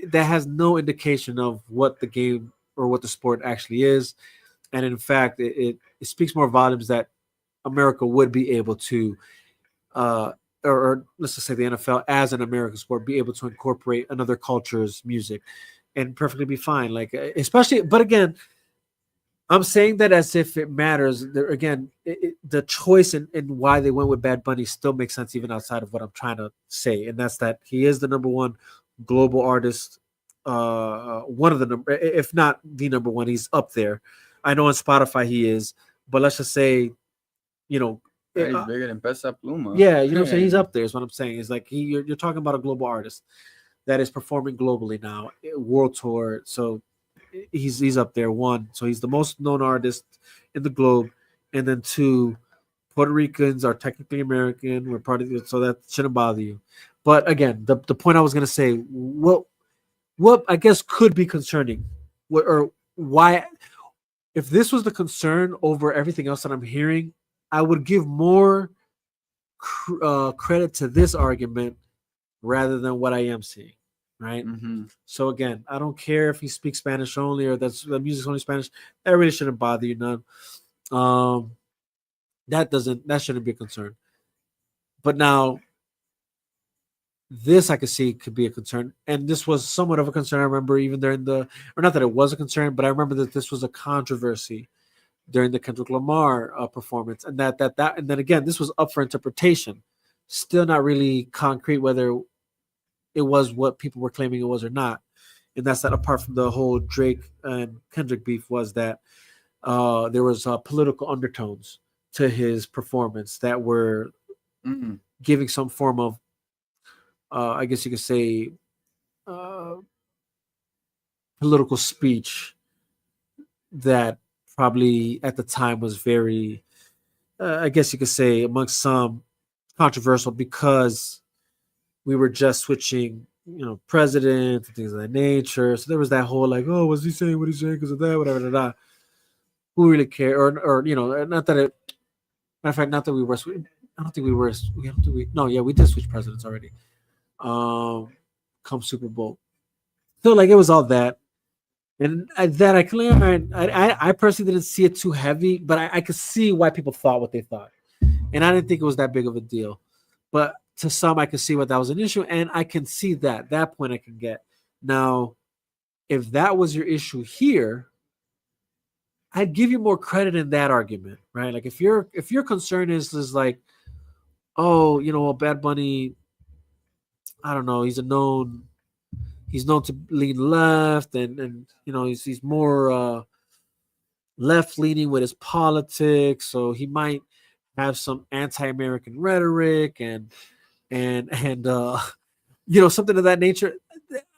that has no indication of what the game or what the sport actually is. And in fact, it speaks more volumes that America would be able to, or let's just say the NFL as an American sport, be able to incorporate another culture's music and perfectly be fine. Like, especially, but again, I'm saying that as if it matters. The choice and why they went with Bad Bunny still makes sense even outside of what I'm trying to say, and that's that he is the number one global artist, one of the number, if not the number one. He's up there. I know on Spotify he is, but let's just say, he's bigger than Pesa Pluma. Yeah, you know what I'm saying? He's up there is what I'm saying. It's like you're talking about a global artist that is performing globally now, world tour. So he's up there. One, so he's the most known artist in the globe, and then two, Puerto Ricans are technically American. We're part of it, so that shouldn't bother you. But again, the point I was gonna say, what I guess could be concerning, or why, if this was the concern over everything else that I'm hearing, I would give more credit to this argument rather than what I am seeing. Right. Mm-hmm. So again, I don't care if he speaks Spanish only or that's the music's only Spanish. That really shouldn't bother you none. That shouldn't be a concern. But now, this I could see could be a concern, and this was somewhat of a concern. I remember even during or not that it was a concern, but I remember that this was a controversy during the Kendrick Lamar performance, and that and then again, this was up for interpretation. Still not really concrete whether it was what people were claiming it was or not. And that's that apart from the whole Drake and Kendrick beef was that there was political undertones to his performance that were giving some form of, I guess you could say, political speech that probably at the time was very, I guess you could say, amongst some controversial because we were just switching, president and things of that nature. So there was that whole like, oh, was he saying what he's saying because of that, whatever, Who really care? Or not that it. Matter of fact, not that we were. I don't think we were. We did switch presidents already. Come Super Bowl. So like it was all that. And I personally didn't see it too heavy, but I could see why people thought what they thought. And I didn't think it was that big of a deal. But to some, I could see what that was an issue. And I can see that point I can get. Now, if that was your issue here, I'd give you more credit in that argument, right? Like if your concern is like, oh, Bad Bunny, I don't know, he's known to lean left and he's more left leaning with his politics, so he might have some anti-American rhetoric and something of that nature.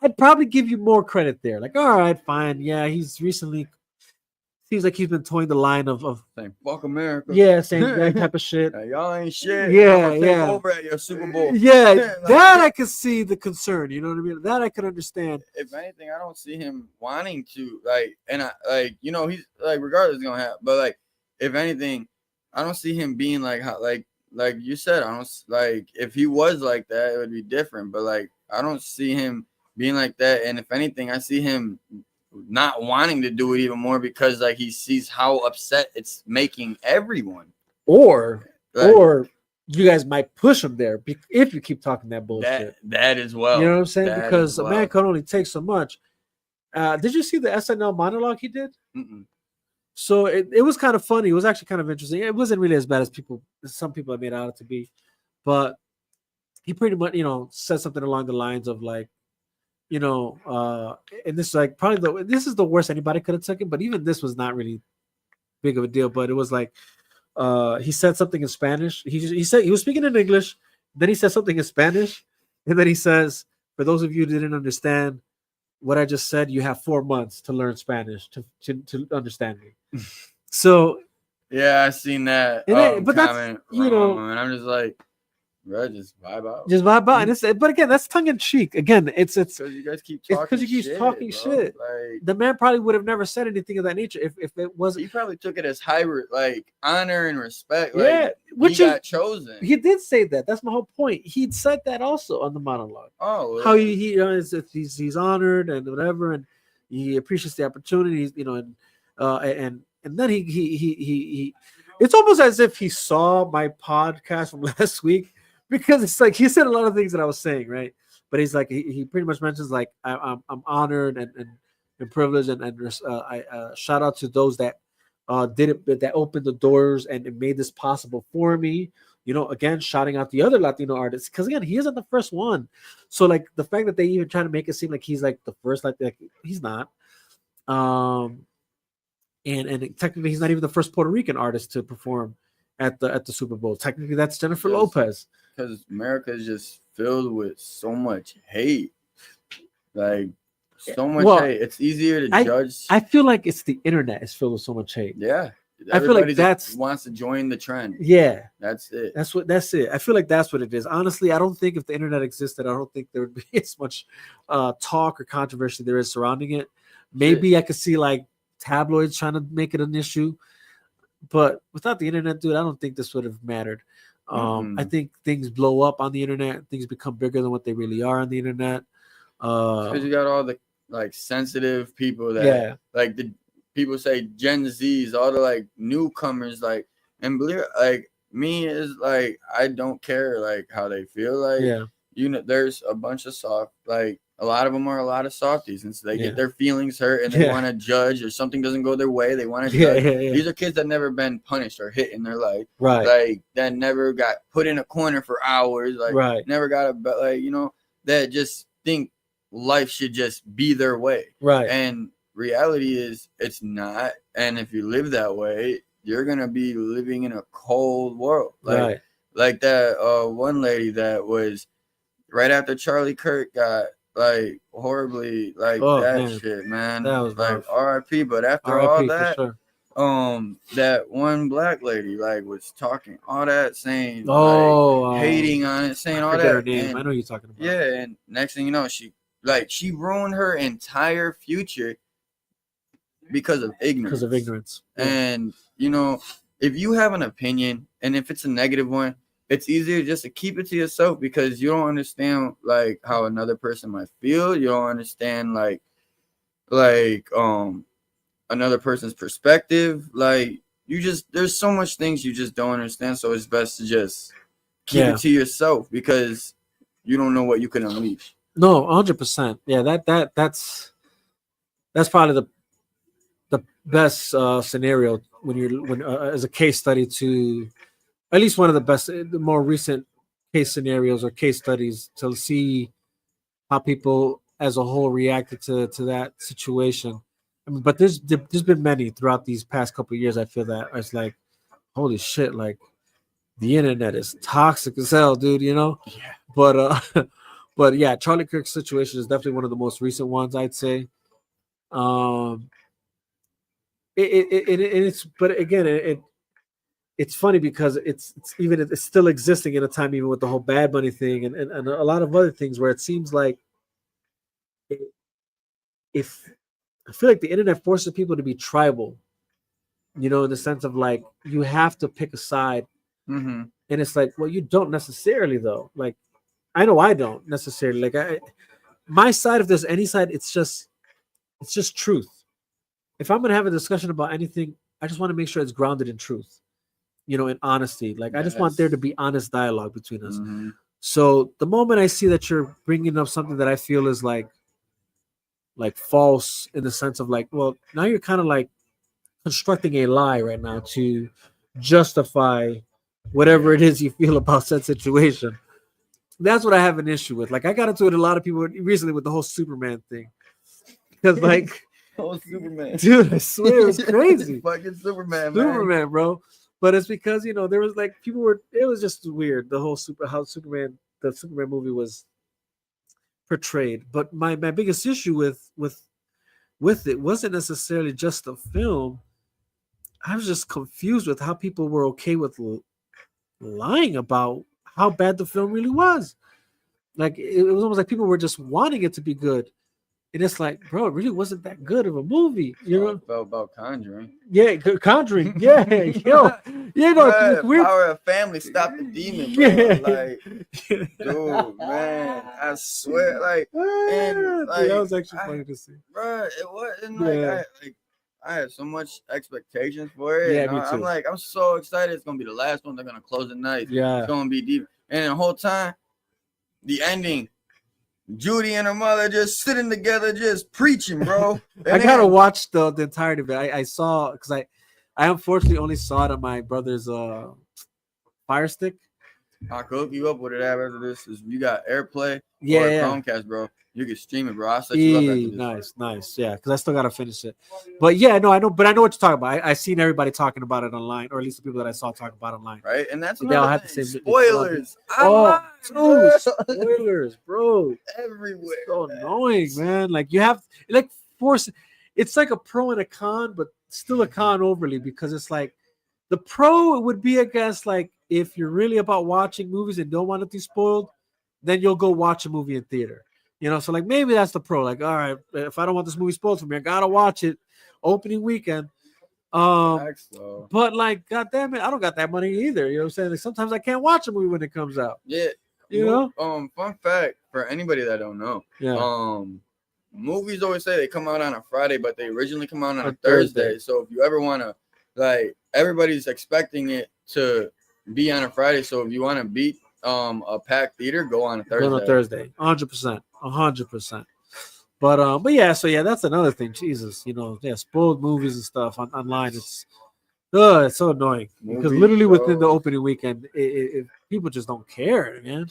I'd probably give you more credit there. Like, all right, fine, yeah, he's recently seems like he's been towing the line of saying fuck America. Yeah, saying that type of shit. Y'all ain't shit. Yeah, I'm take over at your Super Bowl. Yeah, like, that I could see the concern. You know what I mean? That I could understand. If anything, I don't see him wanting to he's like regardless it's gonna happen. But like, if anything, I don't see him being like you said. I don't like if he was like that, it would be different. But like, I don't see him being like that. And if anything, I see him not wanting to do it even more because like he sees how upset it's making everyone. Or you guys might push him there if you keep talking that bullshit. That as well. You know what I'm saying? Because a man can only take so much. Did you see the SNL monologue he did? Mm-mm. So it was kind of funny. It was actually kind of interesting. It wasn't really as bad as some people have made out to be, but he pretty much said something along the lines of like, and this is like probably this is the worst anybody could have taken, but even this was not really big of a deal. But it was like he said something in Spanish. He said he was speaking in English, then he said something in Spanish, and then he says, "For those of you who didn't understand what I just said, you have 4 months to learn Spanish to understand me." So yeah, I seen that. But that's and I'm just like, bro, just vibe out. And but again, that's tongue in cheek. Again, it's because you guys keep talking. Because you keep talking shit. Like, the man probably would have never said anything of that nature if it wasn't. He probably took it as high honor and respect. Yeah, which he got chosen. He did say that. That's my whole point. He'd said that also on the monologue. Oh, well. How he's honored and whatever, and he appreciates the opportunities, and then he it's almost as if he saw my podcast from last week. Because it's like he said a lot of things that I was saying, right? But he's like he pretty much mentions like I'm honored and privileged and I shout out to those that did it, that opened the doors and it made this possible for me. Again, shouting out the other Latino artists because again he isn't the first one. So like the fact that they even try to make it seem like he's like the first, like he's not. And technically he's not even the first Puerto Rican artist to perform at the Super Bowl. Technically that's Jennifer Lopez. Because America is just filled with so much hate. Like, so much hate. It's easier to judge. I feel like it's the internet is filled with so much hate. Yeah. I feel like that's wants to join the trend. Yeah. That's it. That's it. I feel like that's what it is. Honestly, I don't think if the internet existed, I don't think there would be as much talk or controversy there is surrounding it. Maybe I could see like tabloids trying to make it an issue. But without the internet, dude, I don't think this would have mattered. I think things blow up on the internet. Things become bigger than what they really are on the internet. Because you got all the like sensitive people that like the people say Gen Zs, all the like newcomers, like, and believe it, like me is like I don't care like how they feel. Like there's a bunch of soft, like a lot of them are a lot of softies, and so they get their feelings hurt and they want to judge, or something doesn't go their way, they want to judge. These are kids that never been punished or hit in their life, right? Like that never got put in a corner for hours, like never got a like that just think life should just be their way. Right. And reality is it's not. And if you live that way, you're gonna be living in a cold world. Right. Like that one lady that was right after Charlie Kirk got like horribly like shit, man. That was like rough. RIP. But after RIP all that, for sure. That one black lady like was talking all that, saying hating on it, saying I all forget that. her name. And, I know who you're talking about. yeah, and next thing you know, she ruined her entire future because of ignorance. Yeah. And you know, if you have an opinion and if it's a negative one, it's easier just to keep it to yourself because you don't understand like how another person might feel. You don't understand like another person's perspective. Like there's so much things you just don't understand. So it's best to just keep it to yourself because you don't know what you can unleash. No, 100%. Yeah, that's probably the best scenario when as a case study to at least one of the more recent case scenarios or case studies to see how people as a whole reacted to that situation. I mean, but there's been many throughout these past couple of years. I feel that it's like, holy shit, like the internet is toxic as hell, dude. You know. Yeah. But yeah, Charlie Kirk's situation is definitely one of the most recent ones, I'd say. It's funny because it's still existing in a time even with the whole Bad Bunny thing and a lot of other things where it seems like if I feel like the internet forces people to be tribal, you know, in the sense of like you have to pick a side, and it's like, well, you don't necessarily though. Like, I know I don't necessarily. Like, my side, if there's any side, it's just truth. If I'm gonna have a discussion about anything, I just want to make sure it's grounded in truth, you know, in honesty. Like, I just want there to be honest dialogue between us. So the moment I see that you're bringing up something that I feel is like false in the sense of like, well, now you're kind of like constructing a lie right now to justify whatever it is you feel about that situation. That's what I have an issue with. Like, I got into it with a lot of people recently with the whole Superman thing. Because like, oh, Superman, dude, I swear it was crazy. Fucking Superman, bro. But it's because, you know, there was like it was just weird. The whole the Superman movie was portrayed. But my biggest issue with it wasn't necessarily just the film. I was just confused with how people were okay with lying about how bad the film really was. Like, it was almost like people were just wanting it to be good. And it's like, bro, it really wasn't that good of a movie. You know, felt about Conjuring. Yeah, Conjuring. Yeah, yo, you know, Power of Family stopped the demon, bro. Yeah. Like, dude, man, I swear, like, and like, that was actually funny to see, bro. It wasn't like I had so much expectations for it. Yeah, me too. I'm so excited. It's gonna be the last one. They're gonna close the night. Yeah, it's gonna be deep. And the whole time, the ending. Judy and her mother just sitting together, just preaching, bro. I gotta watch the entirety of it. I saw because I unfortunately only saw it on my brother's Fire Stick. I'll hook you up with it after this. You got AirPlay, or Chromecast, bro. You can stream it, bro. I'll set you up after this. Nice. Yeah, because I still gotta finish it. But yeah, no, I know what you're talking about. I seen everybody talking about it online, or at least the people that I saw talking about it online. Right, and that's they all have the same spoilers. Spoilers, bro, everywhere. It's so annoying, man. Like, you have force. It's like a pro and a con, but still a con overly, because it's like the pro would be, I guess, like if you're really about watching movies and don't want it to be spoiled, then you'll go watch a movie in theater. You know, so like maybe that's the pro. Like, all right, if I don't want this movie spoiled for me, I gotta watch it opening weekend. But like, goddamn it, I don't got that money either. You know what I'm saying? Like, sometimes I can't watch a movie when it comes out. Yeah. You know? Fun fact for anybody that don't know. Yeah. Movies always say they come out on a Friday, but they originally come out on a Thursday. So if you ever wanna, like, everybody's expecting it to be on a Friday. So if you want to beat a packed theater, go on a Thursday. Go on a Thursday, 100%. But yeah, so yeah, that's another thing. Jesus, you know, spoiled movies and stuff online. Oh, it's so annoying because Movie, literally within the shows. opening weekend, people just don't care, man.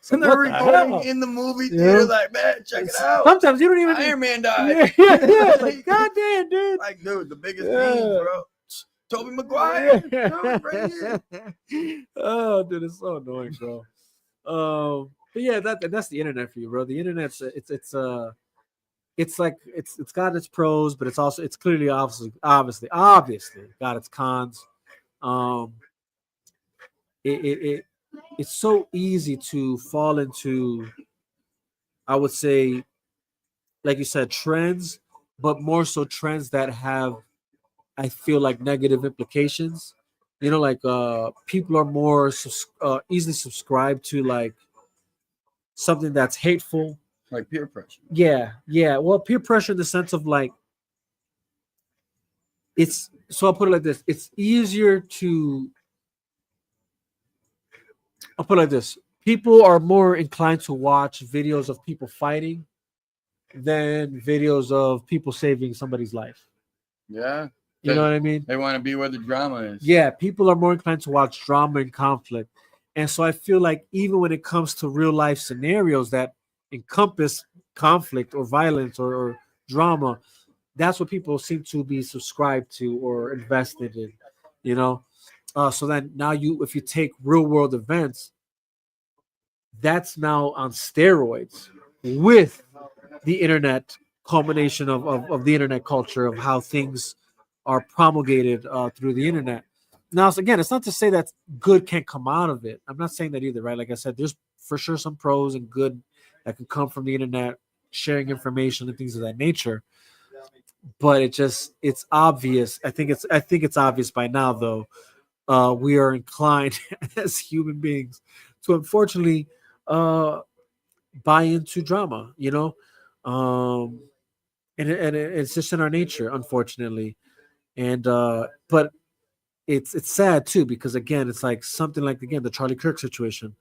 And they're What the recording hell? in the movie Yeah. theater, like, man, check it out. Sometimes you don't even. Iron Man died. Yeah. Like, goddamn, dude. Like, dude, the biggest Yeah. thing, bro. Tobey Maguire, dude, right here. Oh, dude, it's so annoying, bro. But yeah, that's the internet for you, bro. The internet's it's like it's got its pros, but it's clearly obviously got its cons. Um, it it's so easy to fall into, I would say, like you said, trends, but more so trends that have, I feel like, negative implications. You know, like people are more easily subscribed to like something that's hateful. Like peer pressure. Yeah, yeah. Well, peer pressure in the sense of like it's so I'll put it like this. It's easier to I'll put it like this. People are more inclined to watch videos of people fighting than videos of people saving somebody's life. Yeah. You know what I mean? They want to be where the drama is. Yeah, people are more inclined to watch drama and conflict. And so I feel like even when it comes to real life scenarios that encompass conflict or violence or drama, that's what people seem to be subscribed to or invested in, you know? So then now if you take real world events, that's now on steroids with the internet culmination of the internet culture of how things are promulgated through the internet. Now, again, it's not to say that good can't come out of it. I'm not saying that either, right? Like I said, there's for sure some pros and good that can come from the internet, sharing information and things of that nature. But it's obvious. I think it's obvious by now, though. We are inclined as human beings to unfortunately buy into drama, you know, and it's just in our nature, unfortunately. And but it's sad too because again, it's like something like again the Charlie Kirk situation.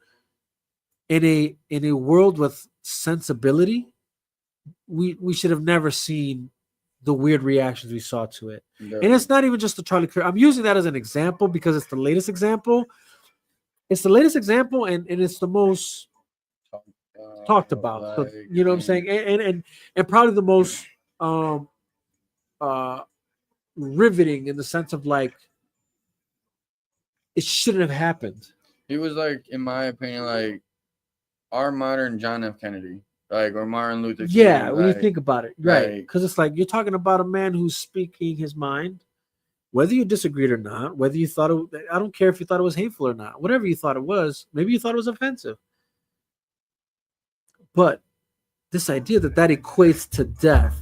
In a world with sensibility, we should have never seen the weird reactions we saw to it. Yeah. And it's not even just the Charlie Kirk. I'm using that as an example because it's the latest example. It's the latest example, and it's the most talked about. Like, so, you know what I'm saying? And probably the most riveting in the sense of like it shouldn't have happened. He was like, in my opinion, like our modern John F. Kennedy, like or Martin Luther King. Yeah, when like, you think about it, right? Because it's like you're talking about a man who's speaking his mind, whether you disagreed or not, whether you thought I don't care if you thought it was hateful or not, whatever you thought it was, maybe you thought it was offensive. But this idea that equates to death,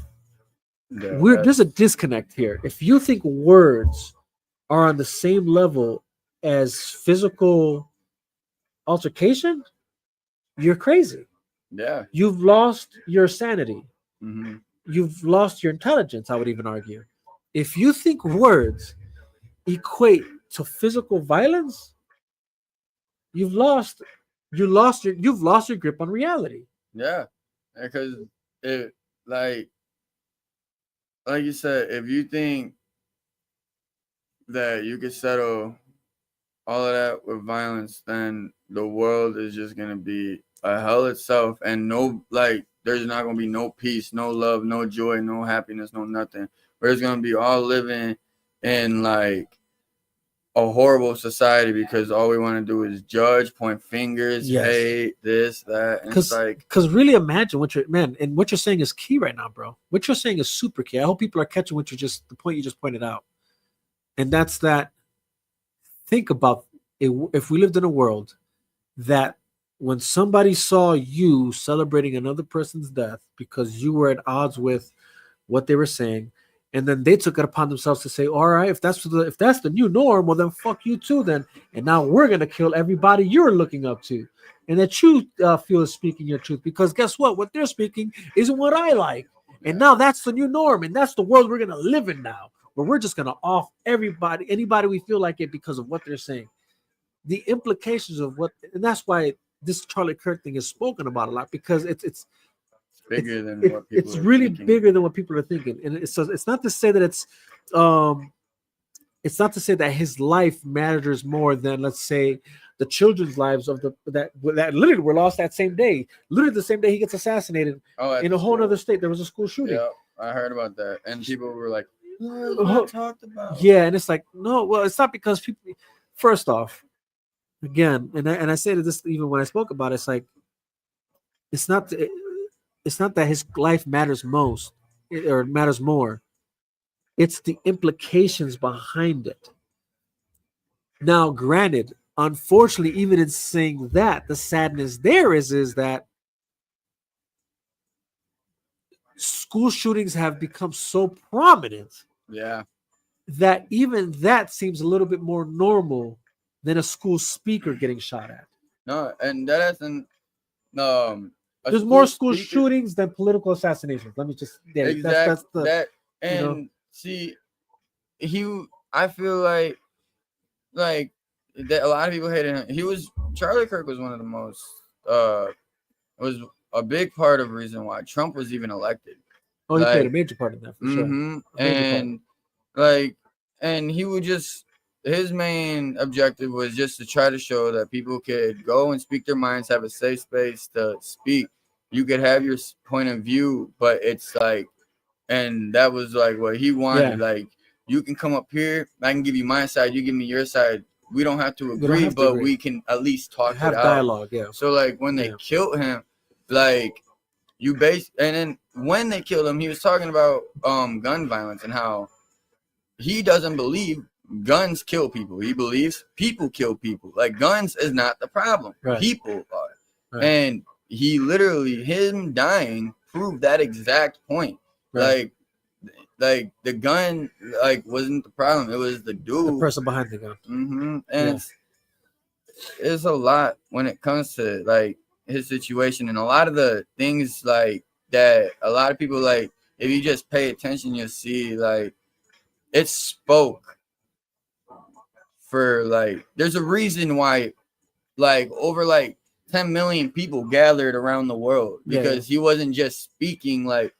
there's a disconnect here. If you think words are on the same level as physical altercation, you're crazy. Yeah. You've lost your sanity. Mm-hmm. You've lost your intelligence, I would even argue. If you think words equate to physical violence, you've lost your grip on reality. Yeah. Because it like you said, if you think that you could settle all of that with violence, then the world is just gonna be a hell itself, and there's not gonna be no peace, no love, no joy, no happiness, no nothing. We're gonna be all living in like a horrible society because all we want to do is judge, point fingers, hate, this, that. And it's like, because really imagine what you're saying is key right now, bro. What you're saying is super key. I hope people are catching the point you just pointed out. And that's that. Think about it, if we lived in a world that when somebody saw you celebrating another person's death because you were at odds with what they were saying, and then they took it upon themselves to say, all right, if that's the new norm, well then fuck you too then. And now we're gonna kill everybody you're looking up to. And that you feel is speaking your truth. Because guess what they're speaking isn't what I like. And now that's the new norm. And that's the world we're gonna live in now. Where we're just gonna off anybody we feel like it because of what they're saying. The implications of and that's why this Charlie Kirk thing is spoken about a lot, because it's bigger than what people it's really thinking. Bigger than what people are thinking. And it's not to say that it's it's not to say that his life matters more than, let's say, the children's lives of that literally were lost that same day. Literally the same day he gets assassinated in a whole other state. There was a school shooting. Yeah, I heard about that, and people were like, "Oh, it's not talked about." Yeah, and it's like, no, well, it's not because people. First off, again, and I say this even when I spoke about it, it's like, it's not that his life matters most or matters more. It's the implications behind it. Now, granted, unfortunately, even in saying that, the sadness there is that school shootings have become so prominent. Yeah. That even that seems a little bit more normal than a school speaker getting shot at. No, and that hasn't. There's more school shootings than political assassinations. Let me just that's that. And see, I feel like that a lot of people hated him. Charlie Kirk was one of the most was a big part of the reason why Trump was even elected. Oh, he played a major part in that for sure. And he would just, his main objective was just to try to show that people could go and speak their minds, have a safe space to speak. You could have your point of view, but it's like, and that was like what he wanted. Yeah. Like, you can come up here, I can give you my side, you give me your side. We don't have to agree, but we can at least talk have it out. Dialogue, yeah. So like when they killed him, like and then when they killed him, he was talking about gun violence and how he doesn't believe guns kill people. He believes people kill people. Like, guns is not the problem. Right. People are. Right. And he literally, him dying proved that exact point. Right. Like the gun, like, wasn't the problem. It was the dude, the person behind the gun. Mm-hmm. And it's a lot when it comes to like his situation, and a lot of the things like that. A lot of people, like, if you just pay attention, you'll see like it spoke for, like, there's a reason why like over like 10 million people gathered around the world, because he wasn't just speaking like,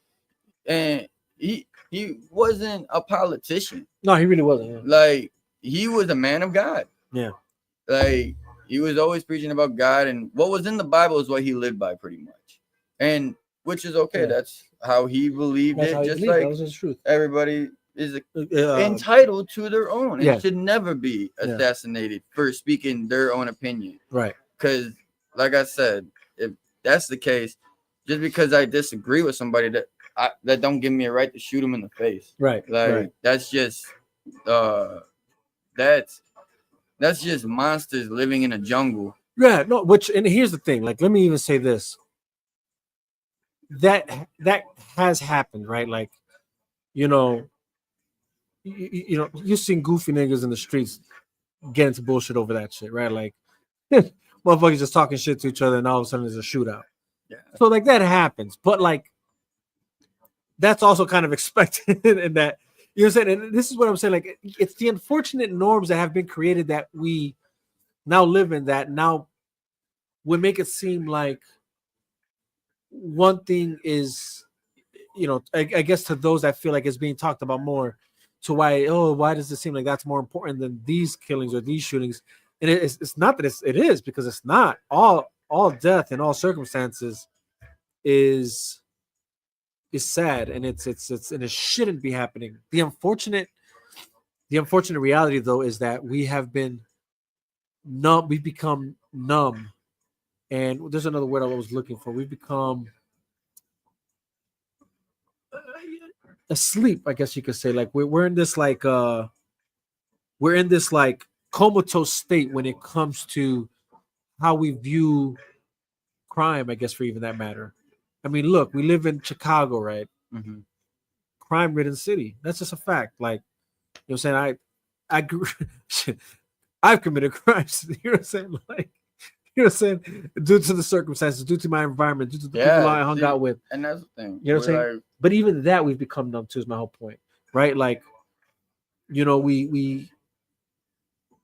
and he wasn't a politician. No, he really wasn't. Yeah. Like, he was a man of God. Yeah. Like, he was always preaching about God, and what was in the Bible is what he lived by, pretty much. And which is okay. Yeah. That's how he believed it. Just like that was his truth. Everybody is entitled to their own. It should never be assassinated for speaking their own opinion. Right. Because, like I said, if that's the case, just because I disagree with somebody, that don't give me a right to shoot him in the face. Right. Like, that's just that's just monsters living in a jungle. Yeah, no, and here's the thing, like, let me even say this. That has happened, right? Like, you've seen goofy niggas in the streets get into bullshit over that shit, right? Like, motherfuckers just talking shit to each other, and all of a sudden there's a shootout. Yeah. So like that happens, but like that's also kind of expected, and that, you know what I'm saying? And this is what I'm saying. Like, it's the unfortunate norms that have been created that we now live in, that now would make it seem like one thing is, I guess to those that feel like it's being talked about more, to why does it seem like that's more important than these killings or these shootings? And it's not that it is, because it's not. All death in all circumstances is sad, and it's and it shouldn't be happening. The unfortunate reality, though, is that we have been numb. We've become numb, and there's another word I was looking for. We've become asleep, I guess you could say. Like, we're in this like comatose state when it comes to how we view crime, I guess, for even that matter. I mean, look, we live in Chicago, right? Mm-hmm. Crime-ridden city. That's just a fact. Like, you know what I'm saying? I've committed crimes. You know what I'm saying? Like, you know what I'm saying? Due to the circumstances, due to my environment, due to the people I hung out with. And that's the thing. You know what I'm saying? But even that, we've become numb to, is my whole point, right? Like,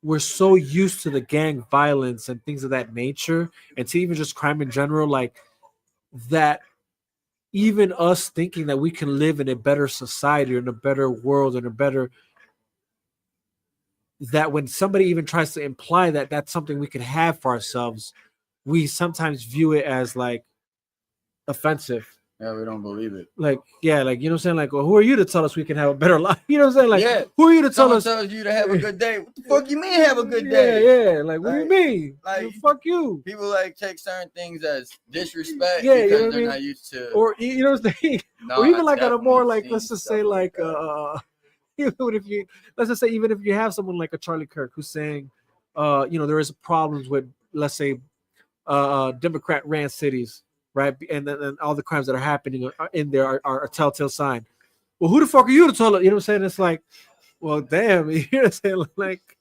we're so used to the gang violence and things of that nature, and to even just crime in general, like that. Even us thinking that we can live in a better society or in a better world, in a better that when somebody even tries to imply that that's something we could have for ourselves, we sometimes view it as like offensive. Yeah, we don't believe it. Like, yeah, like, you know what I'm saying? Like, well, who are you to tell us we can have a better life? You know what I'm saying? Like, Yeah. who are you to tell Someone us? tells you to have a good day. What the fuck you mean have a good day? Yeah, yeah. Like, what do you Like- mean? like, fuck you. People like take certain things as disrespect Yeah, you because know what I they're mean? not used to. Or, you know what I'm saying? No, Or even I've like on a more definitely like, seen let's just stuff say like that. even if you, let's just say, even if you have someone like a Charlie Kirk who's saying, you know, there is problems with, let's say, Democrat ran cities, right? And then all the crimes that are happening in there are a telltale sign. Well, who the fuck are you to tell it? You know what I'm saying? It's like, well, damn, you know what I'm saying? Like,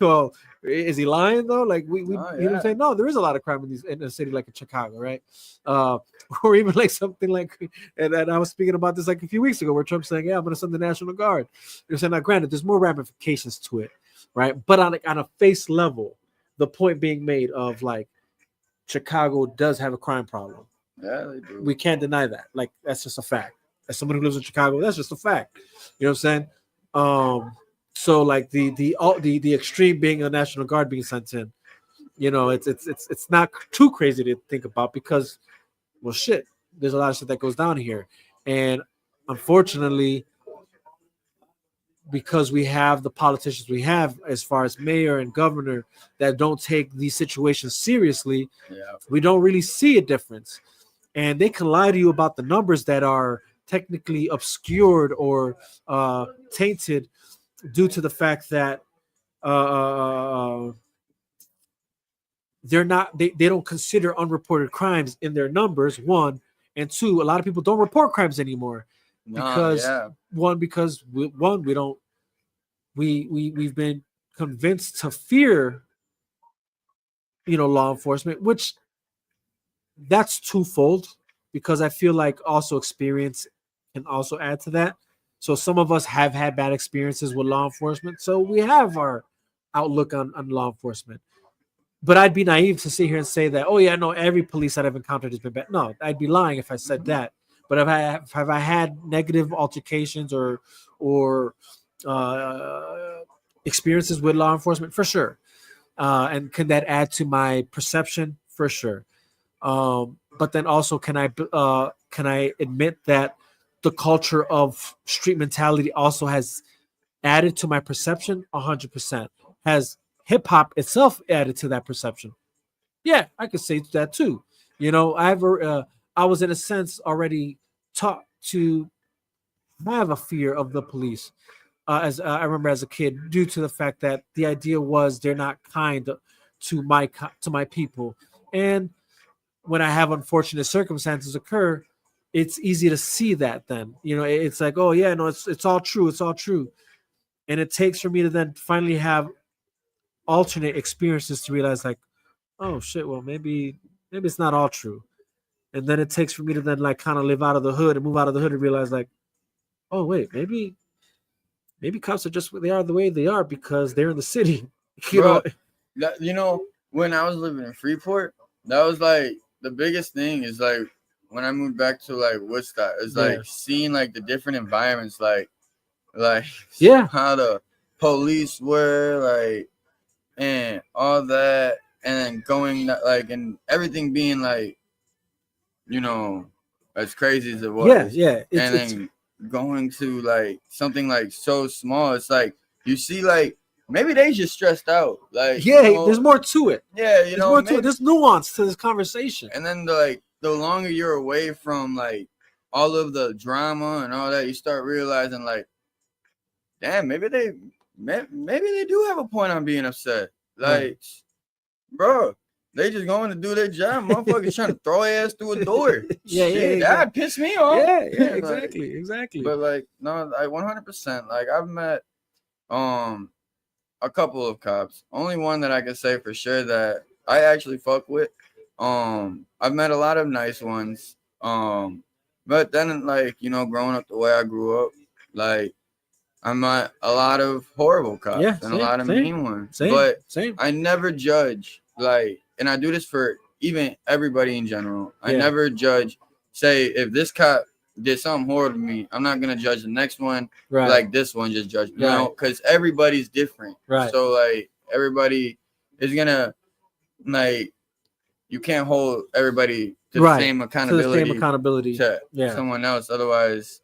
well, is he lying though? Like, we you know what I'm saying? No, there is a lot of crime in a city like in Chicago, right? Or even like something like, and I was speaking about this like a few weeks ago, where Trump's saying, "Yeah, I'm going to send the National Guard." You're saying, now, granted, there's more ramifications to it, right? But on a face level, the point being made of like, Chicago does have a crime problem. Yeah, they do. We can't deny that. Like, that's just a fact. As someone who lives in Chicago, that's just a fact. You know what I'm saying? So like the extreme being a National Guard being sent in, you know, it's not too crazy to think about because, well, shit, there's a lot of shit that goes down here, and unfortunately, because we have the politicians we have as far as mayor and governor that don't take these situations seriously, we don't really see a difference. And they can lie to you about the numbers that are technically obscured or tainted due to the fact that they don't consider unreported crimes in their numbers, one, and two, a lot of people don't report crimes anymore because we've been convinced to fear, you know, law enforcement, which that's twofold, because I feel like also experience can also add to that. So some of us have had bad experiences with law enforcement, so we have our outlook on law enforcement. But I'd be naive to sit here and say that, oh yeah, no, every police that I've encountered has been bad. No, I'd be lying if I said that. But have I had negative altercations or experiences with law enforcement? For sure. And can that add to my perception? For sure. But then also, can I admit that the culture of street mentality also has added to my perception? 100%. Has hip hop itself added to that perception? Yeah, I could say that too. You know, I was in a sense already taught to have a fear of the police. As I remember as a kid, due to the fact that the idea was they're not kind to my people, and when I have unfortunate circumstances occur, it's easy to see that. Then, you know, it's like, oh yeah, no, it's all true, it's all true, and it takes for me to then finally have alternate experiences to realize like, oh shit, well maybe it's not all true, and then it takes for me to then like kind of live out of the hood and move out of the hood and realize like, oh wait, maybe cops are just they are the way they are because they're in the city. You know, when I was living in Freeport, that was like the biggest thing is like when I moved back to like Woodstock, it's like seeing like the different environments, like how the police were, like, and all that, and then going like and everything being like, you know, as crazy as it was, and then going to like something like so small, it's like you see like maybe they just stressed out, like, you know, there's more to it. There's more to it. There's nuance to this conversation. And then the longer you're away from like all of the drama and all that, you start realizing like, damn, maybe they do have a point on being upset. Like, bro, they just going to do their job. Motherfuckers trying to throw their ass through a door. That pissed me off. Yeah, exactly. But like, no, like 100%. Like, I've met a couple of cops. Only one that I can say for sure that I actually fuck with. I've met a lot of nice ones. But then like, you know, growing up the way I grew up, like I met a lot of horrible cops and a lot of mean ones. But I never judge, like, and I do this for even everybody in general. I never judge, say if this cop did something horrible to me, I'm not gonna judge the next one Right. like this one just judged, you Right. know, because everybody's different. Right. So like everybody is gonna like you can't hold everybody to the same accountability to someone else. Otherwise,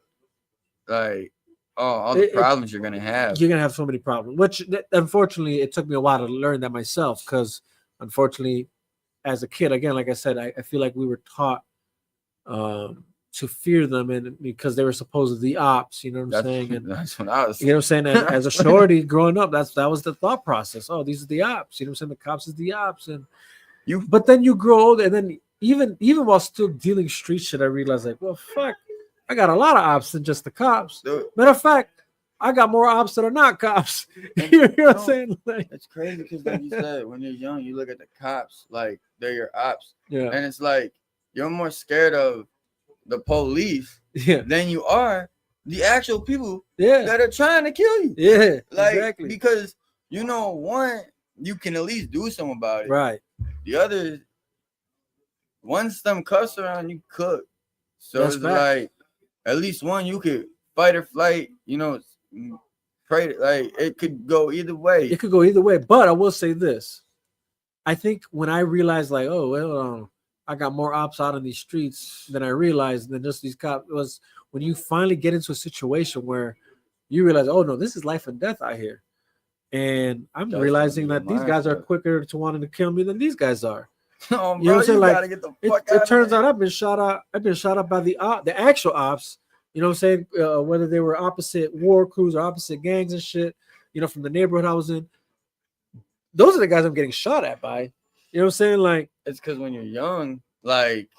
like all the problems you're gonna have. You're gonna have so many problems. Which unfortunately, it took me a while to learn that myself. Because unfortunately, as a kid, again, like I said, I feel like we were taught to fear them, and because they were supposedly the ops. You know what I'm saying? And that's what I was. You know what I'm saying? And as a shorty growing up, that was the thought process. Oh, these are the ops. You know what I'm saying? The cops is the ops, and but then you grow old, and then even while still dealing street shit, I realized like, well, fuck, I got a lot of ops than just the cops. Matter of fact, I got more ops that are not cops. You know what I'm saying? Like, it's crazy because, like you said, when you're young, you look at the cops like they're your ops, yeah, and it's like you're more scared of the police than you are the actual people that are trying to kill you. Yeah, like exactly. Because one, you can at least do something about it. Right. The other, once them cuffs around, you cook. So That's it's fact. like at least one you could fight or flight. You know, pray like it could go either way. It could go either way. But I will say this: I think when I realized, like, oh well, I got more ops out on these streets than I realized than just these cops, was when you finally get into a situation where you realize, oh no, this is life and death out here. And I'm realizing that these guys are quicker to wanting to kill me than these guys are. No, bro, you know what I'm saying? Like, get the fuck it turns out I've been shot up by the actual ops. You know what I'm saying? Whether they were opposite war crews or opposite gangs and shit. You know, from the neighborhood I was in. Those are the guys I'm getting shot at by. You know what I'm saying? Like, it's because when you're young, like,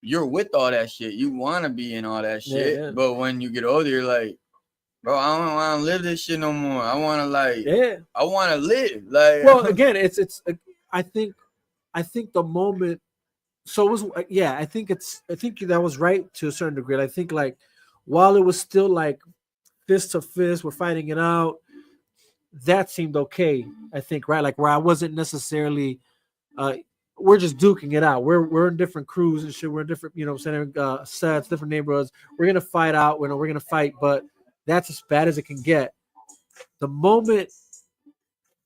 you're with all that shit. You want to be in all that shit. Yeah. But when you get older, you're like, bro, I don't want to live this shit no more. I want to I want to live. Like, well, again, it's. I think the moment. So it was. I think that was right to a certain degree. I think like while it was still like fist to fist, we're fighting it out. That seemed okay. I think right, like where I wasn't necessarily. We're just duking it out. We're in different crews and shit. We're in different, you know, sets, different neighborhoods. We're gonna fight out. We're gonna fight, but that's as bad as it can get. The moment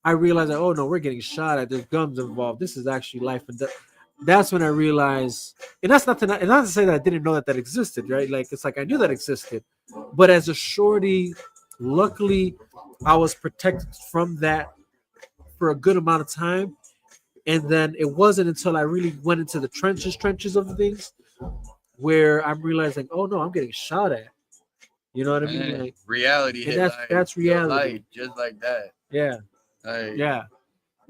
I realized that, oh no, we're getting shot at. There's guns involved. This is actually life and death. That's when I realized, and that's not to say that I didn't know that existed, right? Like it's like I knew that existed, but as a shorty, luckily, I was protected from that for a good amount of time. And then it wasn't until I really went into the trenches of things where I'm realizing, oh no, I'm getting shot at. You know what I mean? Like, reality. And that's reality. Life, just like that. Yeah. Like, yeah.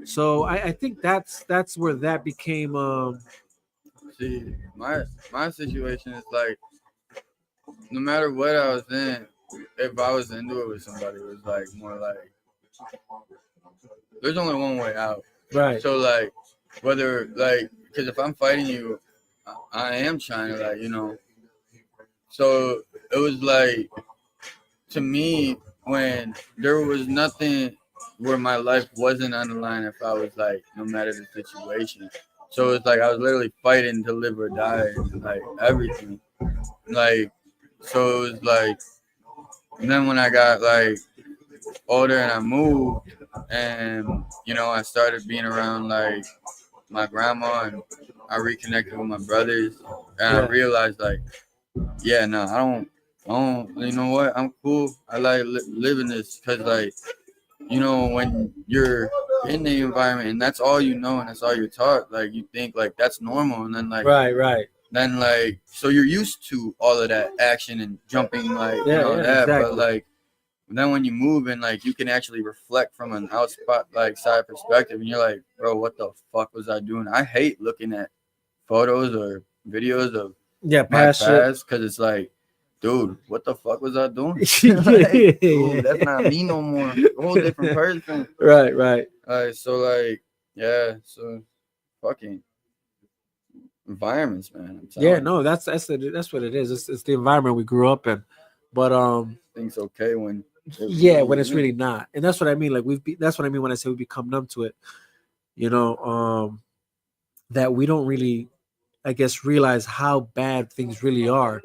So I think that's where that became. See, my situation is like, no matter what I was in, if I was into it with somebody, it was like more like there's only one way out. Right. So like, whether like, because if I'm fighting you, I am trying to, like, you know. So it was like, to me, when there was nothing where my life wasn't on the line, if I was like, no matter the situation. So it's like I was literally fighting to live or die, and like everything. Like, so it was like, and then when I got like older and I moved, and you know, I started being around like my grandma, and I reconnected with my brothers, and I realized like, yeah, no, I don't, you know what, I'm cool. I like living this, because like, you know, when you're in the environment and that's all you know and that's all you're taught, like you think like that's normal, and then like then like, so you're used to all of that action and jumping, like, you know, that exactly. But like then when you move and like you can actually reflect from an side perspective, and you're like, bro, what the fuck was I doing? I hate looking at photos or videos of my past, because it's like, dude, what the fuck was I doing? Like, dude, that's not me no more. A whole different person. Right. So like, yeah, so fucking environments, man. No, that's what it is. It's the environment we grew up in. But things okay when when it's really not. And that's what I mean. Like that's what I mean when I say we become numb to it. You know, that we don't really, I guess, realize how bad things really are.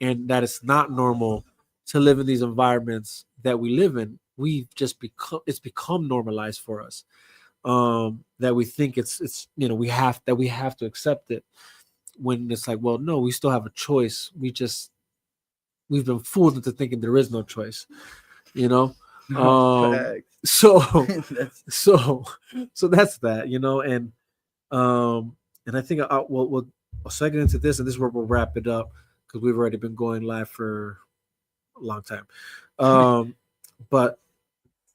and that it's not normal to live in these environments that we live in, we've just become normalized for us. That we think it's we have to accept it, when it's like, well, no, we still have a choice. We've been fooled into thinking there is no choice, you know. Facts. So That's- so that's that, and I think we'll second into this, and this is where we'll wrap it up, because we've already been going live for a long time. But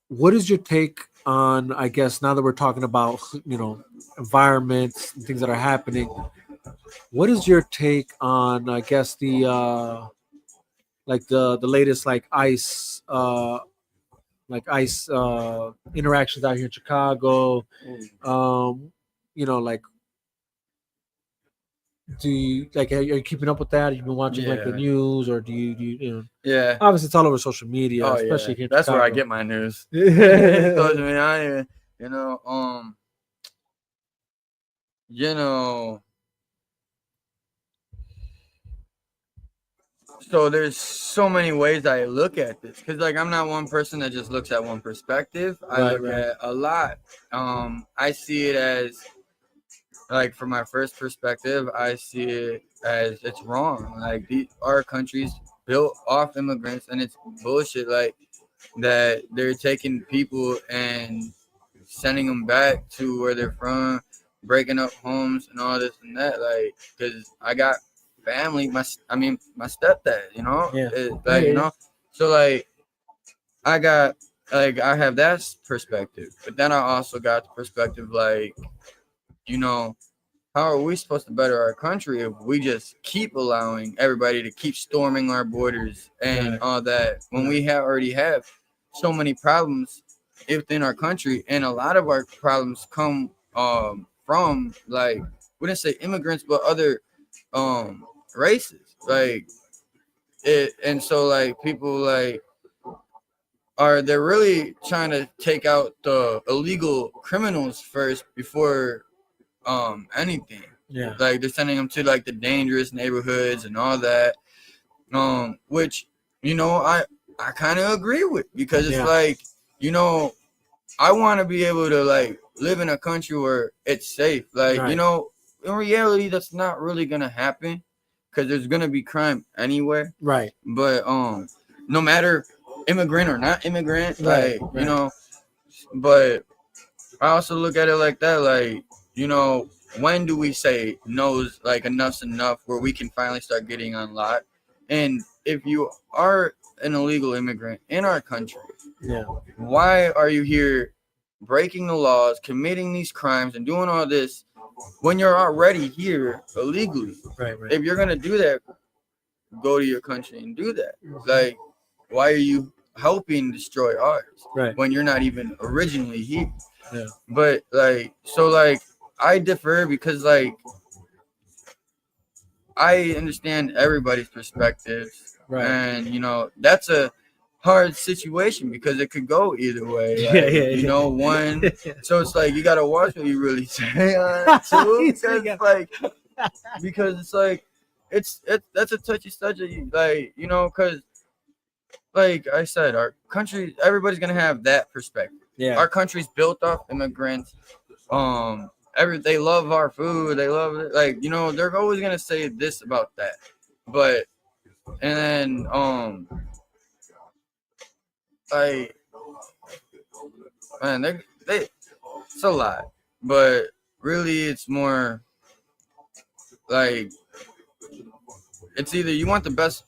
what is your take on, I guess, now that we're talking about, environments and things that are happening, what is your take on, I guess, the like the latest ice interactions out here in Chicago? Like, do you are you keeping up with that? You've been watching like the Yeah. news, or do you Yeah. obviously it's all over social media, Oh, especially yeah. here in That's where I Chicago. get my news. Social media, I don't even, so there's so many ways I look at this, because like I'm not one person that just looks at one perspective. I look at a lot. I see it as, like, from my first perspective, I see it as it's wrong. Like, our country's built off immigrants, and it's bullshit. Like, that they're taking people and sending them back to where they're from, breaking up homes and all this and that. Like, because I got family, my stepdad, Yeah. so like I have that perspective, but then I also got the perspective, like, how are we supposed to better our country if we just keep allowing everybody to keep storming our borders and all that, when we already have so many problems within our country, and a lot of our problems come from, like, we didn't say immigrants, but other races, like it. And so, like, people, like, they're really trying to take out the illegal criminals first before anything. Yeah. Like, they're sending them to, like, the dangerous neighborhoods and all that, which I kind of agree with, because it's like, I want to be able to, like, live in a country where it's safe. Like, in reality, that's not really gonna happen, because there's gonna be crime anywhere. Right. But no matter immigrant or not immigrant, Right. But I also look at it like that, like, when do we say no's, like, enough's enough, where we can finally start getting on lot? And if you are an illegal immigrant in our country, why are you here breaking the laws, committing these crimes, and doing all this when you're already here illegally? Right. If you're gonna do that, go to your country and do that. Like, why are you helping destroy ours when you're not even originally here? Yeah. But, like, so, like, I differ, because, like, I understand everybody's perspectives, and that's a hard situation, because it could go either way. Like, one. So it's like, you gotta watch what you really say on it too, because it's like that's a touchy subject, like, because, like I said, our country, everybody's gonna have that perspective. Yeah. Our country's built off immigrants. They love our food. They love it. Like, they're always gonna say this about that, but and then like, man, they it's a lot, but really it's more like, it's either you want the best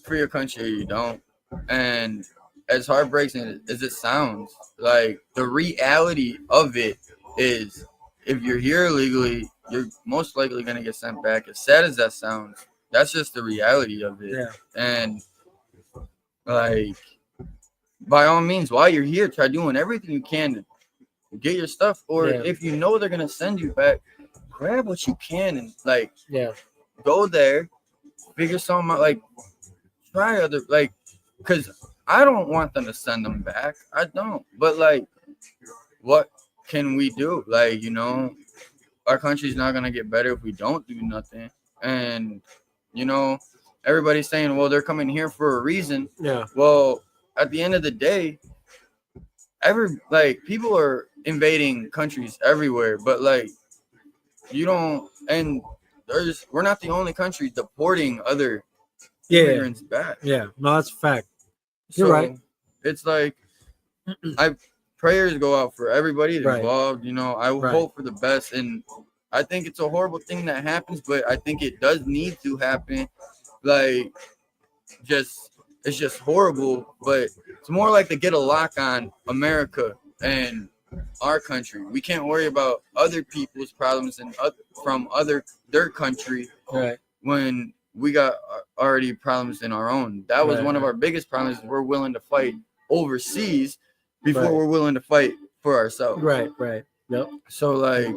for your country or you don't. And as heartbreaking as it sounds, like, the reality of it is, if you're here illegally, you're most likely going to get sent back. As sad as that sounds, that's just the reality of it. Yeah. And, like, by all means, while you're here, try doing everything you can to get your stuff. Or if you know they're going to send you back, grab what you can and, like, go there, figure something out, like, try other, like, because I don't want them to send them back. I don't. But, like, what can we do? Like, our country's not going to get better if we don't do nothing. And, everybody's saying, well, they're coming here for a reason. Yeah. Well, at the end of the day, people are invading countries everywhere, but like you don't, and we're not the only country deporting other immigrants back. Yeah, no, that's a fact. You're right. It's like prayers go out for everybody involved. You know, I hope for the best, and I think it's a horrible thing that happens, but I think it does need to happen. Like, it's just horrible, but it's more like to get a lock on America and our country. We can't worry about other people's problems and from their country when we got already problems in our own. That was one of our biggest problems. We're willing to fight overseas before we're willing to fight for ourselves. Right. Yep. So like,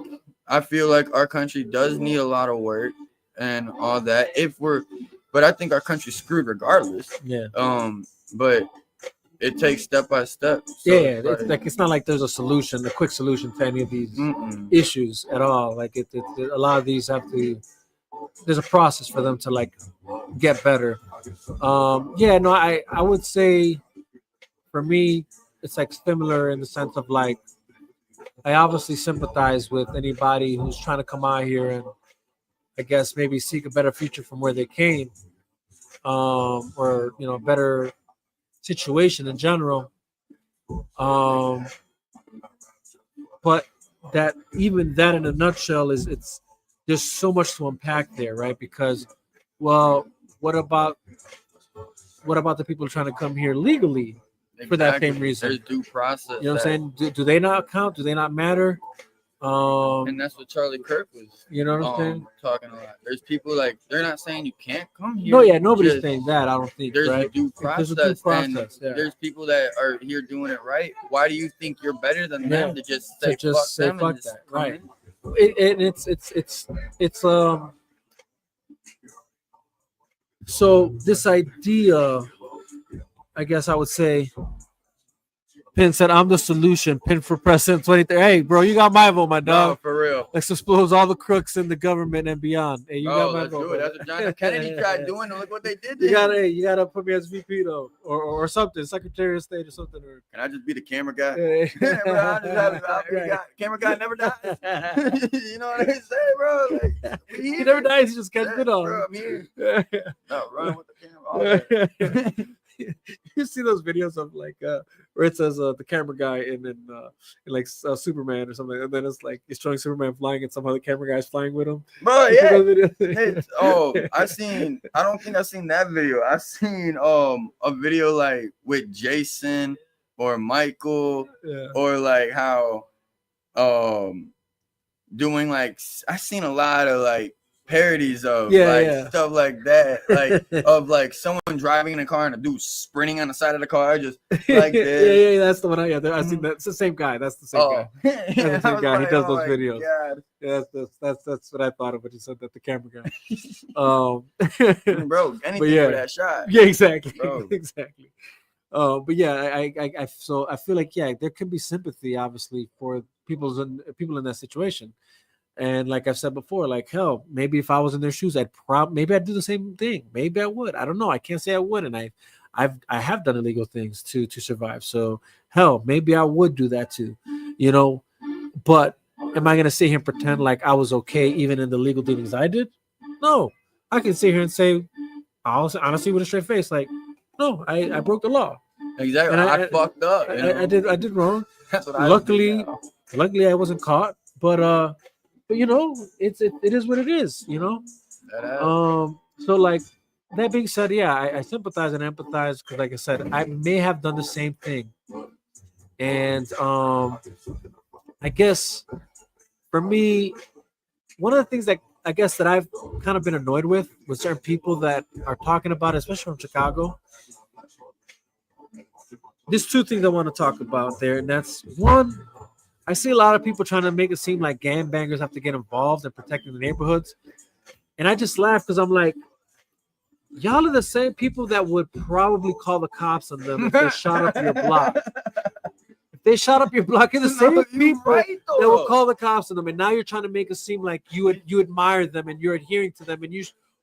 I feel like our country does need a lot of work and all that. But I think our country's screwed regardless. Yeah. But it takes step by step. So it's not like there's a quick solution to any of these issues at all. Like a lot of these there's a process for them to like get better. I would say for me, it's like similar in the sense of like, I obviously sympathize with anybody who's trying to come out here and I guess maybe seek a better future from where they came, or a better situation in general. But that even that in a nutshell it's there's so much to unpack there, right? Because, well, what about the people trying to come here legally for that same reason? There's due process. You know what I'm saying? Do they not count? Do they not matter? And that's what Charlie Kirk was, you know what I'm saying? Talking about. There's people like they're not saying you can't come here. No, nobody's saying that. I don't think. There's right? a due process. There's people that are here doing it right. Why do you think you're better than them to just say fuck that? Right. It's so this idea, I guess I would say. Pin said, "I'm the solution." Pin for president 23. Hey, bro, you got my vote, my dog. No, for real. Let's expose all the crooks in the government and beyond. Hey, you got my vote. Do it. That's what John F. Kennedy tried doing. Look what they did. You gotta put me as VP though, or something, Secretary of State or something. Or can I just be the camera guy? Camera guy never dies. You know what I say, bro? Like, he never dies. He just gets good on. Bro, I'm here. No, run with the camera. You see those videos of like where it says the camera guy in like Superman or something, and then it's like he's showing Superman flying and somehow the camera guy's flying with him. Bro, yeah. I don't think I've seen that video. I've seen a video like with Jason or Michael or like how doing like I've seen a lot of like parodies of stuff like that, like of like someone driving in a car and a dude sprinting on the side of the car, just like this. That's the one. I seen that. It's the same guy. That's the same guy. That's the same guy. He does those videos. God. Yeah, that's what I thought of when you said that, the camera guy. Bro, anything for that shot. Yeah, exactly. Exactly. But yeah, I feel like there can be sympathy, obviously, for people in that situation. And like I've said before, like hell, maybe if I was in their shoes, maybe I'd do the same thing. Maybe I would. I don't know. I can't say I would, and I have done illegal things to survive. So hell, maybe I would do that too, But am I gonna sit here and pretend like I was okay even in the legal dealings I did? No, I can sit here and say, honestly, with a straight face, like, no, I broke the law. Exactly. And I fucked up. I did wrong. That's what luckily I wasn't caught, but it is what it is, So like that being said, I sympathize and empathize because, like I said, I may have done the same thing, and I guess for me, one of the things that I guess that I've kind of been annoyed with certain people that are talking about, especially from Chicago. There's two things I want to talk about there, and that's one. I see a lot of people trying to make it seem like gangbangers have to get involved in protecting the neighborhoods. And I just laugh because I'm like, y'all are the same people that would probably call the cops on them if they shot up your block. If they shot up your block, you're the same people that would call the cops on them. And now you're trying to make it seem like you admire them and you're adhering to them. And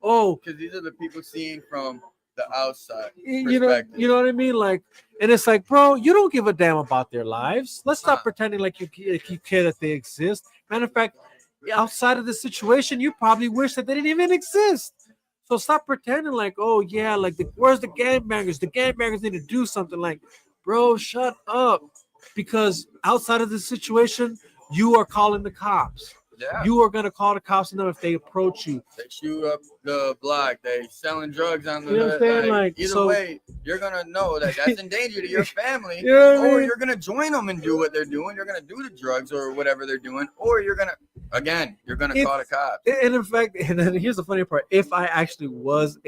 oh, because these are the people seeing from the outside you perspective. know what I mean? Like, and it's like, bro, you don't give a damn about their lives. Let's stop pretending like you care that they exist. Matter of fact, outside of the situation, you probably wish that they didn't even exist. So stop pretending like, oh yeah, like where's the gangbangers? The gangbangers need to do something. Like, bro, shut up. Because outside of the situation, you are calling the cops. Yeah. You are gonna call the cops on them if they approach you. They shoot up the block. They selling drugs on the You know what I'm saying? Like, either so- way, you're gonna know that that's in danger to your family, You know what I or mean? you're gonna join them and do what they're doing. You're gonna do the drugs or whatever they're doing, or you're gonna call the cops. And in fact, and then here's the funny part: if I actually was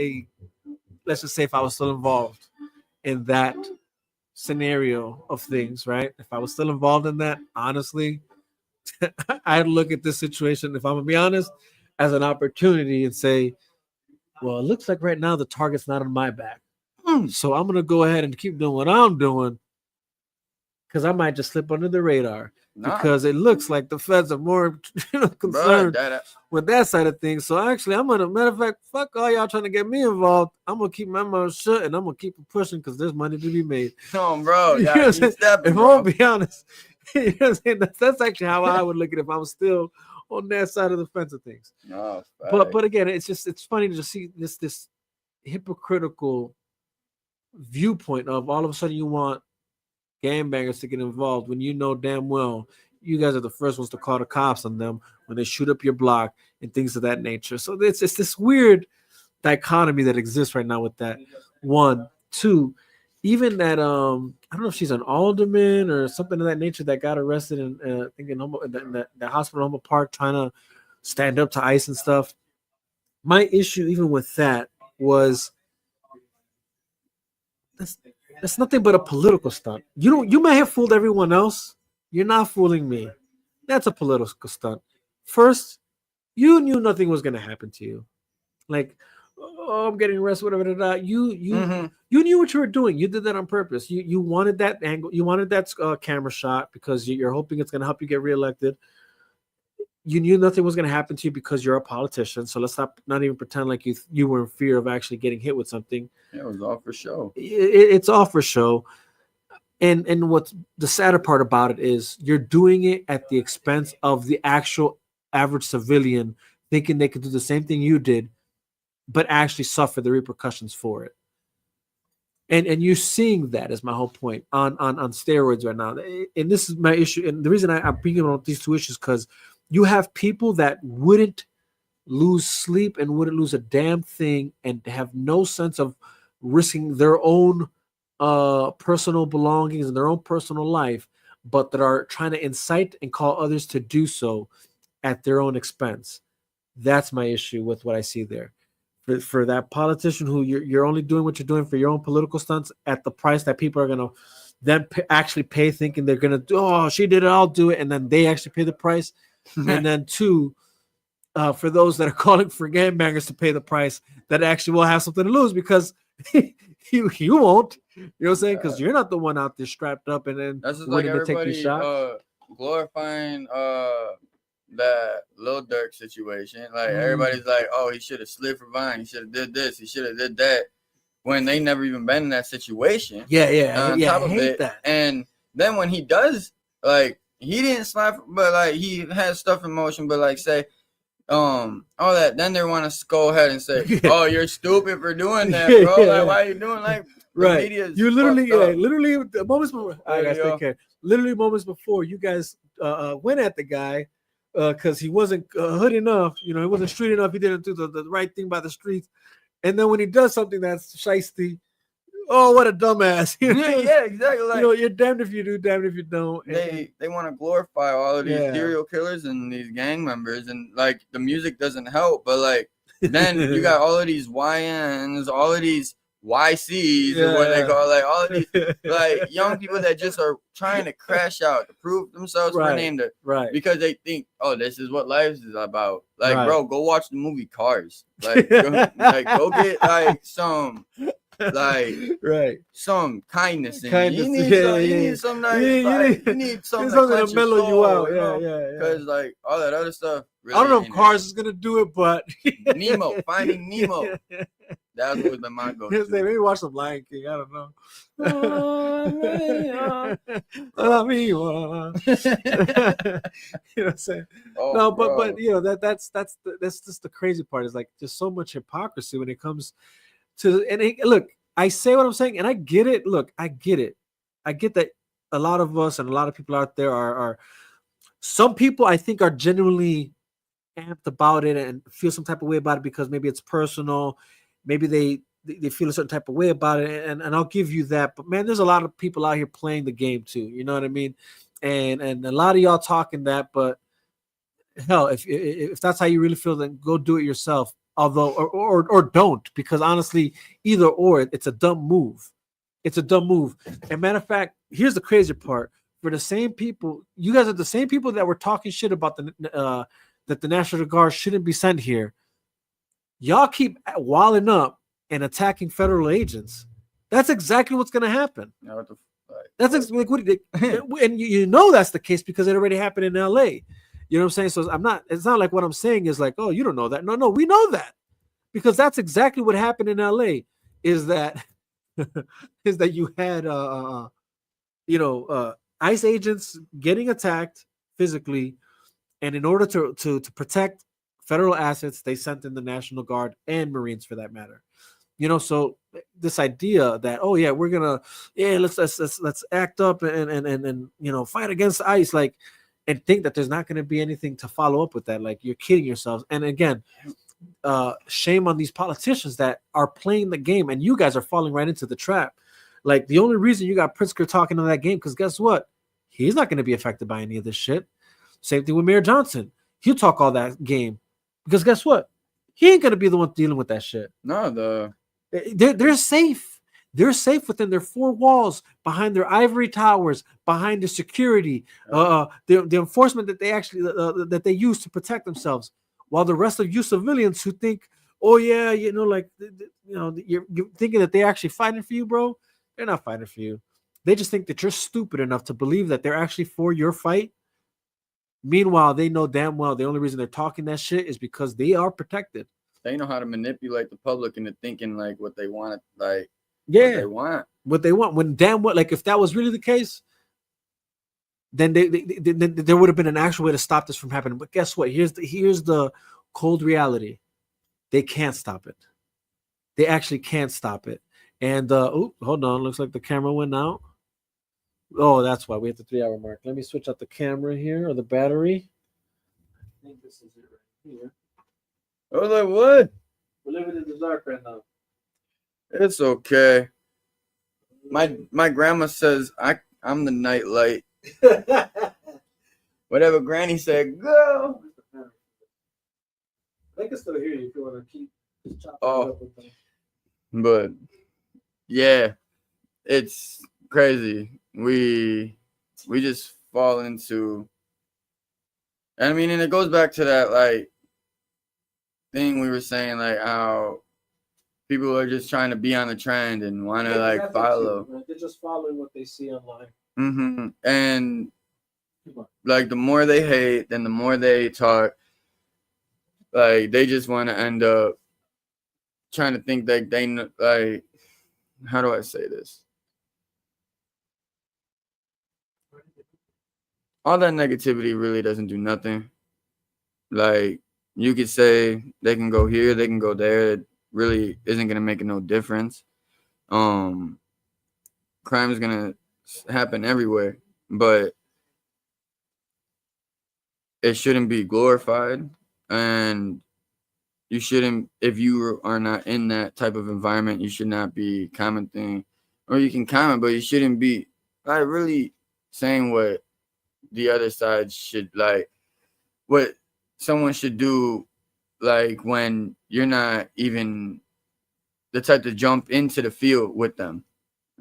let's just say, if I was still involved in that scenario of things, right? If I was still involved in that, honestly, I'd look at this situation, if I'm gonna be honest, as an opportunity and say, well, it looks like right now the target's not on my back. So I'm gonna go ahead and keep doing what I'm doing, because I might just slip under the radar. Because it looks like the feds are more concerned with that side of things. So actually, I'm gonna, matter of fact, fuck all y'all trying to get me involved. I'm gonna keep my mouth shut and I'm gonna keep it pushing because there's money to be made. No, bro. You know what I'm saying? If I'm gonna be honest, you know what I'm saying? That's actually how I would look at it if I was still on that side of the fence of things. No, but again, it's funny to just see this hypocritical viewpoint of all of a sudden you want gangbangers to get involved when you know damn well you guys are the first ones to call the cops on them when they shoot up your block and things of that nature. So it's this weird dichotomy that exists right now with that. One, two, even that I don't know if she's an alderman or something of that nature that got arrested in I think in the hospital in Humboldt Park trying to stand up to ICE and stuff. My issue even with that was that's nothing but a political stunt. You may have fooled everyone else. You're not fooling me. That's a political stunt. First, you knew nothing was gonna happen to you. Like, oh, I'm getting arrested, whatever. You knew what you were doing. You did that on purpose. You wanted that angle. You wanted that camera shot because you're hoping it's gonna help you get reelected. You knew nothing was gonna happen to you because you're a politician. So let's not even pretend like you were in fear of actually getting hit with something. Yeah, it was all for show. It's all for show. And what's the sadder part about it is you're doing it at the expense of the actual average civilian, thinking they could do the same thing you did, but actually suffer the repercussions for it. And you're seeing that is my whole point on steroids right now. And this is my issue. And the reason I'm bringing on these two issues because you have people that wouldn't lose sleep and wouldn't lose a damn thing and have no sense of risking their own personal belongings and their own personal life, but that are trying to incite and call others to do so at their own expense. That's my issue with what I see there. For that politician who you're only doing what you're doing for your own political stunts at the price that people are gonna then actually pay, thinking they're gonna do. Oh, she did it, I'll do it, and then they actually pay the price. And then two, for those that are calling for gangbangers to pay the price, that actually will have something to lose because you won't. You know what I'm saying? Because you're not the one out there strapped up and then that's just like everybody glorifying that Lil Durk situation. Like everybody's like, oh, he should have slid for Vine. He should have did this. He should have did that. When they never even been in that situation. Yeah. Top I of hate it. that. And then when he does, like, he didn't slap, but like he has stuff in motion. But like say, all that. Then they want to go ahead and say, oh, you're stupid for doing that, bro. Like, why are you doing like? Right. You literally moments before. I gotta take care. Literally moments before you guys went at the guy because he wasn't hood enough. You know, he wasn't street enough. He didn't do the right thing by the streets. And then when he does something that's shiesty, oh, what a dumbass! Yeah, exactly. Like, you know, you're damned if you do, damned if you don't. They want to glorify all of these serial killers and these gang members, and like the music doesn't help. But like then you got all of these YNs, all of these YCs, or what they call like all of these like young people that just are trying to crash out to prove themselves for a name to because they think, oh, this is what life is about. Like, bro, go watch the movie Cars. Like, go get like some like right. some kindness in Kindness, you. You need yeah, some, yeah, you yeah. need some nice, You like, need- you need something to something cleanse to your mellow you soul, out. you Yeah, know? yeah, yeah. Because like all that other stuff really I don't know if ain't Cars it. is gonna do it, but Nemo, Finding Nemo. That's always been my go-to. Maybe watch some Lion King. I don't know. Bro. You know what I'm saying? Oh, No, bro. but you know that's just the crazy part is like just so much hypocrisy when it comes to look, I say what I'm saying and I get it. Look, I get it. I get that a lot of us and a lot of people out there are some people I think are genuinely amped about it and feel some type of way about it because maybe it's personal, maybe they feel a certain type of way about it, and I'll give you that. But man, there's a lot of people out here playing the game too. You know what I mean? And a lot of y'all talking that, but hell, if that's how you really feel, then go do it yourself. Although or don't, because honestly, either or, it's a dumb move. It's a dumb move. And matter of fact, here's the crazy part: for the same people, you guys are the same people that were talking shit about that the National Guard shouldn't be sent here. Y'all keep walling up and attacking federal agents. That's exactly what's going to happen. You know, what the, That's like what and you know that's the case because it already happened in LA. You know what I'm saying? So it's not like what I'm saying is like, oh, you don't know that. No, we know that. Because that's exactly what happened in LA is that is that you had ICE agents getting attacked physically, and in order to protect federal assets, they sent in the National Guard and Marines for that matter. You know, so this idea that we're gonna let's act up and fight against ICE, like, and think that there's not gonna be anything to follow up with that, like you're kidding yourselves. And again, shame on these politicians that are playing the game, and you guys are falling right into the trap. Like the only reason you got Pritzker talking in that game, because guess what? He's not going to be affected by any of this shit. Same thing with Mayor Johnson. He'll talk all that game because guess what? He ain't going to be the one dealing with that shit. No, They're safe. They're safe within their four walls, behind their ivory towers, behind the security, the enforcement that they actually that they use to protect themselves. While the rest of you civilians who think, oh yeah, you're thinking that they're actually fighting for you, bro. They're not fighting for you. They just think that you're stupid enough to believe that they're actually for your fight. Meanwhile, they know damn well the only reason they're talking that shit is because they are protected. They know how to manipulate the public into thinking like what they want, like what they want. When damn well, like if that was really the case, then there would have been an actual way to stop this from happening. But guess what? Here's the cold reality: they can't stop it. They actually can't stop it. And hold on, looks like the camera went out. Oh, that's why we hit the 3-hour mark. Let me switch out the camera here or the battery. I think this is it right here. I was like, what? We're living in the dark right now. It's okay. My grandma says I'm the night light. Whatever Granny said, go. I can still hear you if you want to keep chopping up with them. But yeah, it's crazy. We just fall into, and I mean, and it goes back to that like thing we were saying, like how people are just trying to be on the trend and want to like follow. They're just following what they see online. Mm-hmm. And like the more they hate, then the more they talk. Like they just want to end up trying to think that they like. How do I say this? All that negativity really doesn't do nothing. Like you could say they can go here, they can go there. It really isn't gonna make no difference. Crime is gonna happen everywhere, but it shouldn't be glorified, and you shouldn't. If you are not in that type of environment, you should not be commenting, or you can comment, but you shouldn't be like really saying what the other side should like, what someone should do, like when you're not even the type to jump into the field with them.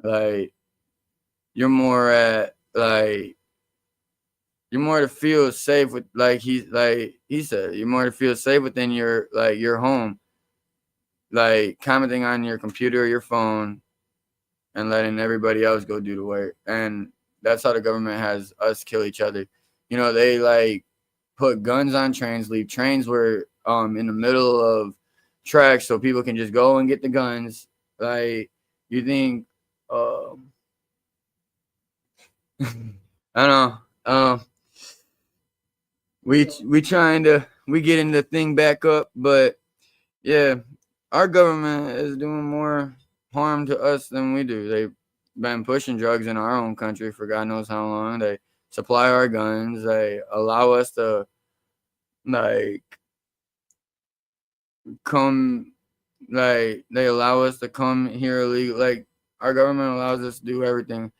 Like you're more to feel safe with, like he said, you're more to feel safe within your home like commenting on your computer or your phone and letting everybody else go do the work. And that's how the government has us kill each other. You know, they like put guns on trains, leave trains where in the middle of tracks so people can just go and get the guns. Like, you think I don't know. We getting the thing back up, but yeah, our government is doing more harm to us than we do. They've been pushing drugs in our own country for God knows how long. They supply our guns. They allow us to like come, like they allow us to come here illegal. Like our government allows us to do everything.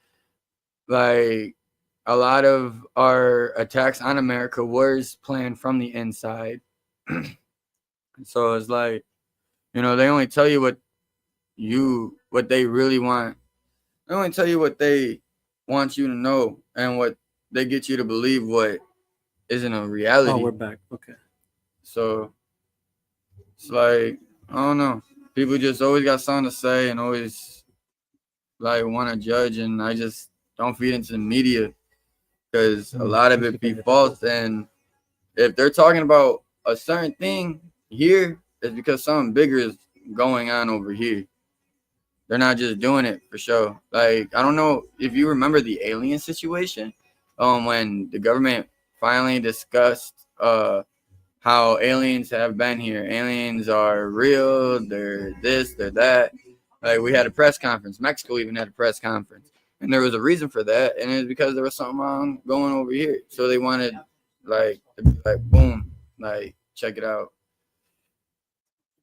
Like a lot of our attacks on America was planned from the inside. So it's like, you know, they only tell you what they really want. They only tell you what they want you to know and what they get you to believe what isn't a reality. Oh, we're back. Okay. So it's like, I don't know. People just always got something to say and always like want to judge, and I just don't feed into the media because a lot of it be false. And if they're talking about a certain thing here, it's because something bigger is going on over here. They're not just doing it for show. Like, I don't know if you remember the alien situation, when the government finally discussed how aliens have been here. Aliens are real. They're this, they're that. Like, we had a press conference. Mexico even had a press conference. And there was a reason for that, and it was because there was something wrong going over here. So they wanted, like, to be like, boom, like, check it out.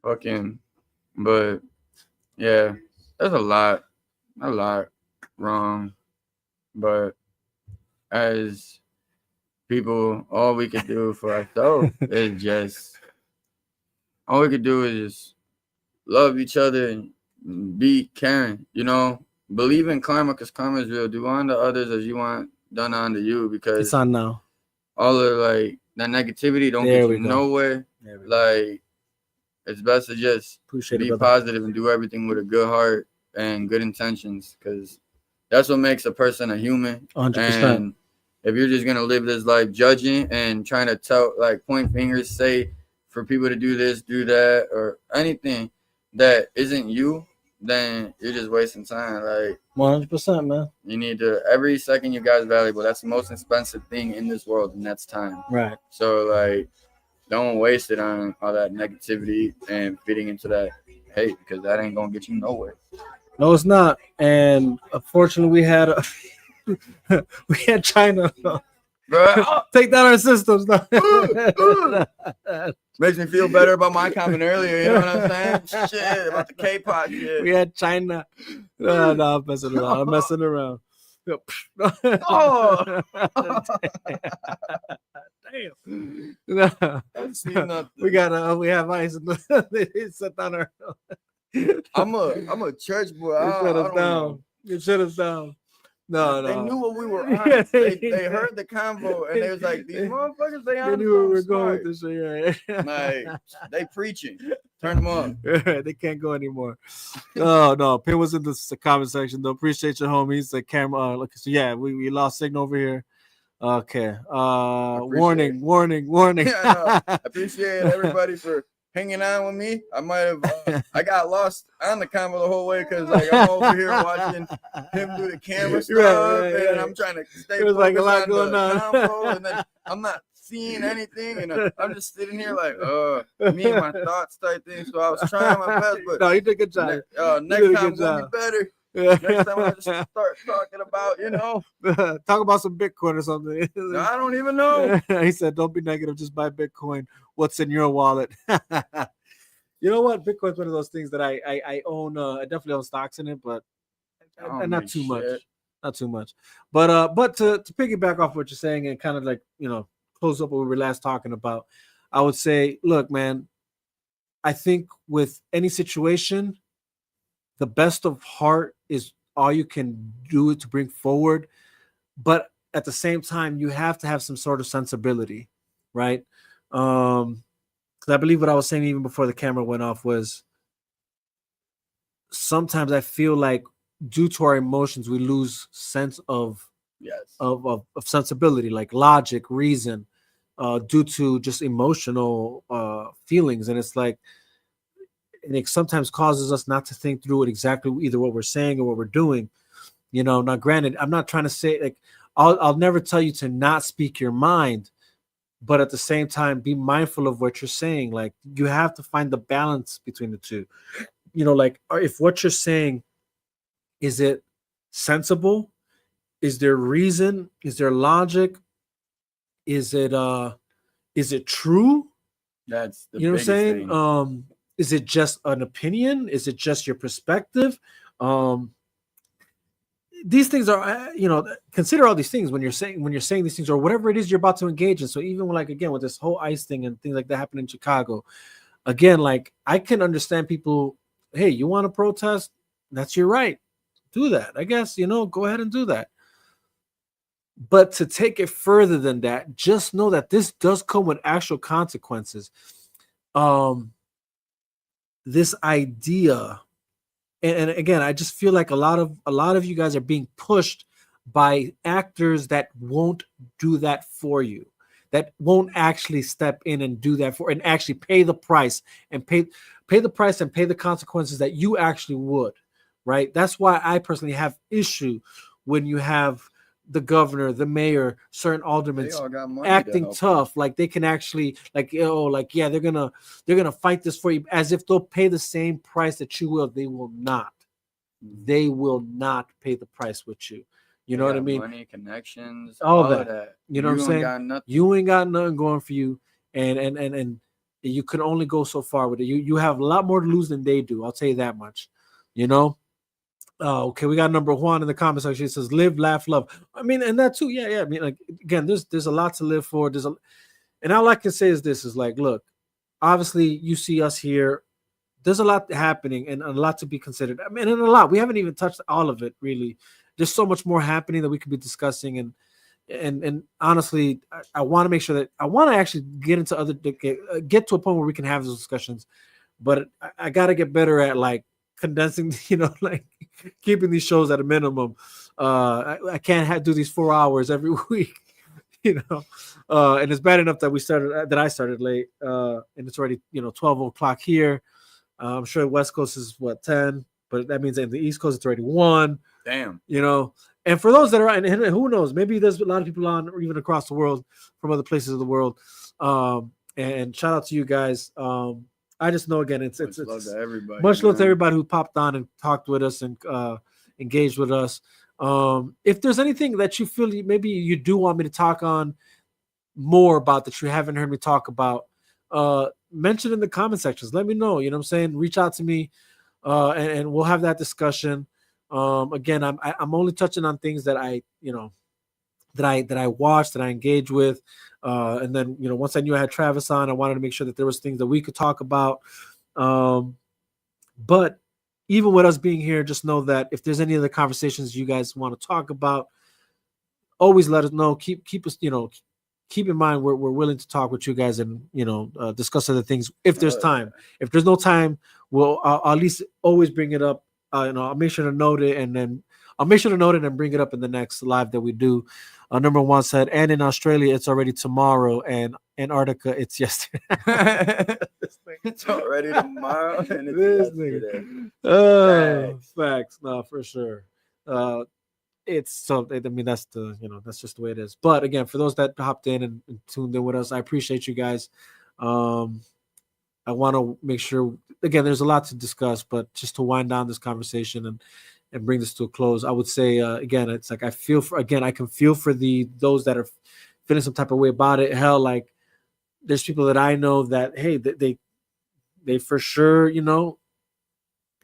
Fucking, but, yeah. There's a lot wrong, but as people, all we could do for ourselves is just love each other and be caring, you know, believe in karma because karma is real. Do unto others as you want done unto you, because it's on now. All of like that negativity don't get you nowhere. Like, it's best to just be positive and do everything with a good heart and good intentions, because that's what makes a person a human. 100%. And if you're just going to live this life judging and trying to tell, like, point fingers, say for people to do this, do that, or anything that isn't you, then you're just wasting time. Like, 100%, man. You need to, every second you guys valuable. That's the most expensive thing in this world, and that's time. Right. So, like, don't waste it on all that negativity and fitting into that hate, because that ain't gonna get you nowhere. No, it's not. And unfortunately, we had China take down our systems. Makes me feel better about my comment earlier. You know what I'm saying? Shit about the K-pop shit. We had China. No, I'm messing around. I'm messing around. Oh. Damn. We have ice. They set down our. I'm a church boy. Shut us down. You shut us down. No. They knew what we were on. They heard the convo and they was like, these motherfuckers, they knew where we're going with this shit. Right? Like, they preaching. Turn them on. They can't go anymore. No. Pin was in the comment section though. Appreciate your homies. The camera. Look, so yeah, we lost signal over here. Okay. Warning. Yeah, I appreciate everybody for hanging on with me. I might have I got lost on the convo the whole way because like I'm over here watching him do the camera stuff, right. And I'm trying to stay focused like a lot going on. Convo, and then I'm not seeing anything, and I'm just sitting here like me and my thoughts type thing. So I was trying my best, but no, you did a good job. Next time it's gonna be better. Next time I just start talking about, talk about some Bitcoin or something. No, I don't even know. He said, don't be negative, just buy Bitcoin. What's in your wallet? You know what? Bitcoin's one of those things that I own. I definitely own stocks in it, but not too much. Not too much. But to piggyback off what you're saying and kind of like, close up what we were last talking about, I would say, look, man, I think with any situation, the best of heart is all you can do to bring forward. But at the same time, you have to have some sort of sensibility, right? Because I believe what I was saying even before the camera went off was sometimes I feel like due to our emotions, we lose sense of Yes. of sensibility, like logic, reason, due to just emotional feelings. And it's like, and it sometimes causes us not to think through it exactly either what we're saying or what we're doing. Now granted, I'm not trying to say like I'll never tell you to not speak your mind, but at the same time, be mindful of what you're saying. Like you have to find the balance between the two. Like if what you're saying, is it sensible? Is there reason? Is there logic? Is it true? That's the You know what I'm biggest saying? thing. Is it just an opinion? Is it just your perspective? Um, these things are, consider all these things when you're saying these things or whatever it is you're about to engage in. So even like again with this whole ICE thing and things like that happening in Chicago, again, like I can understand people. Hey, you want to protest? That's your right. Do that. I guess go ahead and do that. But to take it further than that, just know that this does come with actual consequences. This idea, and again, I just feel like a lot of you guys are being pushed by actors that won't do that for you, that won't actually step in and do that and actually pay the price and pay the price and pay the consequences that you actually would, right? That's why I personally have issue when you have the governor, the mayor, certain aldermen acting tough, like they can actually, like, yeah, they're gonna fight this for you, as if they'll pay the same price that you will. They will not. They will not pay the price with you. You know what I mean? Money, connections, all that. You know what I'm saying? Got nothing. You ain't got nothing going for you, and you can only go so far with it. You have a lot more to lose than they do. I'll tell you that much. Okay, we got number one in the comment section. It says live, laugh, love. I mean, and that too, yeah. I mean, like again, there's a lot to live for. And all I can say is this: is like, look, obviously you see us here. There's a lot happening and a lot to be considered. I mean, and a lot we haven't even touched all of it really. There's so much more happening that we could be discussing, and honestly, I want to make sure that I want to actually get into get to a point where we can have those discussions. But I got to get better at like condensing, like keeping these shows at a minimum. I can't do these 4 hours every week, and it's bad enough that I started late, and it's already 12 o'clock here. I'm sure West Coast is 10, but that means in the East Coast it's already 1. Damn. And for those that are, and who knows, maybe there's a lot of people on, or even across the world from other places of the world. And shout out to you guys. I just know, again, it's love to everybody. Much love to everybody who popped on and talked with us and engaged with us. If there's anything that you feel maybe you do want me to talk on more about that you haven't heard me talk about, mention in the comment sections. Let me know. You know what I'm saying? Reach out to me, and we'll have that discussion. Again, I'm only touching on things that I watched, that I engage with. And then, once I knew I had Travis on, I wanted to make sure that there was things that we could talk about. But even with us being here, just know that if there's any other conversations you guys want to talk about, always let us know. Keep us, keep in mind we're willing to talk with you guys and, discuss other things if there's time. If there's no time, I'll at least always bring it up. I'll make sure to note it, and then I'll make sure to note it and bring it up in the next live that we do. Number one said, and in Australia, it's already tomorrow, and Antarctica, it's yesterday. It's already tomorrow, and it's yesterday. Facts. No, for sure. It's so, I mean, that's that's just the way it is. But again, for those that hopped in and tuned in with us, I appreciate you guys. I want to make sure, again, there's a lot to discuss, but just to wind down this conversation and bring this to a close, I would say, again, it's like I can feel for those that are feeling some type of way about it. Hell, like there's people that I know that, hey, they for sure,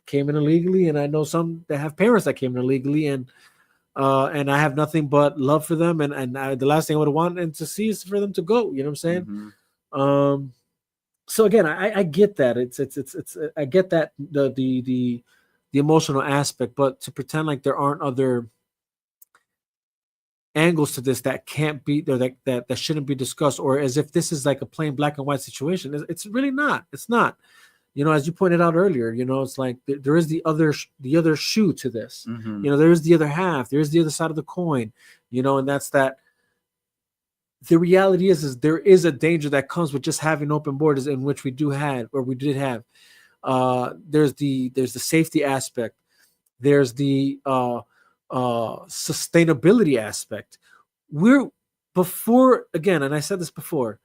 came in illegally, and I know some that have parents that came in illegally, and I have nothing but love for them, and the last thing I would want and to see is for them to go. You know what I'm saying? Mm-hmm. So again, I get that. It's I get that the emotional aspect, but to pretend like there aren't other angles to this that can't be there, that shouldn't be discussed, or as if this is like a plain black and white situation, it's really not. It's not. as you pointed out earlier, it's like there is the other shoe to this. Mm-hmm. There is the other half. There is the other side of the coin. And that's that. The reality is there is a danger that comes with just having open borders, in which we did have. There's the safety aspect. There's the sustainability aspect. Again, and I said this before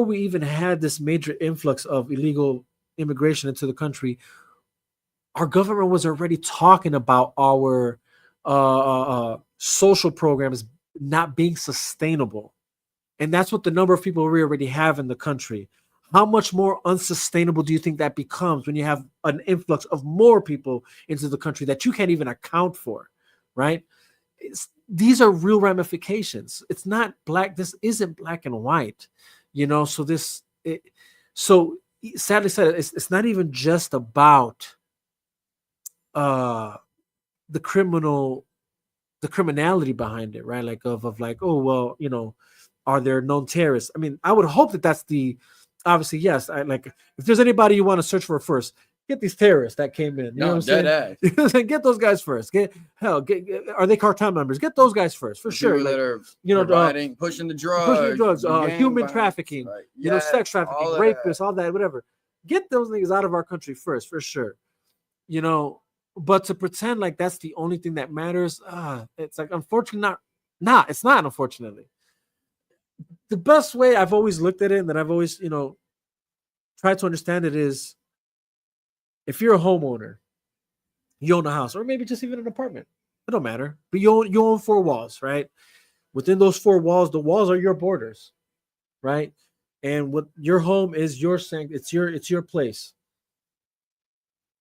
we even had this major influx of illegal immigration into the country, our government was already talking about our social programs not being sustainable. And that's what the number of people we already have in the country. How much more unsustainable do you think that becomes when you have an influx of more people into the country that you can't even account for, right? These are real ramifications. It's not black. This isn't black and white, so sadly said, it's not even just about the criminality behind it, right? Like of like, oh, well, are there known terrorists? I mean, I would hope that that's obviously, yes. If there's anybody you want to search for first, get these terrorists that came in. You know what I'm saying? Get those guys first. Are they cartel members? Get those guys first, for sure. That are pushing the drugs, human trafficking, sex trafficking, rapists, all that, whatever. Get those niggas out of our country first, for sure. But to pretend like that's the only thing that matters, it's like, unfortunately, it's not, unfortunately. The best way I've always looked at it, and that I've always, tried to understand it, is if you're a homeowner, you own a house, or maybe just even an apartment. It don't matter. But you own 4 walls, right? Within those 4 walls, the walls are your borders, right? And what your home is, it's your place.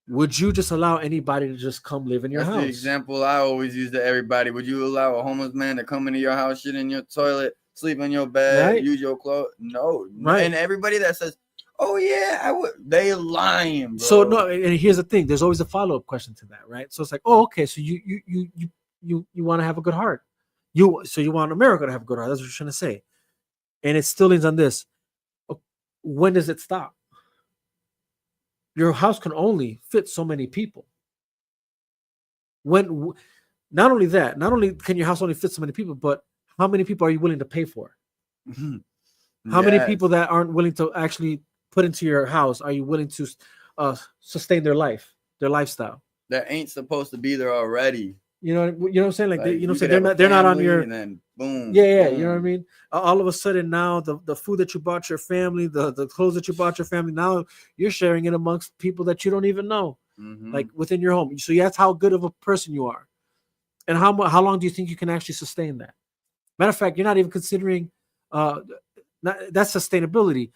Would you just allow anybody to just come live in your house? That's the example I always use to everybody. Would you allow a homeless man to come into your house, shit in your toilet, sleep in your bed, right, use your clothes? No. Right. And everybody that says, oh yeah, I would, they lying, bro. So no, and here's the thing. There's always a follow-up question to that, right? So it's like, oh, okay, so you want to have a good heart. You want America to have a good heart. That's what you're trying to say. And it still ends on this. When does it stop? Your house can only fit so many people. Not only can your house only fit so many people, but how many people are you willing to pay for? Mm-hmm. How many people that aren't willing to actually put into your house are you willing to sustain their lifestyle? That ain't supposed to be there already. You know what I'm saying? Like they're not on your. And then boom. Yeah. Boom. You know what I mean? All of a sudden now the food that you bought your family, the clothes that you bought your family, now you're sharing it amongst people that you don't even know, mm-hmm, like within your home. So that's how good of a person you are, and how long do you think you can actually sustain that? Matter of fact, you're not even considering that's sustainability.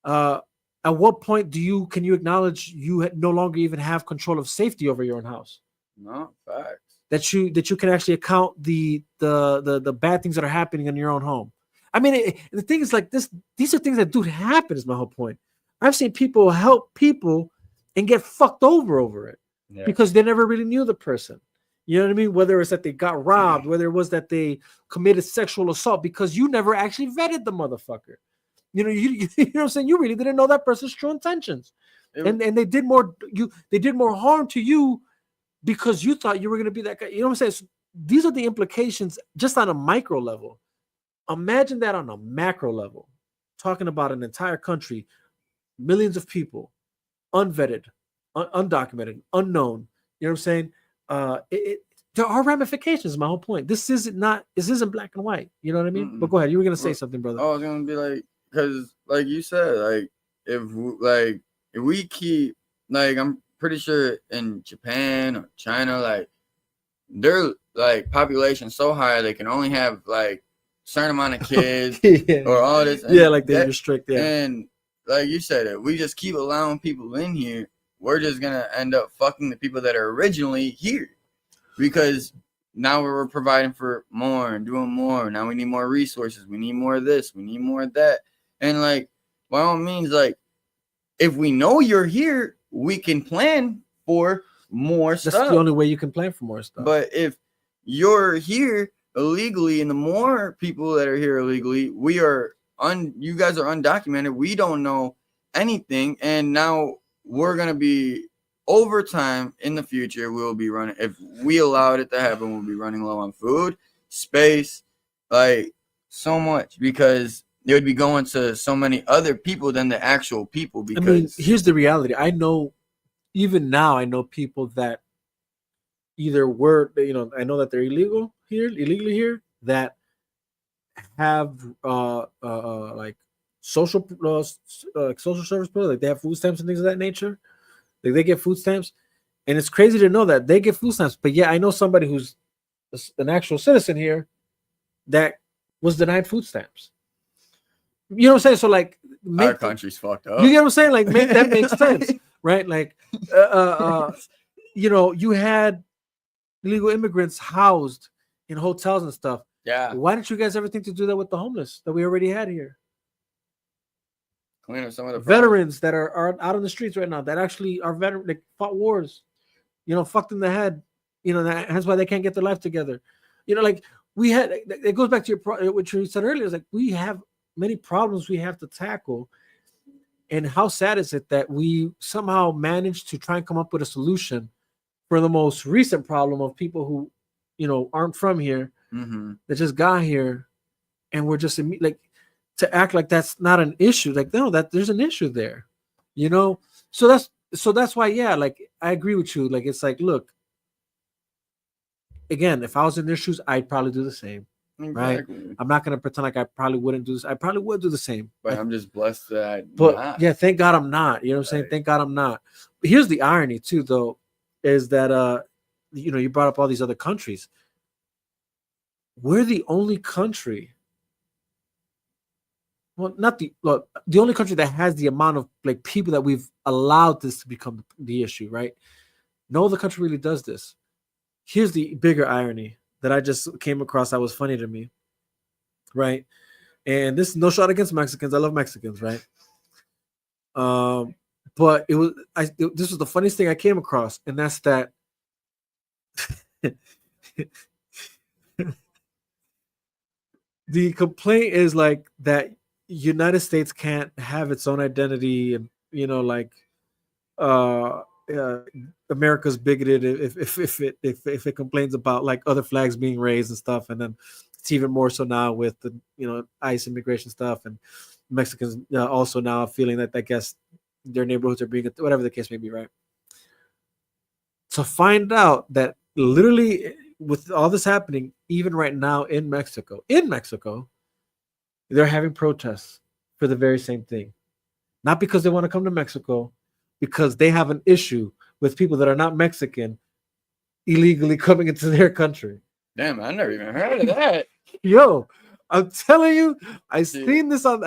At what point can you acknowledge you no longer even have control of safety over your own house? No, facts. That you can actually account the bad things that are happening in your own home. I mean, the thing is, like, these are things that do happen, is my whole point. I've seen people help people and get fucked over it because they never really knew the person. You know what I mean? Whether it's that they got robbed, whether it was that they committed sexual assault, because you never actually vetted the motherfucker. You know what I'm saying? You really didn't know that person's true intentions, and they did more harm to you because you thought you were going to be that guy. You know what I'm saying? So these are the implications just on a micro level. Imagine that on a macro level, talking about an entire country, millions of people, unvetted, undocumented, unknown. You know what I'm saying? There are ramifications. My whole point. This isn't black and white. You know what I mean? Mm-mm. But go ahead. You were going to say something, brother. I was going to be like, because like you said, like if we keep, like, I'm pretty sure in Japan or China, like their like population so high they can only have like certain amount of kids or all this. Like they restrict. And like you said, if we just keep allowing people in here, we're just gonna end up fucking the people that are originally here, because now we're providing for more and doing more. Now we need more resources. We need more of this. We need more of that. And like, by all means, like, if we know you're here, we can plan for more stuff. That's the only way you can plan for more stuff. But if you're here illegally, and the more people that are here illegally, you guys are undocumented. We don't know anything. And now we're gonna be over time in the future. We'll be running, if we allowed it to happen, we'll be running low on food, space, like so much, because they would be going to so many other people than the actual people. Because I mean, here's the reality. I know, even now, I know people that either were, I know that they're illegally here, that have like social social service program, like they have food stamps and things of that nature. Like they get food stamps, and it's crazy to know that they get food stamps. But yeah, I know somebody who's an actual citizen here that was denied food stamps. You know what I'm saying? So like, our country's fucked up. You get what I'm saying? Like, that makes sense, right? Like, you had illegal immigrants housed in hotels and stuff. Yeah. Why didn't you guys ever think to do that with the homeless that we already had here? Clean up some of the veterans that are out on the streets right now that actually are veterans, like fought wars, fucked in the head. That's why they can't get their life together. Like we had, it goes back to what you said earlier. Is like we have many problems we have to tackle, and how sad is it that we somehow managed to try and come up with a solution for the most recent problem of people who, aren't from here, that just got here, and we're just like, to act like that's not an issue. Like, no, that there's an issue there, So that's why, yeah, like I agree with you. Like, it's like, look, again, if I was in their shoes, I'd probably do the same. Exactly. Right? I'm not gonna pretend like I probably wouldn't do this. I probably would do the same. But I'm just blessed that. Yeah, thank God I'm not. You know what I'm saying? Thank God I'm not. But here's the irony too, though, is that you brought up all these other countries. We're the only country. Well, not the only country that has the amount of like people that we've allowed this to become the issue, right? No other country really does this. Here's the bigger irony that I just came across that was funny to me, right? And this is no shot against Mexicans. I love Mexicans, right? But this was the funniest thing I came across, and that's that the complaint is like that United States can't have its own identity, and America's bigoted if it complains about like other flags being raised and stuff, and then it's even more so now with the ICE immigration stuff, and Mexicans also now feeling that I guess their neighborhoods are being, whatever the case may be, right? To find out that literally with all this happening, even right now in Mexico, they're having protests for the very same thing, not because they want to come to Mexico, because they have an issue with people that are not Mexican illegally coming into their country. Damn, I never even heard of that. Yo, I'm telling you, this was on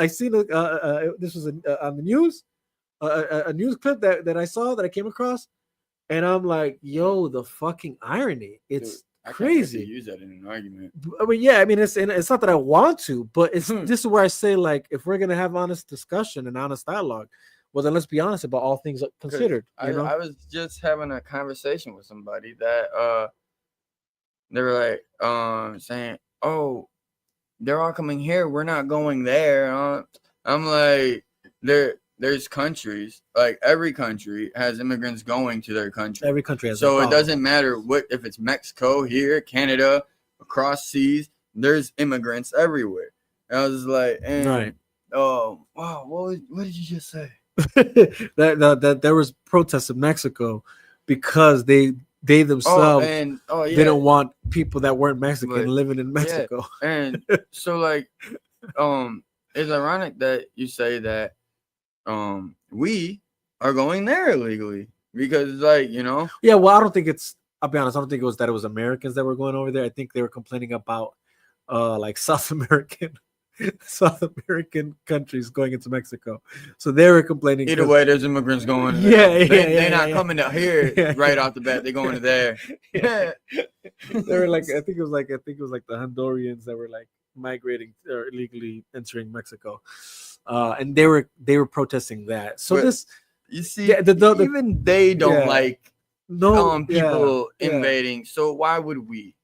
the news, a news clip that I saw, that I came across, and I'm like, yo, the fucking irony. It's crazy. I can't use that in an argument. I mean, yeah, I mean, it's not that I want to, but it's this is where I say, like, if we're gonna have honest discussion and honest dialogue, well, then let's be honest about all things considered. I was just having a conversation with somebody that they were like saying, "Oh, they're all coming here. We're not going there." I'm like, there's countries, like every country has immigrants going to their country. Every country has. So it doesn't matter if it's Mexico, here, Canada, across seas. There's immigrants everywhere. And I was like, right. Oh, wow. What did you just say? that there was protests in Mexico because they themselves they don't want people that weren't Mexican living in Mexico. Yeah. And so like it's ironic that you say that we are going there illegally, because yeah, well, I'll be honest, I don't think it was that it was Americans that were going over there. I think they were complaining about like South American countries going into Mexico, so they were complaining. Either way, there's immigrants going. They're not coming out here right off the bat. They're going to there. They were like, I think it was like the Hondurans that were like migrating or illegally entering Mexico, and they were protesting that. So but you see, even they don't like people invading. So why would we?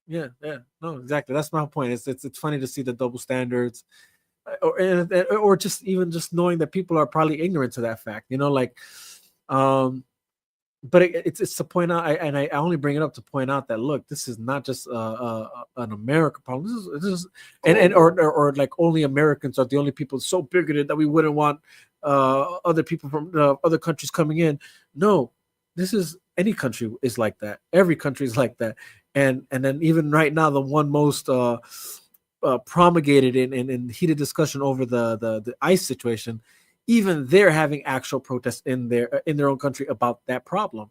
Yeah, no, exactly. That's my point. It's funny to see the double standards. or just even just knowing that people are probably ignorant to that fact, like, but it's to point out, I only bring it up to point out that, look, this is not just an American problem. This is or like only Americans are the only people so bigoted that we wouldn't want other people from other countries coming in. No, this is any country is like that. Every country is like that, and then even right now, the one most promulgated in heated discussion over the ICE situation, even they're having actual protests in their own country about that problem,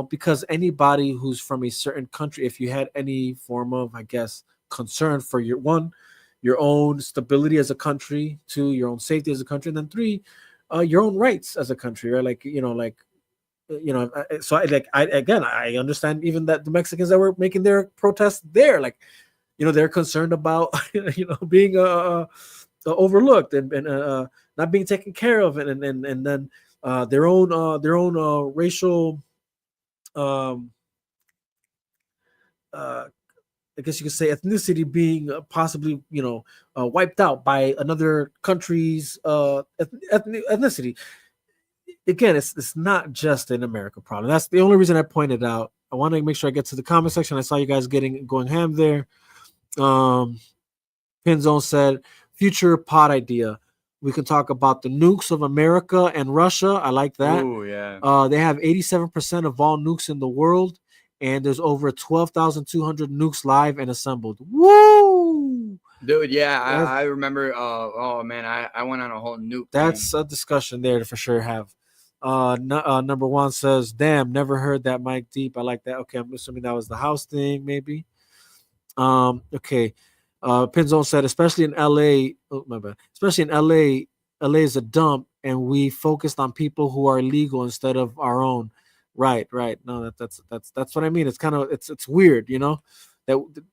because anybody who's from a certain country, if you had any form of, I guess, concern for your own stability as a country, two, your own safety as a country, and then three, your own rights as a country, right? Like, so I understand even that the Mexicans that were making their protests there, like, they're concerned about being overlooked and not being taken care of, and then their own racial, I guess you could say, ethnicity being possibly wiped out by another country's ethnicity. Again, it's not just an American problem. That's the only reason I pointed out. I want to make sure I get to the comment section. I saw you guys going ham there. Pinzone said, future pod idea. We can talk about the nukes of America and Russia. I like that. Oh, yeah. They have 87% of all nukes in the world, and there's over 12,200 nukes live and assembled. Woo! Dude, yeah, I remember. Oh man, I went on a whole nuke. That's a discussion there to for sure have. Number one says, "Damn, never heard that Mike Deep." I like that. Okay, I'm assuming that was the house thing, maybe. Okay. Pinzone said, especially in LA. Oh, my bad. Especially in LA, LA is a dump, and we focused on people who are legal instead of our own. Right. No, that's what I mean. It's kind of it's weird, that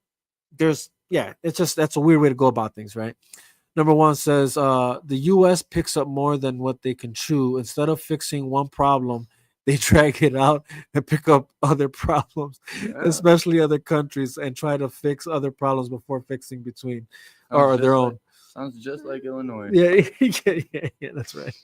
there's it's just that's a weird way to go about things, right? Number one says the U.S. picks up more than what they can chew. Instead of fixing one problem, they drag it out and pick up other problems, especially other countries, and try to fix other problems before fixing between or their own. Sounds just like Illinois. Yeah, that's right.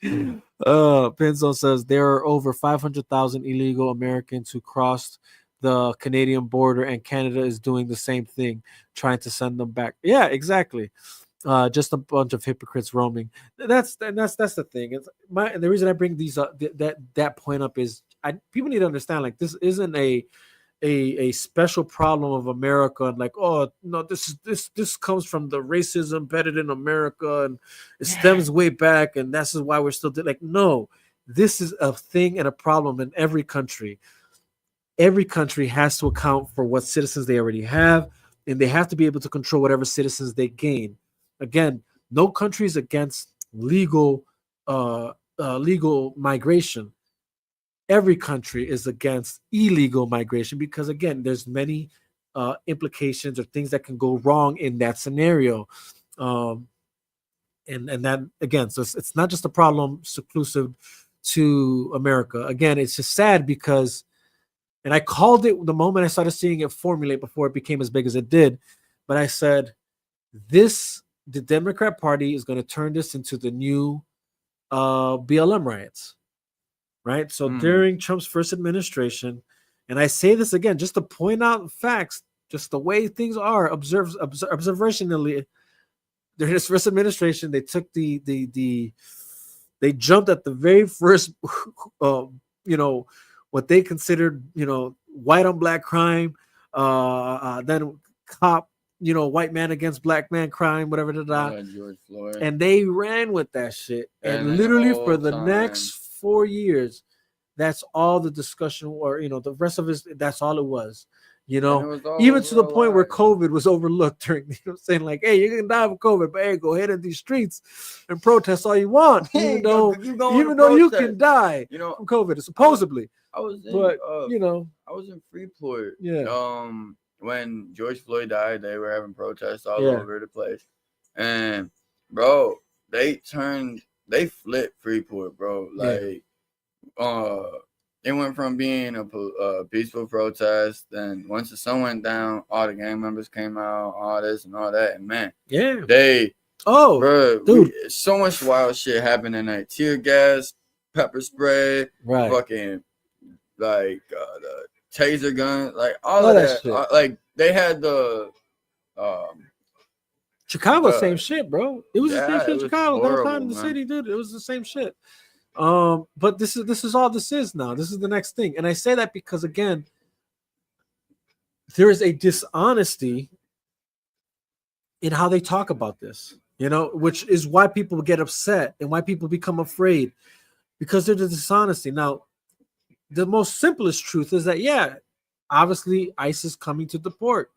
Pinzone says there are over 500,000 illegal Americans who crossed the Canadian border, and Canada is doing the same thing, trying to send them back. Yeah, exactly. Just a bunch of hypocrites roaming. That's the thing. And the reason I bring these up, that point up is people need to understand, like, this isn't a special problem of America, and like, oh no, this comes from the racism embedded in America, and it stems way back, and that's why we're still like, no, this is a thing and a problem in every country. Every country has to account for what citizens they already have, and they have to be able to control whatever citizens they gain. Again, no country is against legal migration. Every country is against illegal migration because, again, there's many implications or things that can go wrong in that scenario. And that, again, so it's not just a problem exclusive to America. Again, it's just sad because, and I called it the moment I started seeing it formulate before it became as big as it did, but I said, the Democrat Party is going to turn this into the new BLM riots. Right. So during Trump's first administration, and I say this again, just to point out facts, just the way things are observationally, during his first administration, they took they jumped at the very first, what they considered, white on black crime, then cop, white man against black man crime, whatever, George Floyd. And they ran with that shit. And literally for the next 4 years, that's all the discussion, or the rest of it, that's all it was. Even to the point where COVID was overlooked during, saying like, hey, you're gonna die of COVID, but hey, go ahead in these streets and protest all you want, even though you can die from COVID, supposedly. I was in Freeport. Yeah. When George Floyd died, they were having protests all over the place, and bro, they flipped Freeport, bro. Like, it went from being a peaceful protest, then once the sun went down, all the gang members came out, all this and all that, and man, they Oh, Bro, dude. so much wild shit happened in that. Tear gas, pepper spray, Right. fucking like the taser gun, like all All of that that. shit. Like they had the Chicago, same shit, bro. It was the same yeah, shit it in was Chicago, downtown horrible, in the man. city, dude. It was the same shit. But this is all this is now. This is the next thing. And I say that because again, there is a dishonesty in how they talk about this, you know, which is why people get upset and why people become afraid because there's a dishonesty. Now, the most simplest truth is that, yeah, obviously ICE is coming to the port,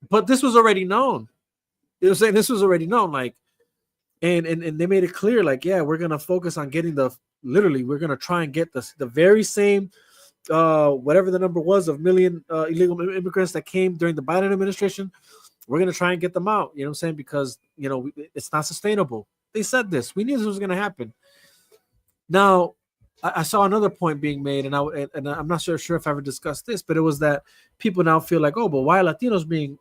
but this was already known. You know what I'm saying? This was already known. Like, and they made it clear, like, yeah, we're gonna focus on getting we're gonna try and get the very same whatever the number was of million illegal immigrants that came during the Biden administration. We're gonna try and get them out. You know what I'm saying? Because it's not sustainable. They said this. We knew this was gonna happen. Now, I saw another point being made, and I'm not sure if I ever discussed this, but it was that people now feel like, oh, but why are Latinos being,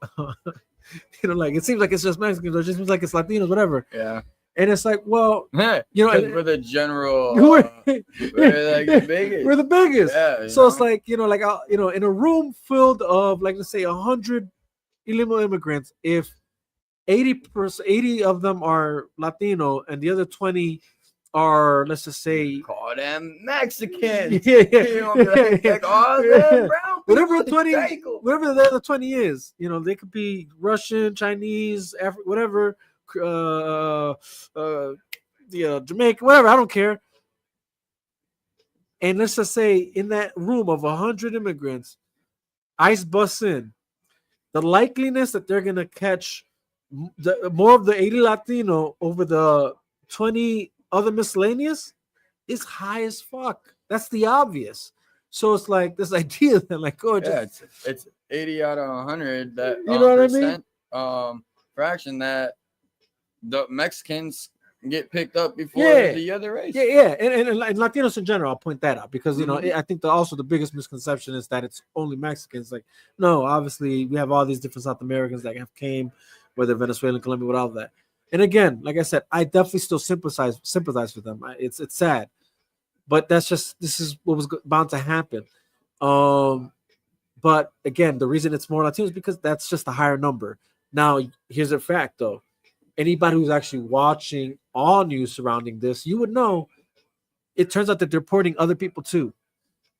like it seems like it's just Mexicans, or it just seems like it's Latinos, whatever. Yeah. And it's like, well, we're the general, we're like the biggest. We're the biggest. Yeah, so it's like, in a room filled of, like, let's say 100 illegal immigrants, if 80 of them are Latino and the other 20 are, let's just say, call them Mexicans. Yeah. Whatever the other 20 is, they could be Russian, Chinese, whatever, Jamaica, whatever, I don't care. And let's just say in that room of 100 immigrants, ICE busts in. The likeliness that they're gonna catch more of the 80 Latino over the 20 other miscellaneous is high as fuck. That's the obvious. So it's like this idea that, like, oh, it's 80 out of 100 that you know what I mean? Fraction that the Mexicans get picked up before the other race. Yeah, and Latinos in general, I'll point that out because I think also the biggest misconception is that it's only Mexicans. Like, no, obviously we have all these different South Americans that have came, whether Venezuelan, Colombia, with all that. And again, like I said, I definitely still sympathize with them. It's sad, but this is what was bound to happen. But again, the reason it's more Latinos is because that's just a higher number. Now, here's a fact, though. Anybody who's actually watching all news surrounding this, you would know it turns out that they're reporting other people too,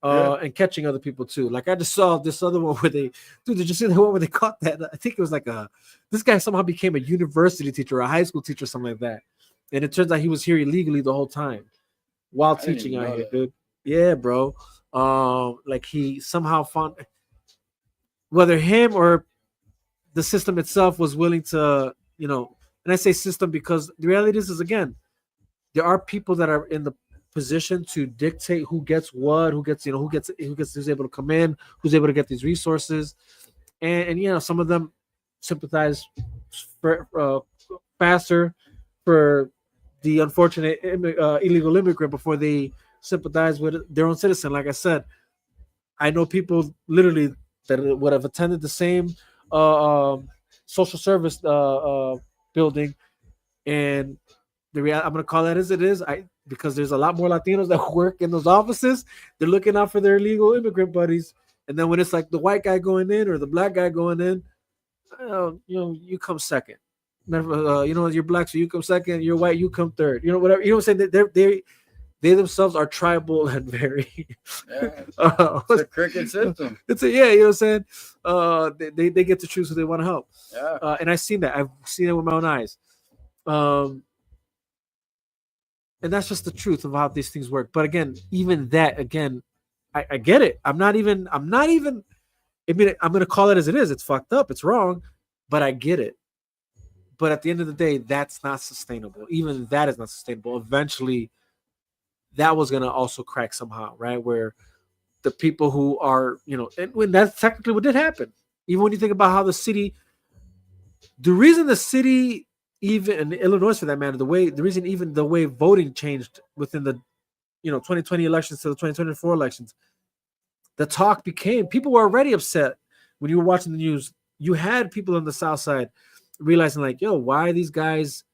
and catching other people too. Like, I just saw this other one where did you see the one where they caught that? I think it was like this guy somehow became a university teacher, a high school teacher, something like that. And it turns out he was here illegally the whole time while teaching out here, dude. Yeah, bro. Like, he somehow found, whether him or the system itself was willing to, and I say system because the reality is again, there are people that are in the position to dictate who gets what, who's able to come in, who's able to get these resources, and some of them sympathize faster for the unfortunate illegal immigrant before they sympathize with their own citizen. Like I said, I know people literally that would have attended the same social service building, and I'm gonna call that as it is. Because there's a lot more Latinos that work in those offices. They're looking out for their illegal immigrant buddies, and then when it's like the white guy going in or the black guy going in, you come second. You're black, so you come second. You're white, you come third. Whatever. You know what I'm saying? They themselves are tribal and very. It's a cricket system. You know what I'm saying? They get to choose who they want to help. Yeah. And I've seen that. I've seen it with my own eyes. And that's just the truth of how these things work. But again, even that, I get it. I'm not even. I mean, I'm gonna call it as it is. It's fucked up. It's wrong, but I get it. But at the end of the day, that's not sustainable. Even that is not sustainable. Eventually, that was gonna also crack somehow, right? Where the people who are, and when that's technically what did happen. Even when you think about how the reason the city, even in Illinois for that matter, the reason even the way voting changed within the 2020 elections to the 2024 elections, the talk became, people were already upset when you were watching the news. You had people on the South Side realizing like, yo, why are these guys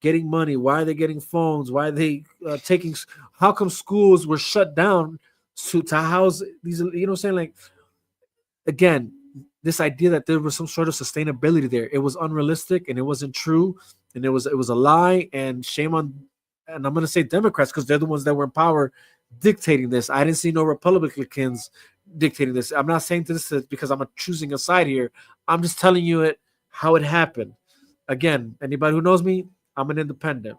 getting money? Why are they getting phones? Why are they taking? How come schools were shut down to house these? You know what I'm saying? Like, again, this idea that there was some sort of sustainability there, it was unrealistic and it wasn't true, and it was a lie. And shame on, and I'm gonna say Democrats because they're the ones that were in power dictating this. I didn't see no Republicans dictating this. I'm not saying this because I'm choosing a side here. I'm just telling you how it happened. Again, anybody who knows me, I'm an independent.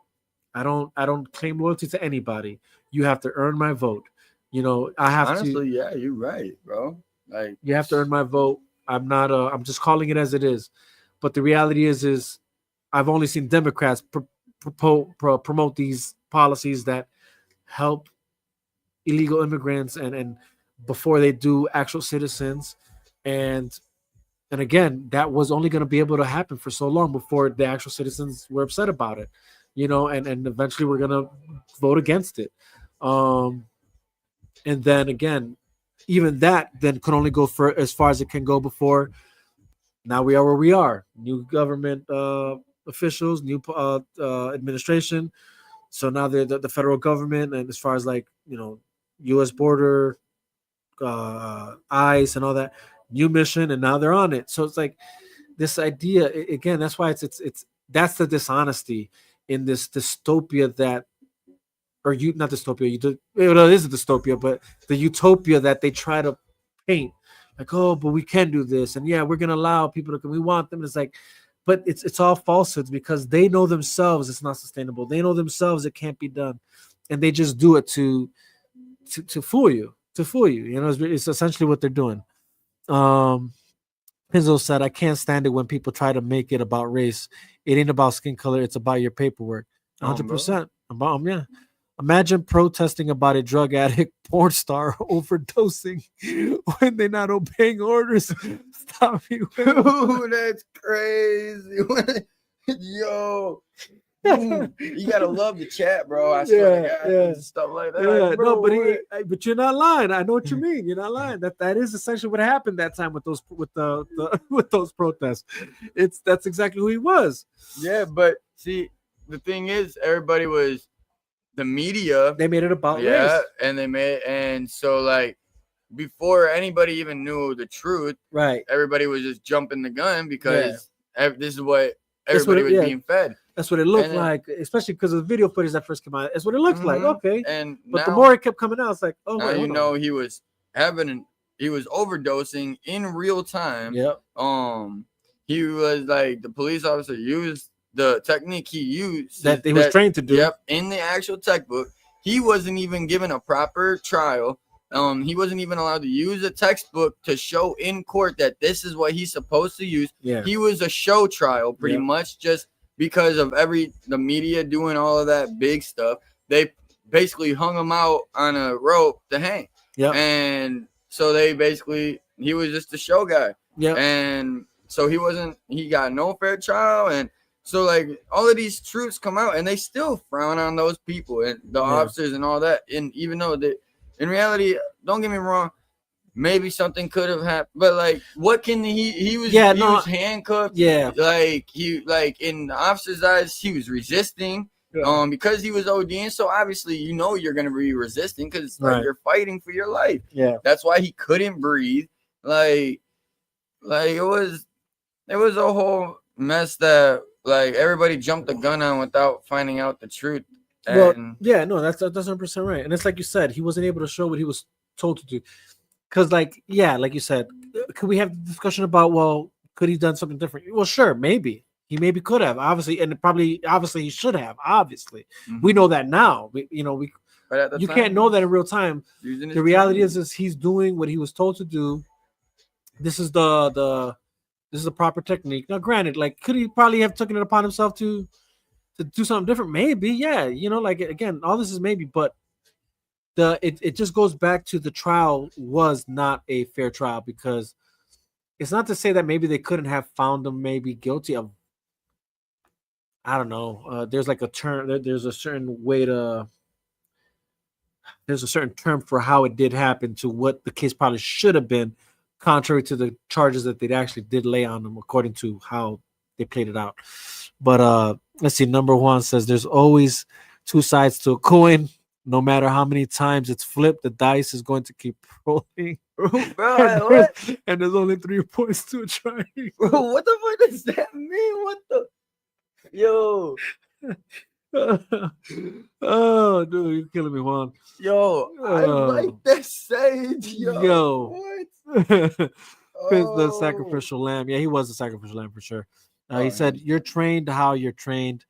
I don't claim loyalty to anybody. You have to earn my vote. I have to. Honestly, yeah, you're right, bro. Like, You have to earn my vote. I'm not. I'm just calling it as it is. But the reality is I've only seen Democrats promote these policies that help illegal immigrants and before they do actual citizens, and again, that was only going to be able to happen for so long before the actual citizens were upset about it, and eventually we're going to vote against it. Um, and then again, even that then could only go for as far as it can go before now we are where we are. New government officials, new administration. So now the federal government, and as far as like, U.S. border, ICE, and all that, new mission, and now they're on it. So it's like this idea again. That's why it's that's the dishonesty in this dystopia that, or you not dystopia. It is a dystopia, but the utopia that they try to paint. Like, oh, but we can do this, and yeah, we're gonna allow people to come. We want them. And it's like, but it's all falsehoods because they know themselves it's not sustainable. They know themselves it can't be done, and they just do it to fool you. To fool you, it's essentially what they're doing. Pizzo said, "I can't stand it when people try to make it about race. It ain't about skin color. It's about your paperwork." 100% about yeah. Imagine protesting about a drug addict porn star overdosing when they're not obeying orders. Stop you. Dude, that's crazy. Yo. You gotta love the chat, bro. I swear to God, yeah. stuff like that. Yeah, like, bro, no, but you're not lying. I know what you mean. You're not lying. That is essentially what happened that time with those with the with those protests. That's exactly who he was. Yeah, but see, the thing is, everybody was the media. They made it about race. and so like before anybody even knew the truth, right? Everybody was just jumping the gun because this is what everybody was being fed. That's what it looked like, especially because of the video footage that first came out. That's what it looked like. Okay, but the more it kept coming out, it's like, oh, now he was overdosing in real time. Yep. He was like the police officer used the technique he used that he was trained to do. Yep, in the actual textbook. He wasn't even given a proper trial. He wasn't even allowed to use a textbook to show in court that this is what he's supposed to use. Yeah. He was a show trial pretty much just because of the media doing all of that big stuff. They basically hung him out on a rope to hang. Yeah. And so he was just a show guy. Yeah. And so he got no fair trial. And so like all of these truths come out and they still frown on those people and the officers and all that. And even though in reality, don't get me wrong, maybe something could have happened, but like, what can he was handcuffed. Yeah, like in the officer's eyes, he was resisting. Because he was ODing, so obviously you're gonna be resisting because it's like you're fighting for your life. Yeah, that's why he couldn't breathe. Like it was a whole mess that like everybody jumped the gun on without finding out the truth. Well, yeah, no, that's 100% right. And it's like you said, he wasn't able to show what he was told to do. Because, like you said, could we have the discussion about, well, could he have done something different? Well, sure, maybe. He maybe could have, obviously, and obviously he should have, obviously. Mm-hmm. We know that now. You can't know that in real time. The reality is he's doing what he was told to do. This is the proper technique. Now, granted, like, could he probably have taken it upon himself to do something different? Maybe, yeah. Like, again, all this is maybe, but it just goes back to the trial was not a fair trial, because it's not to say that maybe they couldn't have found him maybe guilty of, I don't know. There's like a term. There's a certain way to. There's a certain term for how it did happen to what the case probably should have been, contrary to the charges that they actually did lay on him, according to how they played it out. But let's see. Number one says there's always two sides to a coin. No matter how many times it's flipped, the dice is going to keep rolling. Bro, And there's only 3 points to a triangle. bro, what the fuck does that mean? What the yo? Oh, dude, you're killing me, Juan. Yo, I like that sage. Yo. What? The sacrificial lamb. Yeah, he was a sacrificial lamb for sure. He said, "You're trained how you're trained.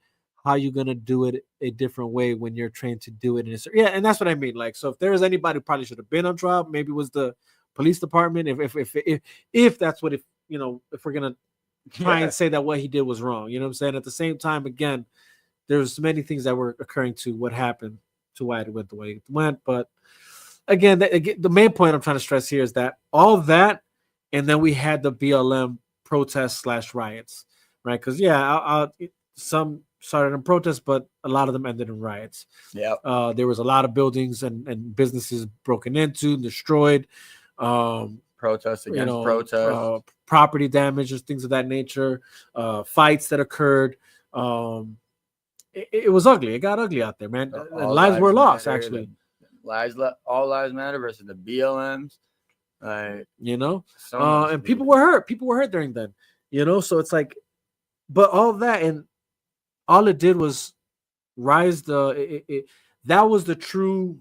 How you gonna do it a different way when you're trained to do it?" Yeah, and that's what I mean. Like, so if there was anybody who probably should have been on trial, maybe it was the police department. If that's what if we're gonna try and say that what he did was wrong, you know what I'm saying? At the same time, again, there's many things that were occurring to what happened to why it went the way it went. But again, the main point I'm trying to stress here is that all that, and then we had the BLM protests / riots, right? Because some started in protests, but a lot of them ended in riots. Yeah. There was a lot of buildings and businesses broken into, destroyed. Protests against protests. Property damages, things of that nature. Fights that occurred. It was ugly. It got ugly out there, man. And lives were lost, actually. All lives matter versus the BLMs. Like, and people were hurt. People were hurt during then, so it's like, but all that, and all it did was rise that was the true,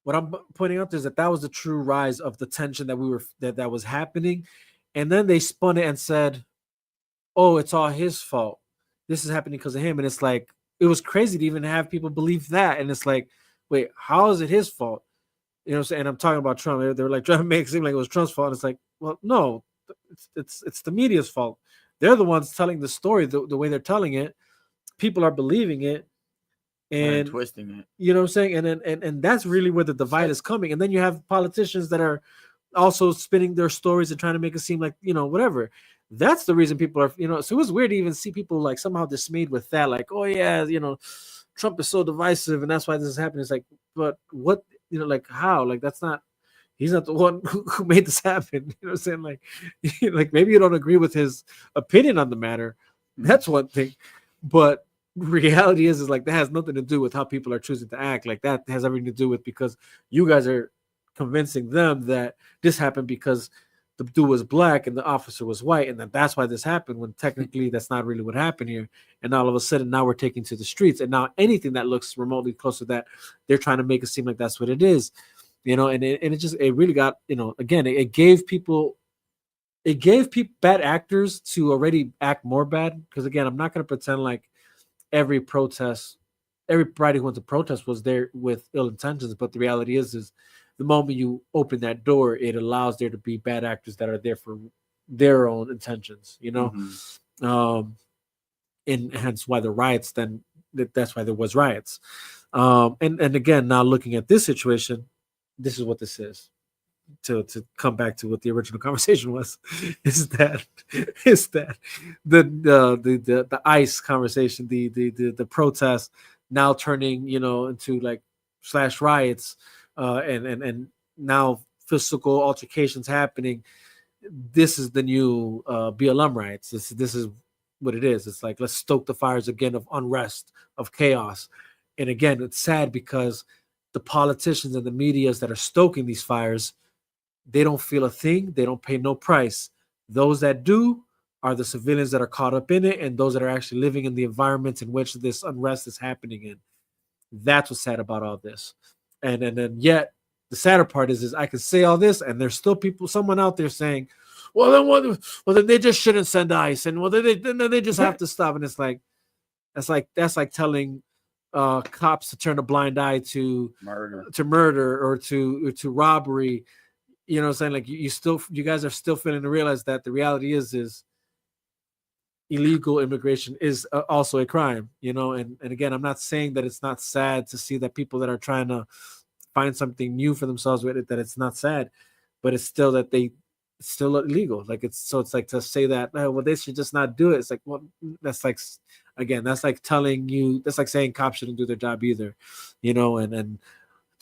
what I'm pointing out is that was the true rise of the tension that was happening. And then they spun it and said, oh, it's all his fault. This is happening because of him. And it's like, it was crazy to even have people believe that. And it's like, wait, how is it his fault? You know what I'm saying? And I'm talking about Trump. They were like trying to make it seem like it was Trump's fault. And it's like, well, no, it's the media's fault. They're the ones telling the story the way they're telling it. People are believing it and twisting it. You know what I'm saying? And that's really where the divide is coming. And then you have politicians that are also spinning their stories and trying to make it seem like, whatever. That's the reason people are, so it was weird to even see people like somehow dismayed with that. Like, oh yeah, Trump is so divisive and that's why this is happening. It's like, but what, like how? Like that's not, he's not the one who made this happen. You know what I'm saying? Like maybe you don't agree with his opinion on the matter. That's one thing. But reality is like that has nothing to do with how people are choosing to act. Like that has everything to do with because you guys are convincing them that this happened because the dude was black and the officer was white, and that's why this happened, when technically that's not really what happened here. And all of a sudden now we're taking to the streets, and now anything that looks remotely close to that, they're trying to make it seem like that's what it is, and it really got, again, it gave people bad actors to already act more bad. Because again, I'm not going to pretend like everybody who went to protest was there with ill intentions, but the reality is the moment you open that door, it allows there to be bad actors that are there for their own intentions, and hence why the riots, then that's why there was riots. And again, now looking at this situation, this is what this is. To come back to what the original conversation was, is that the ICE conversation, the protest now turning, into like / riots, and now physical altercations happening. This is the new BLM riots. This is what it is. It's like, let's stoke the fires again of unrest, of chaos. And again, it's sad because the politicians and the medias that are stoking these fires, they don't feel a thing. They don't pay no price. Those that do are the civilians that are caught up in it, and those that are actually living in the environments in which this unrest is happening in. That's what's sad about all this. And then yet the sadder part is I can say all this, and there's still someone out there saying, well then they just shouldn't send ICE, and they just have to stop. And it's like that's like telling cops to turn a blind eye to murder or to robbery. You know what I'm saying? Like you guys are still failing to realize that the reality is illegal immigration is also a crime, and again, I'm not saying that it's not sad to see that people that are trying to find something new for themselves with it, that it's not sad, but it's still that it's still illegal. Like it's like to say that, oh, well, they should just not do it. It's like, well, that's like, again, that's like saying cops shouldn't do their job either, and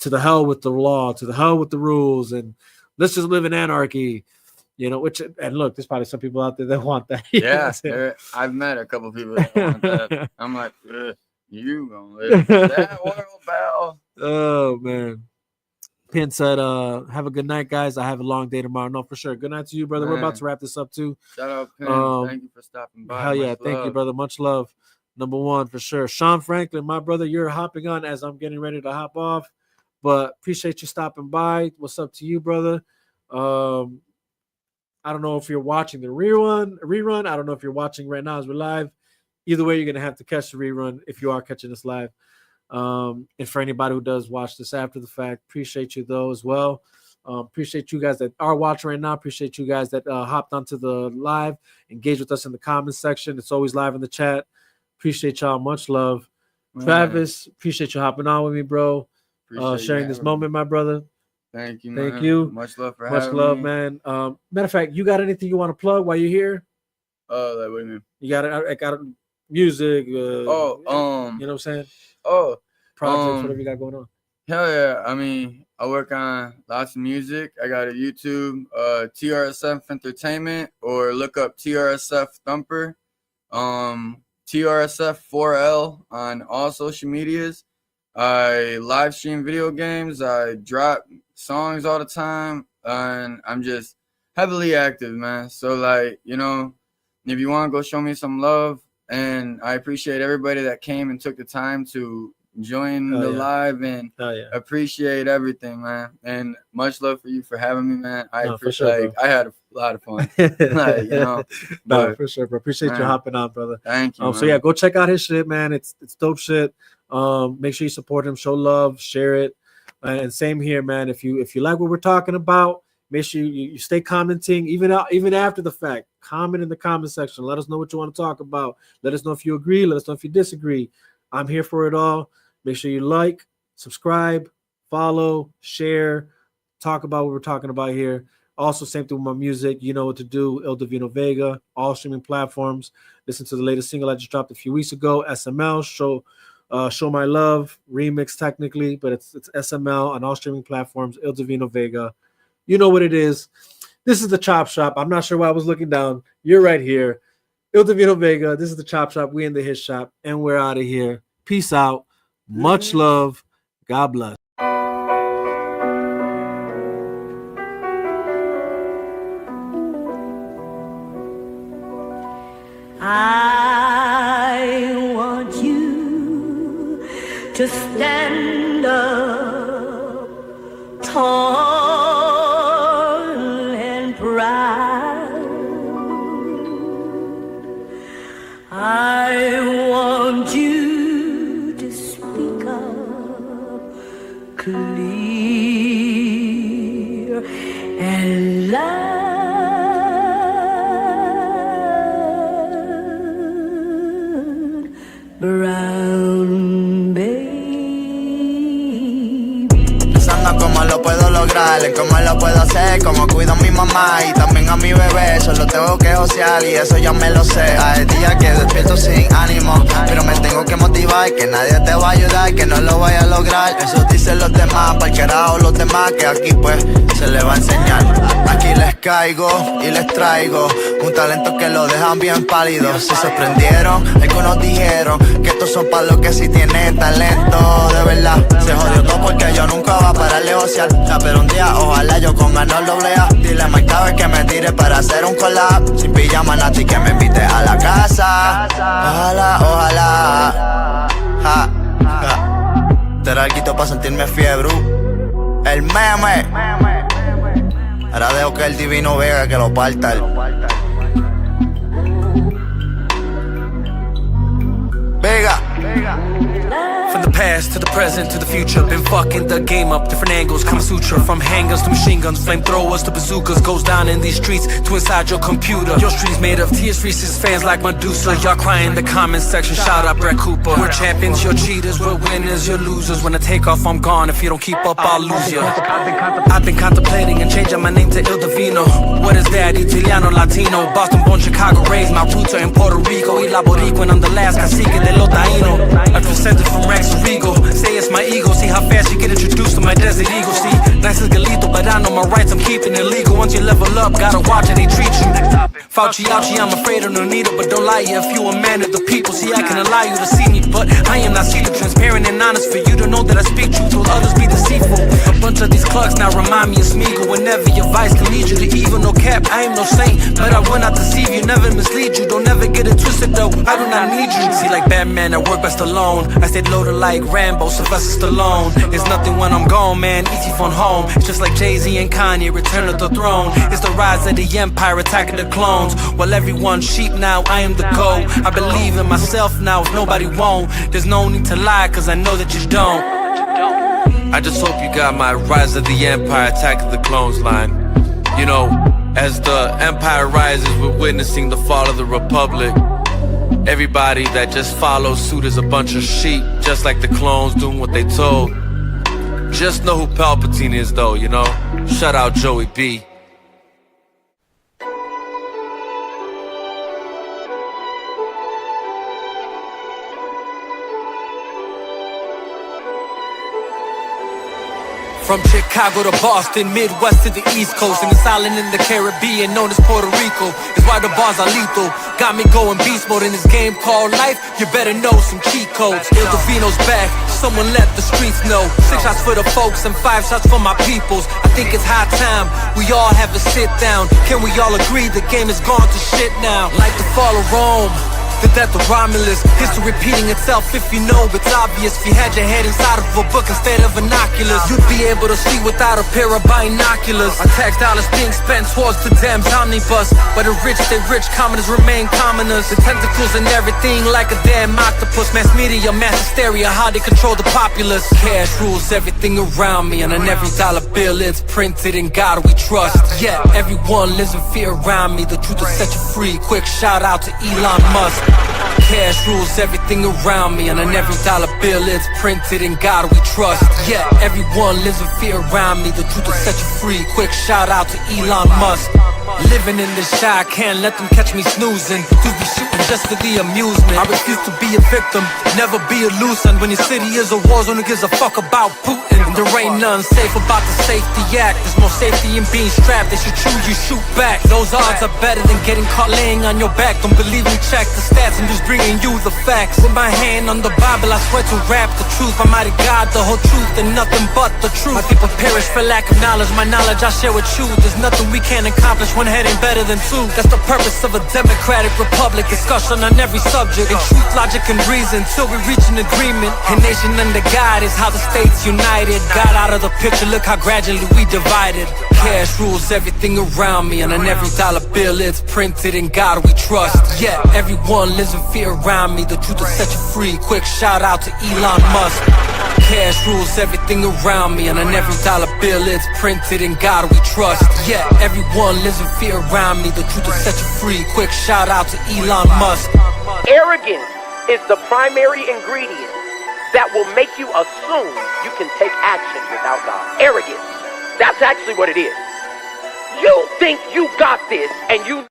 to the hell with the law, to the hell with the rules, and let's just live in anarchy. You know, which, and look, there's probably some people out there that want that. Yeah, I've met a couple people that want that. I'm like, you gonna live that world, pal. Oh man. Pin said, have a good night, guys. I have a long day tomorrow. No, for sure. Good night to you, brother. Man. We're about to wrap this up too. Shout out, Pin. Thank you for stopping by. Hell yeah, thank you, brother. Much love. Number one, for sure. Sean Franklin, my brother, you're hopping on as I'm getting ready to hop off. But appreciate you stopping by. What's up to you, brother? I don't know if you're watching the rerun. I don't know if you're watching right now as we're live. Either way, you're going to have to catch the rerun if you are catching this live. And for anybody who does watch this after the fact, appreciate you, though, as well. Appreciate you guys that are watching right now. Appreciate you guys that hopped onto the live. Engage with us in the comments section. It's always live in the chat. Appreciate y'all. Much love. Man. Travis, appreciate you hopping on with me, bro. Sharing this moment, my brother. Thank you, man. Thank you. Much love for having me. Much love, man. Matter of fact, you got anything you want to plug while you're here? Like, what do you mean? You got music. You know what I'm saying? Projects, whatever you got going on. Hell yeah. I mean, I work on lots of music. I got a YouTube, TRSF Entertainment, or look up TRSF Thumper. TRSF4L on all social medias. I live stream video games. I drop songs all the time, and I'm just heavily active, man. So, like, you know, if you want to go show me some love, and I appreciate everybody that came and took the time to join the live, and appreciate everything, man. And much love for you for having me, man. I appreciate. I had a lot of fun. Like, you know, no, for sure, bro. Appreciate you hopping on, brother. Thank you. So yeah, go check out his shit, man. It's dope shit. Make sure you support him, show love, share it, and same here, man. If you like what we're talking about, make sure you stay commenting, even after the fact. Comment in the comment section. Let us know what you want to talk about. Let us know if you agree. Let us know if you disagree. I'm here for it all. Make sure you like, subscribe, follow, share, talk about what we're talking about here. Also, same thing with my music. You know what to do. El Divino Vega, all streaming platforms. Listen to the latest single I just dropped a few weeks ago. SML, Show My Love, remix technically, but it's SML on all streaming platforms. El Divino Vega. You know what it is. This is the Chop Shop. I'm not sure why I was looking down. You're right here. El Divino Vega. This is the Chop Shop. We in the Hit Shop, and we're out of here. Peace out. Much love. God bless. I want you to stand up tall and proud. I want you to speak up clear and loud. Brown baby. Pensando cómo lo puedo lograr, en cómo lo puedo hacer, cómo cuido a mi mamá y también a mi bebé. Solo tengo que josear y eso ya me lo sé. Hay días que despierto sin ánimo, pero me tengo que motivar, que nadie te va a ayudar, que no lo voy a lograr. Eso dicen los demás, pa'l carajo los demás, que aquí pues se les va a enseñar. Aquí les caigo y les traigo un talento que lo dejan bien pálido. Si se prendieron, algunos dijeron que estos son pa' los que sí tienen talento. De verdad, se jodió todo porque yo nunca voy a parar de josear. Pero un día, ojalá yo con ganas doble A. Dile a Mike Tower que me tire para hacer un collab. Sin pijama, Nati, que me invite a la casa. Ojalá, ja, ja. Te era algo para sentirme fiebre. El meme. Ahora dejo que el Divino Vega que lo parta. Vega. From the past to the present to the future, been fucking the game up, different angles, Kama Sutra. From handguns to machine guns, flamethrowers to bazookas, goes down in these streets to inside your computer. Your streets made of tears, Reese's fans like Medusa. Y'all crying in the comment section, shout out Brett Cooper. We're champions, you're cheaters, we're winners, you're losers. When I take off, I'm gone, if you don't keep up, I'll lose ya. I've been contemplating and changing my name to Il Divino. What is that? Italiano, Latino, Boston born, Chicago raised. My roots are in Puerto Rico, y la Boricua, and I'm the last cacique de lo taíno. I descended from Rex Regal. Say it's my ego, see how fast you get introduced to my desert eagle. See, nice as Galito, but I know my rights, I'm keeping it legal. Once you level up, gotta watch how they treat you. Fauci, ouchie, I'm afraid of no needle, but don't lie, if you a man of the people. See, I can allow you to see me, but I am not see-through. Transparent and honest for you to know that I speak truth, told others be deceitful. A bunch of these clucks now remind me of Smeagol. Whenever your vice can lead you to evil, no cap, I am no saint, but I will not deceive you, never mislead you. Don't ever get it twisted though, I do not need you. See, like Batman, I work best alone. I stayed loaded like Rambo, Sylvester Stallone. It's nothing when I'm gone, man, easy phone home. It's just like Jay-Z and Kanye, return to the throne. It's the rise of the empire, attacking the clones. While everyone's sheep now, I am the goat. I believe in myself now, if nobody won't. There's no need to lie, cause I know that you don't. I just hope you got my rise of the empire, attack of the clones line. You know, as the empire rises, we're witnessing the fall of the republic. Everybody that just follows suit is a bunch of sheep, just like the clones doing what they told. Just know who Palpatine is though, you know? Shout out Joey B. From Chicago to Boston, Midwest to the East Coast, and this island in the Caribbean known as Puerto Rico is why the bars are lethal. Got me going beast mode in this game called life. You better know some cheat codes. Il Divino's back, someone let the streets know. 6 shots for the folks and 5 shots for my peoples. I think it's high time we all have a sit down. Can we all agree the game is gone to shit now? Like the fall of Rome, the death of Romulus, history repeating itself if you know it's obvious. If you had your head inside of a book instead of binoculars, you'd be able to see without a pair of binoculars. Our tax dollars being spent towards the damn omnibus, but the rich stay rich, commoners remain commoners. The tentacles and everything like a damn octopus. Mass media, mass hysteria, how they control the populace. Cash rules everything around me, and on every dollar bill it's printed in God we trust. Yet everyone lives in fear around me. The truth will set you free. Quick shout out to Elon Musk. Cash rules everything around me, and on every dollar bill it's printed in God we trust. Yeah, everyone lives in fear around me. The truth will set you free. Quick shout out to Elon Musk. Living in this shy, can't let them catch me snoozing. Dudes be shooting just for the amusement. I refuse to be a victim, never be a loose end. When your city is a war zone, who gives a fuck about Putin? And there ain't nothing safe about the safety act. There's more safety in being strapped. They should choose you, shoot back. Those odds are better than getting caught laying on your back. Don't believe me, check the stats. I'm just bringing you the facts. With my hand on the Bible, I swear to rap the truth. My mighty God, the whole truth and nothing but the truth. My people perish for lack of knowledge. My knowledge I share with you. There's nothing we can't accomplish. One head ain't better than two. That's the purpose of a democratic republic. Discussion on every subject, in truth, logic, and reason, till we reach an agreement. A nation under God is how the states united. Got out of the picture, look how gradually we divided. Cash rules everything around me, and on every dollar bill it's printed in God we trust. Yeah, everyone lives in fear around me. The truth will set you free. Quick shout out to Elon Musk. Cash rules everything around me, and on every dollar bill it's printed in God we trust. Yeah, everyone lives in fear around me. The truth will set you free. Quick shout out to Elon Musk. Arrogance is the primary ingredient that will make you assume you can take action without God. Arrogance. That's actually what it is. You think you got this, and you